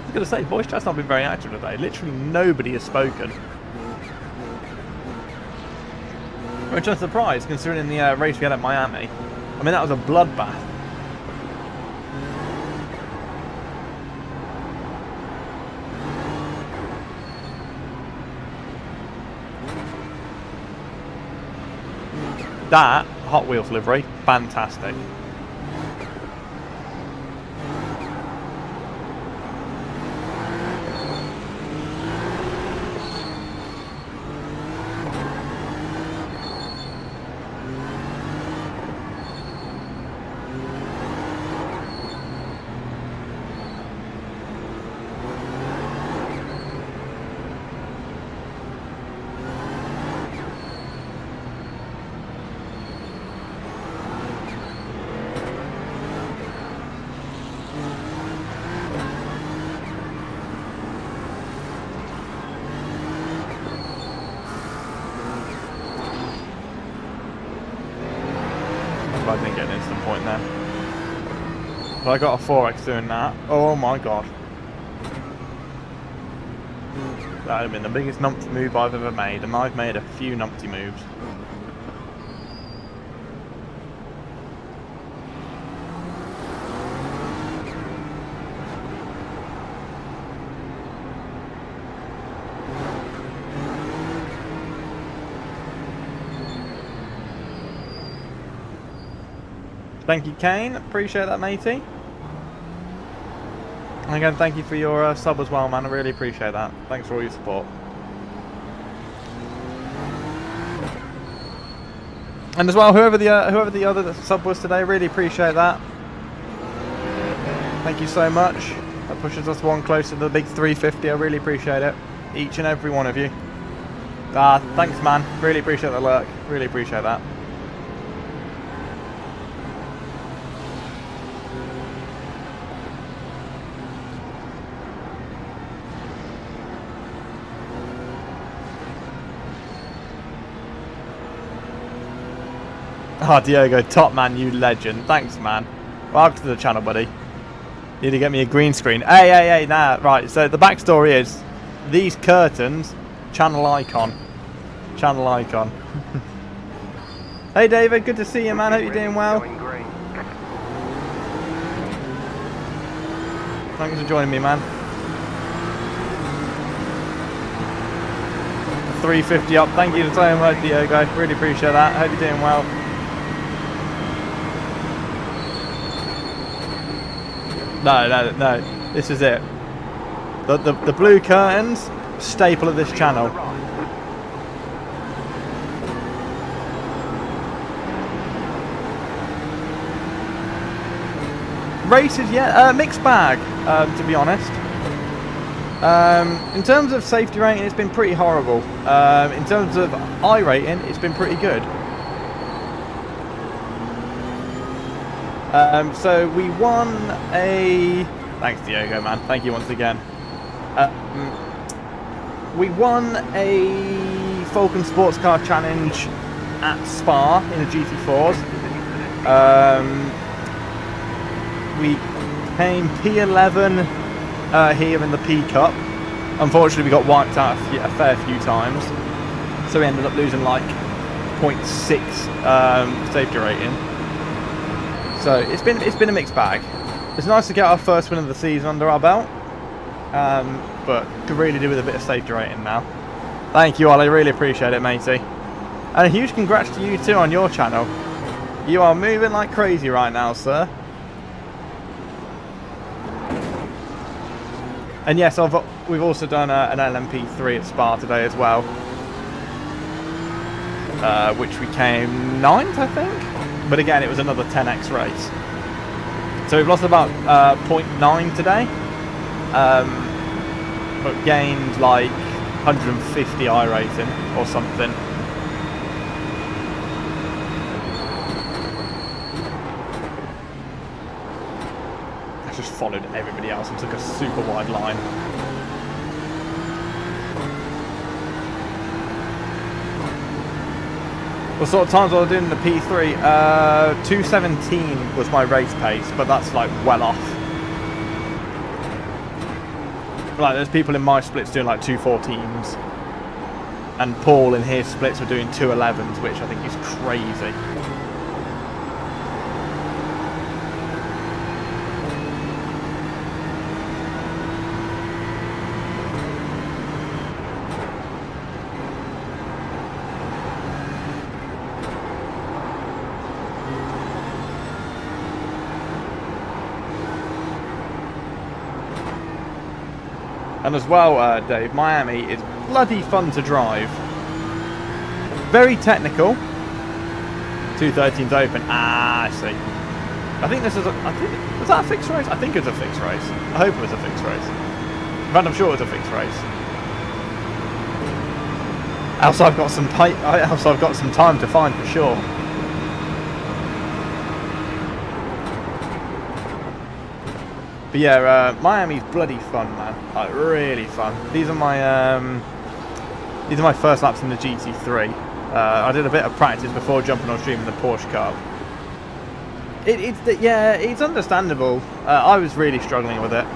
was going to say, voice chat's not been very active today. Literally nobody has spoken. Which I'm surprised, considering the race we had at Miami. I mean, that was a bloodbath. That Hot Wheels livery, fantastic. I didn't get an instant point there. But I got a 4x doing that. Oh my god. That would have been the biggest numpty move I've ever made, and I've made a few numpty moves. Thank you, Kane. Appreciate that, matey. And again, thank you for your sub as well, man. I really appreciate that. Thanks for all your support. And as well, whoever the other sub was today, really appreciate that. Thank you so much. That pushes us one closer to the big 350. I really appreciate it. Each and every one of you. Thanks, man. Really appreciate the lurk. Really appreciate that. Oh, Diogo, top man, you legend. Thanks, man. Welcome to the channel, buddy. Need to get me a green screen. Hey, nah, right. So the backstory is, these curtains, channel icon. Channel icon. Hey, David, good to see you, man. Hope you're doing well. Thanks for joining me, man. 350 up. Thank you so much, Diogo. Really appreciate that. Hope you're doing well. No. This is it. The blue curtains, staple of this channel. Races, yeah, mixed bag, to be honest. In terms of safety rating, it's been pretty horrible. In terms of iRating, it's been pretty good. So we won a... Thanks, Diogo, man. Thank you once again. We won a Falcon Sports Car Challenge at Spa in the GT4s. We came P11 here in the P Cup. Unfortunately, we got wiped out a fair few times, so we ended up losing like 0.6 safety rating. So it's been a mixed bag. It's nice to get our first win of the season under our belt, but could really do with a bit of safety rating now. Thank you, Ollie. Really appreciate it, matey. And a huge congrats to you too on your channel. You are moving like crazy right now, sir. And yes, we've also done an LMP3 at Spa today as well, which we came 9th, I think. But again, it was another 10x race. So we've lost about 0.9 today, but gained like 150 iRacing or something. Just followed everybody else and took a super wide line. What sort of times was I doing in the P3? 2:17 was my race pace, but that's like well off. Like there's people in my splits doing like 2:14s, and Paul in his splits were doing 2:11s, which I think is crazy. And as well, Dave, Miami is bloody fun to drive. Very technical. 213's open. Ah, I see. I think this is was that a fixed race? I think it was a fixed race. I hope it was a fixed race. In fact, I'm sure it was a fixed race. Else I've got some time to find for sure. But yeah, Miami's bloody fun, man. Like really fun. These are my first laps in the GT3. I did a bit of practice before jumping on stream in the Porsche Cup. It's understandable. I was really struggling with it.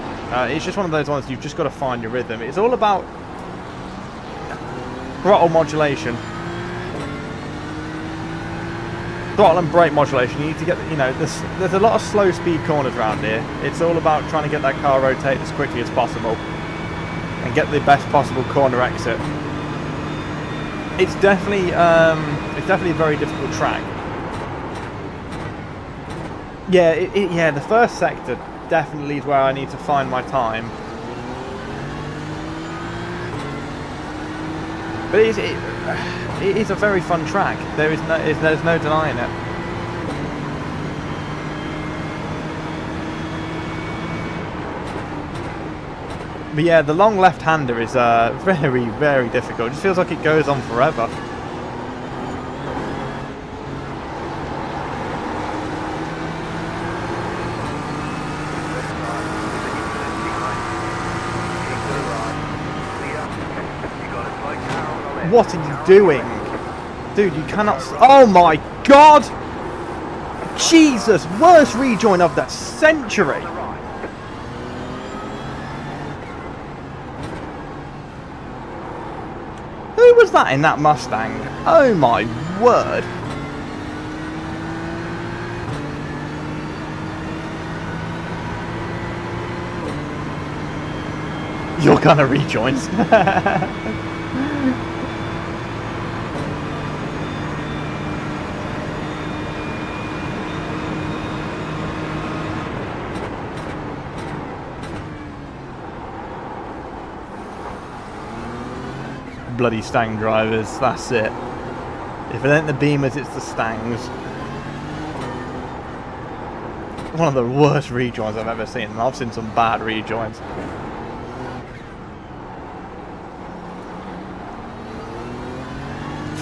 It's just one of those ones you've just got to find your rhythm. It's all about throttle modulation. Throttle and brake modulation. You need to get, there's a lot of slow speed corners around here. It's all about trying to get that car rotated as quickly as possible and get the best possible corner exit. It's definitely a very difficult track. Yeah, the first sector definitely is where I need to find my time. But it is a very fun track. There's no denying it. But yeah, the long left-hander is very, very difficult. It just feels like it goes on forever. What are you doing? Dude, you cannot... Oh my god! Jesus! Worst rejoin of the century! Who was that in that Mustang? Oh my word! You're gonna rejoins. Bloody Stang drivers, that's it. If it ain't the Beamers, it's the Stangs. One of the worst rejoins I've ever seen, and I've seen some bad rejoins.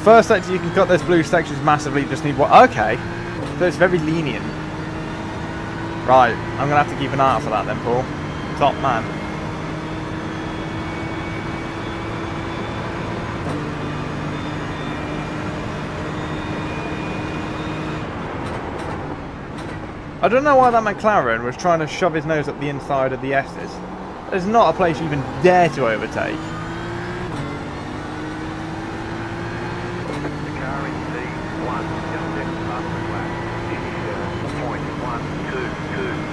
First sector, you can cut those blue sections massively, just need what? Okay, so it's very lenient. Right, I'm gonna have to keep an eye out for that then, Paul. Top man. I don't know why that McLaren was trying to shove his nose up the inside of the S's. There's not a place you even dare to overtake. The car in P1, just left past the flat. Finish point 122.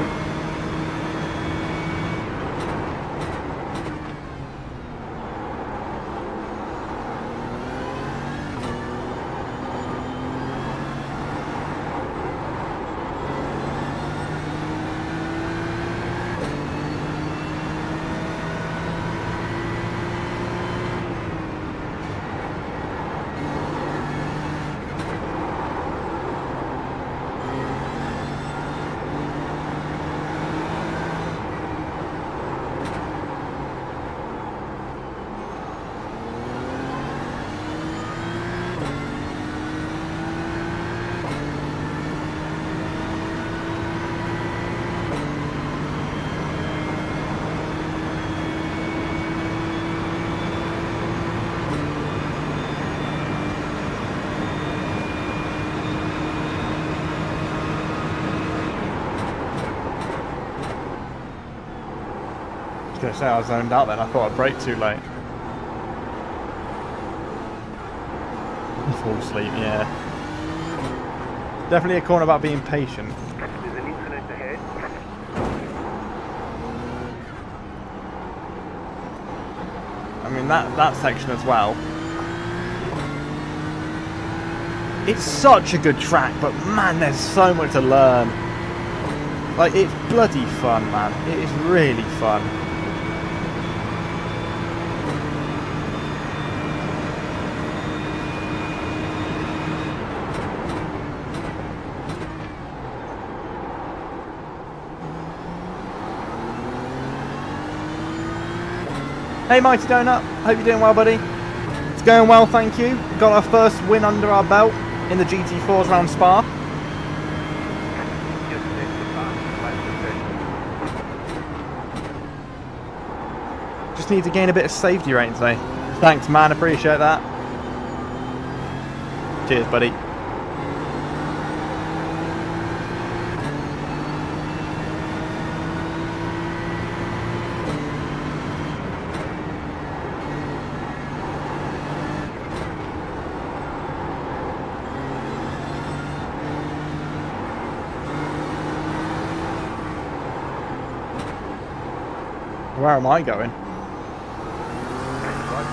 I was going to say I was zoned out then. I thought I'd brake too late. Fall asleep, yeah. Definitely a corner about being patient. There's an incident ahead. I mean, that section as well. It's such a good track, but man, there's so much to learn. Like, it's bloody fun, man. It is really fun. Hey Mighty Donut, hope you're doing well, buddy. It's going well, thank you. Got our first win under our belt in the GT4s round Spa. Just left past the flat. Just need to gain a bit of safety rating today. Thanks, man, appreciate that. Cheers, buddy. Where am I going? Right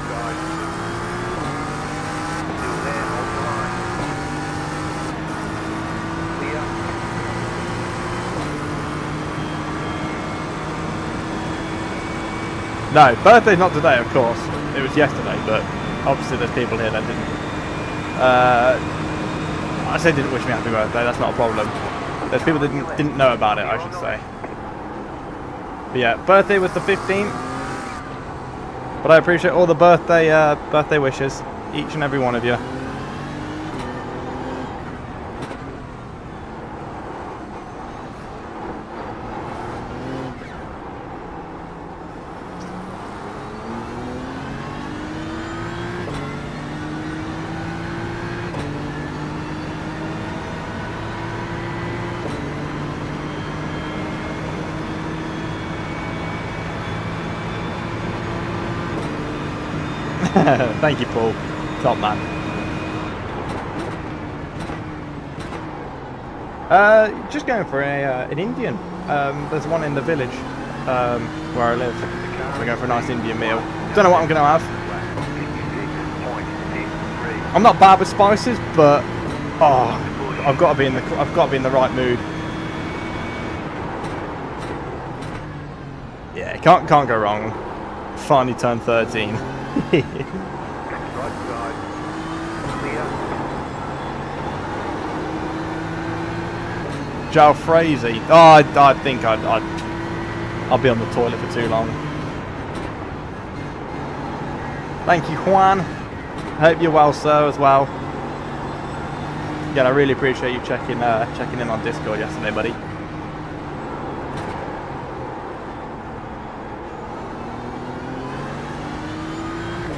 side. Still there, hold the line. Clear. No, birthday's not today, of course. It was yesterday, but obviously there's people here that didn't. I say didn't wish me happy birthday. That's not a problem. There's people that didn't know about it, I should say. But yeah, birthday was the 15th. But I appreciate all the birthday wishes, each and every one of you. Thank you, Paul. Top man. Just going for an Indian. There's one in the village where I live. We're going for a nice Indian meal. Don't know what I'm going to have. I'm not bad with spices, but oh, I've got to be in the right mood. Yeah, can't go wrong. Finally turned 13. Right side. Clear. Jalfrezi. Oh, I think I'll be on the toilet for too long. Thank you, Juan. Hope you're well, sir, as well. Again, I really appreciate you checking in on Discord yesterday, buddy.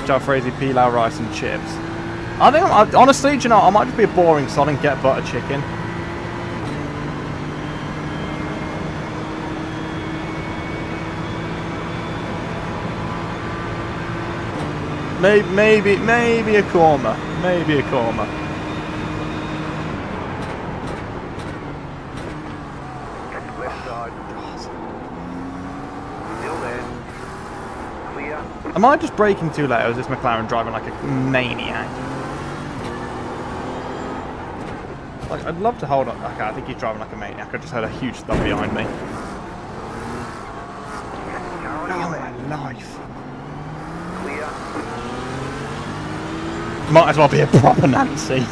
Jalfrezi, pilau, rice and chips. I think, honestly, do you know, I might just be a boring sod and get butter chicken. Maybe a corner. Maybe a corner. Left side. Still there. Clear. Am I just braking too late, or is this McLaren driving like a maniac? Like, I'd love to hold on. Okay, I think he's driving like a maniac. I just heard a huge thump behind me. Oh, my life. Clear. Might as well be a proper Nancy.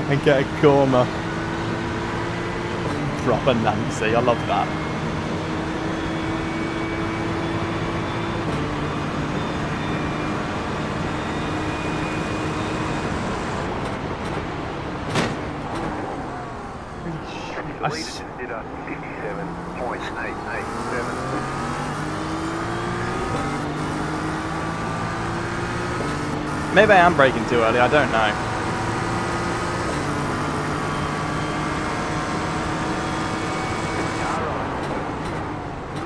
And get a corner. Proper Nancy. I love that. The leader just did a 57.887. Maybe I am braking too early, I don't know.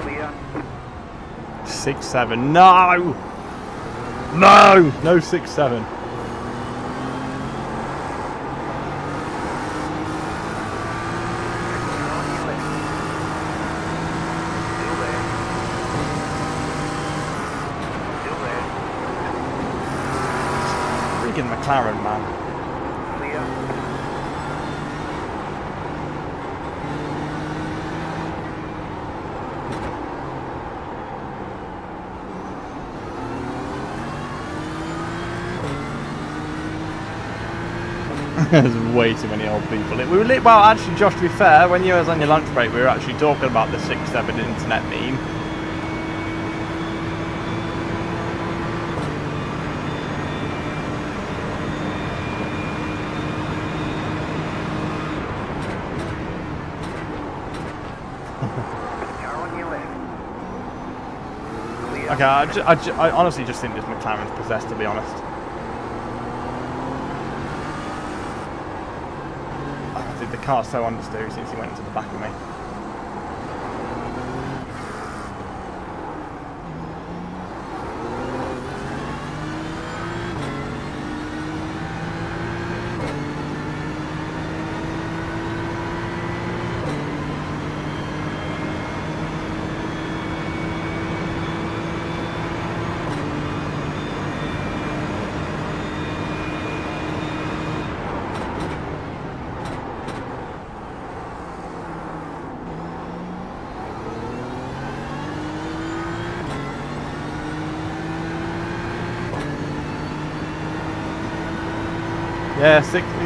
Clear. 6-7. No! No! No 6-7. McLaren, man. Clear. There's way too many old people. Well, actually, Josh, to be fair, when you was on your lunch break, we were actually talking about the 6-7 internet meme. Okay, I honestly just think this McLaren's possessed, to be honest. I think the car's so understeer since he went into the back of me.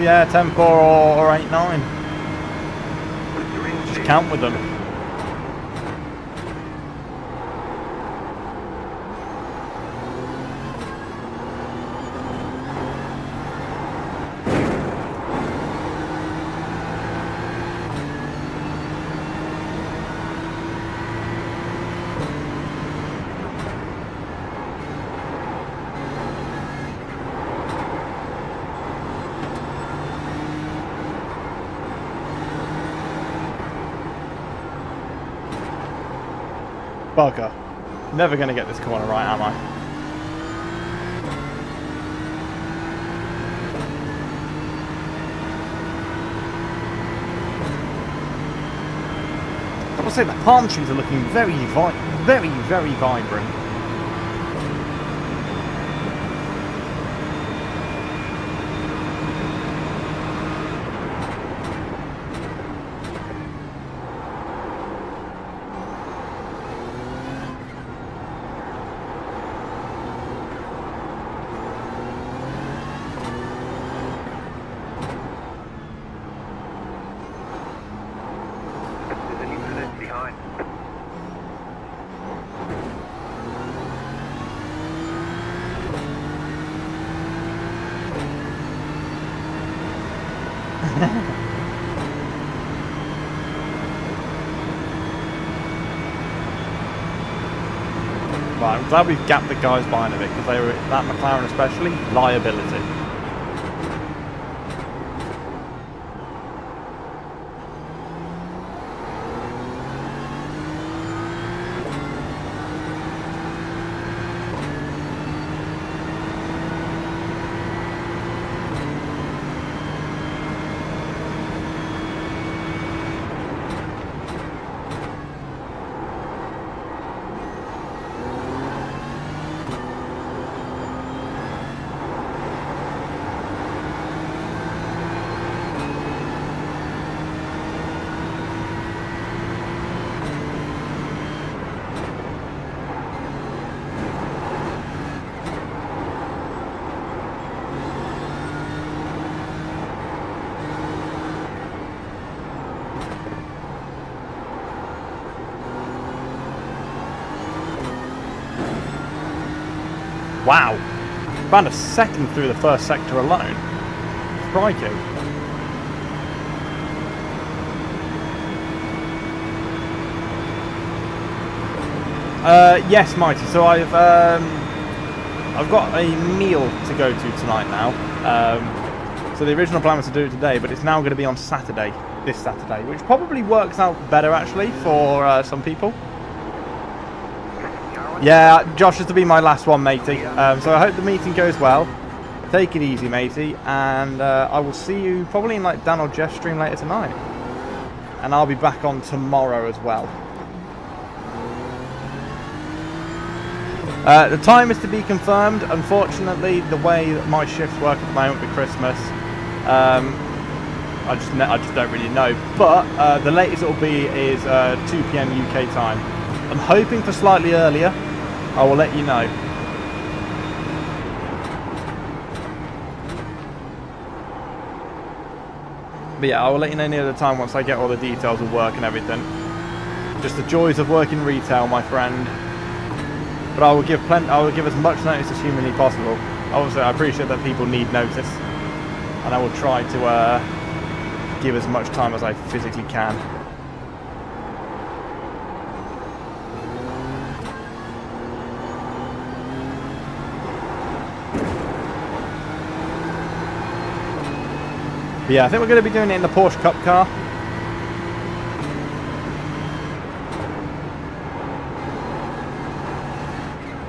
Yeah, 10-4 or 8-9. Just count with them. Bugger. Never going to get this corner right, am I? I would say the palm trees are looking very vibrant. Right, I'm glad we've gapped the guys behind a bit, because they were, that McLaren especially, liability. Wow. About a second through the first sector alone. Crikey. Yes, Mighty. So I've got a meal to go to tonight now. So the original plan was to do it today, but it's now going to be on Saturday, this Saturday, which probably works out better actually for some people. Yeah, Josh, this will be my last one, matey. So I hope the meeting goes well. Take it easy, matey, and I will see you probably in like Dan or Jeff's stream later tonight. And I'll be back on tomorrow as well. The time is to be confirmed. Unfortunately, the way that my shifts work at the moment with Christmas, I just don't really know. But the latest it will be is 2 PM UK time. I'm hoping for slightly earlier. I will let you know. But yeah, I will let you know near the time once I get all the details of work and everything. Just the joys of working retail, my friend. But I will give as much notice as humanly possible. Obviously, I appreciate that people need notice, and I will try to give as much time as I physically can. But yeah, I think we're going to be doing it in the Porsche Cup car.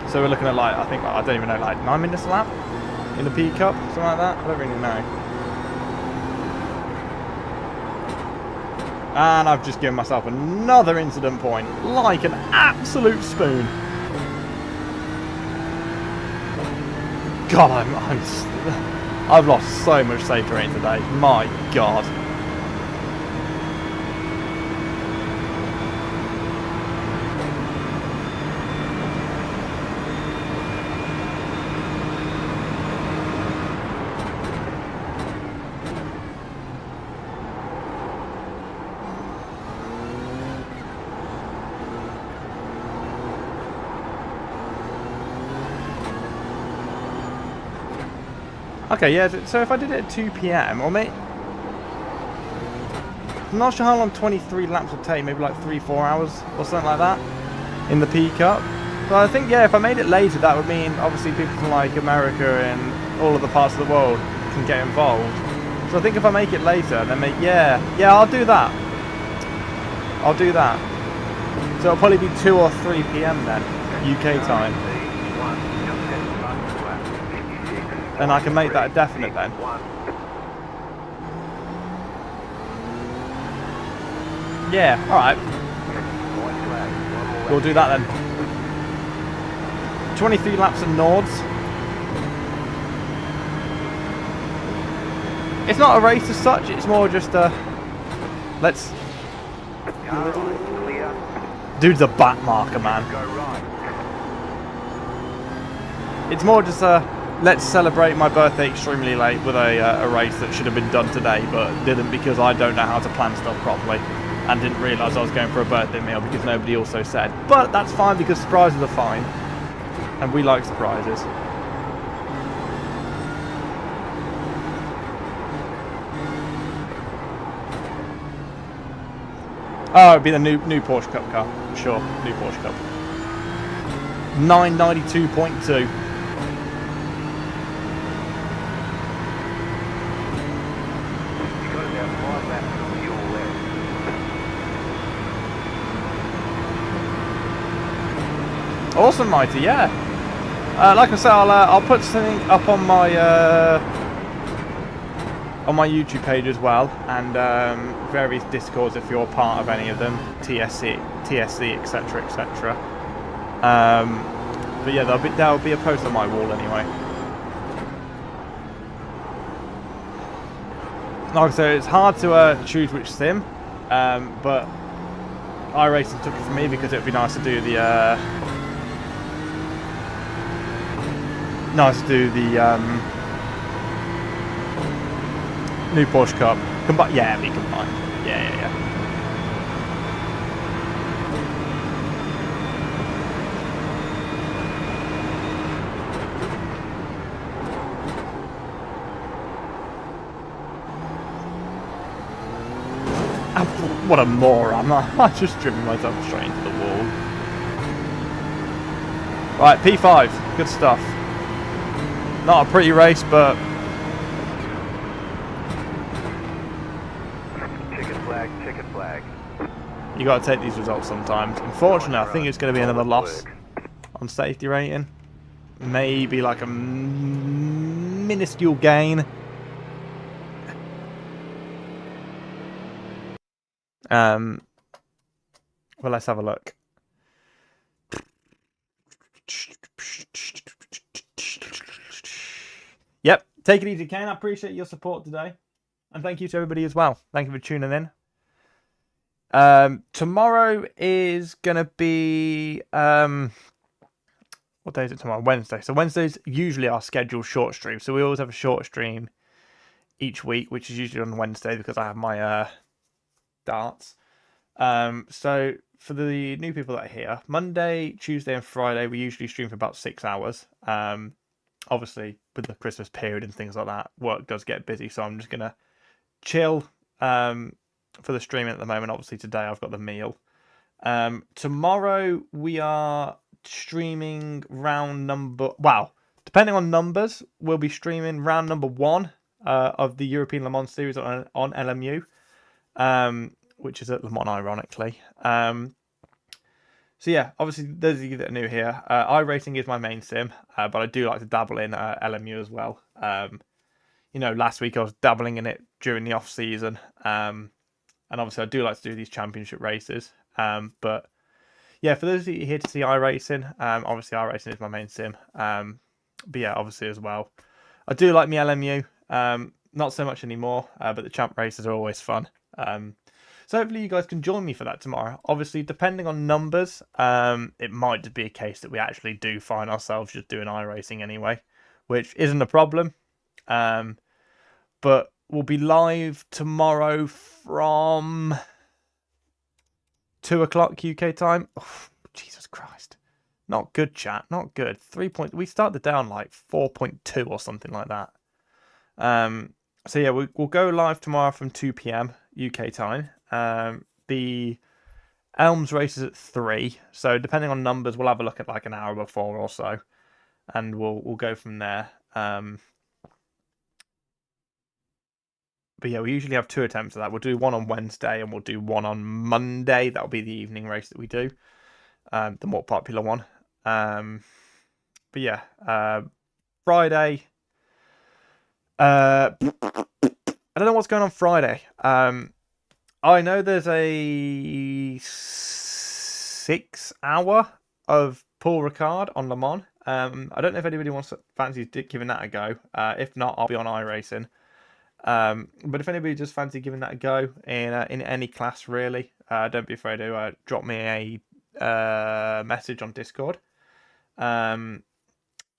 So we're looking at like, I don't even know, like 9 minutes a lap in the P Cup, something like that. I don't really know. And I've just given myself another incident point, like an absolute spoon. God, I've lost so much safe terrain today. My God. Okay, yeah, so if I did it at 2 PM, or maybe... I'm not sure how long 23 laps would take, maybe like 3-4 hours or something like that in the P Cup. But I think, yeah, if I made it later, that would mean obviously people from like America and all other parts of the world can get involved. So I think if I make it later, then yeah, I'll do that. I'll do that. So it'll probably be 2 or 3 PM then, UK time. And I can make that a definite then. Yeah, alright. We'll do that then. 23 laps of Nords. It's not a race as such, it's more just a... Let's... Dude's a back marker, man. It's more just a... Let's celebrate my birthday extremely late with a race that should have been done today, but didn't because I don't know how to plan stuff properly and didn't realise I was going for a birthday meal because nobody also said. But that's fine because surprises are fine, and we like surprises. Oh, it'd be the new Porsche Cup car, sure, new Porsche Cup. 992.2. Awesome, Mighty, yeah. Like I said, I'll put something up on my YouTube page as well, and various Discords if you're part of any of them, TSC, etc., etc. But yeah, there'll be a post on my wall anyway. Like I said, it's hard to choose which sim, but iRacing took it from me because it would be nice to do the new Porsche Cup. Yeah, be combined. Yeah. What a moron. I just driven myself straight into the wall. Right, P5. Good stuff. Not a pretty race, but... Chicken flag, chicken flag. You got to take these results sometimes. Unfortunately, I think it's going to be another loss on safety rating. Maybe like a minuscule gain. Well, let's have a look. Yep, take it easy, Kane. I appreciate your support today. And thank you to everybody as well. Thank you for tuning in. Tomorrow is going to be... what day is it tomorrow? Wednesday. So Wednesday's usually our scheduled short stream. So we always have a short stream each week, which is usually on Wednesday because I have my darts. So for the new people that are here, Monday, Tuesday and Friday, we usually stream for about 6 hours. Obviously, with the Christmas period and things like that, work does get busy. So I'm just going to chill for the streaming at the moment. Obviously, today I've got the meal. Tomorrow we are streaming round number... Wow. Depending on numbers, we'll be streaming round number 1 of the European Le Mans series on LMU. Which is at Le Mans, ironically. So yeah, obviously, those of you that are new here, iRacing is my main sim, but I do like to dabble in LMU as well. You know, last week I was dabbling in it during the off-season, and obviously I do like to do these championship races. But yeah, for those of you here to see iRacing, obviously iRacing is my main sim. But yeah, obviously as well, I do like my LMU. Not so much anymore, but the champ races are always fun. So hopefully you guys can join me for that tomorrow. Obviously, depending on numbers, it might just be a case that we actually do find ourselves just doing iRacing anyway, which isn't a problem. But we'll be live tomorrow from 2 o'clock UK time. Oh, Jesus Christ. Not good, chat. Not good. 3 point. We started down like 4.2 or something like that. So yeah, we'll go live tomorrow from 2 p.m. UK time. The Elms race is at 3, so depending on numbers, we'll have a look at like an hour before or so, and we'll go from there. But yeah, we usually have 2 attempts at that. We'll do one on Wednesday and we'll do one on Monday. That'll be the evening race that we do, the more popular one. But yeah, Friday. I don't know what's going on Friday. I know there's a 6 hour of Paul Ricard on Le Mans. I don't know if anybody fancies giving that a go. If not, I'll be on iRacing. But if anybody just fancy giving that a go in any class, really, don't be afraid to drop me a message on Discord.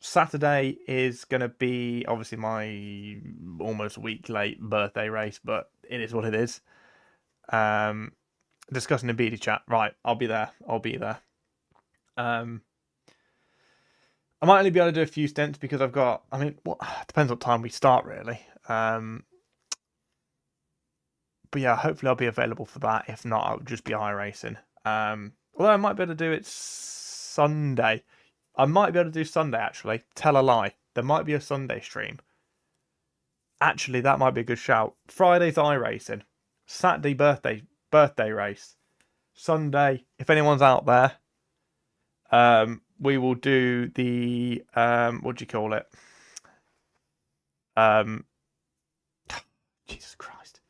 Saturday is going to be obviously my almost week late birthday race, but it is what it is. Discussing the BD chat. Right, I'll be there. I might only be able to do a few stints because I've got, I mean, depends what time we start, really. But yeah, hopefully I'll be available for that. If not, I'll just be iRacing. Although I might be able to do it Sunday. I might be able to do Sunday, actually. Tell a lie. There might be a Sunday stream. Actually, that might be a good shout. Friday's iRacing. Saturday birthday race. Sunday, if anyone's out there, we will do the what do you call it? Jesus Christ.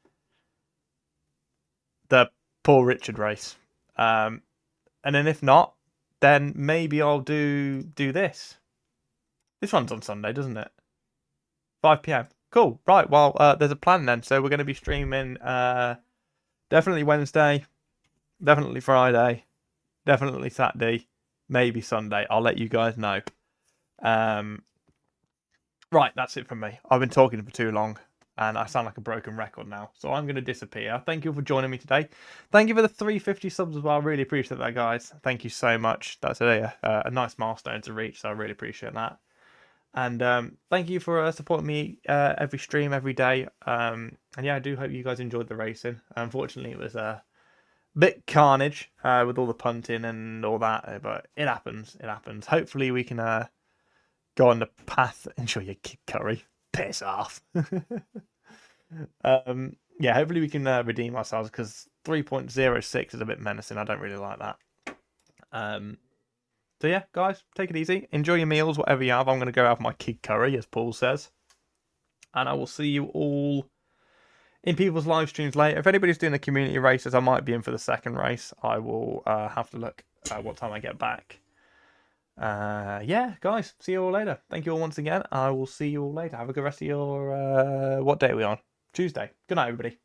The Paul Richard race. And then if not, then maybe I'll do this. This one's on Sunday, doesn't it? 5 p.m. Cool. Right, well, there's a plan then. So we're going to be streaming definitely Wednesday, definitely Friday, definitely Saturday, maybe Sunday. I'll let you guys know. Right, that's it from me. I've been talking for too long, and I sound like a broken record now. So I'm going to disappear. Thank you for joining me today. Thank you for the 350 subs as well. I really appreciate that, guys. Thank you so much. That's a nice milestone to reach, so I really appreciate that. And thank you for supporting me every stream, every day. And yeah, I do hope you guys enjoyed the racing. Unfortunately, it was bit carnage with all the punting and all that, but it happens. It happens. Hopefully we can go on the path. Enjoy your kid curry. Piss off. Yeah, hopefully we can redeem ourselves, because 3.06 is a bit menacing. I don't really like that. So yeah, guys, take it easy. Enjoy your meals, whatever you have. I'm going to go have my kid curry, as Paul says. And I will see you all in people's live streams later. If anybody's doing the community races, I might be in for the second race. I will have to look at what time I get back. Yeah, guys, see you all later. Thank you all once again. I will see you all later. Have a good rest of your... what day are we on? Tuesday. Good night, everybody.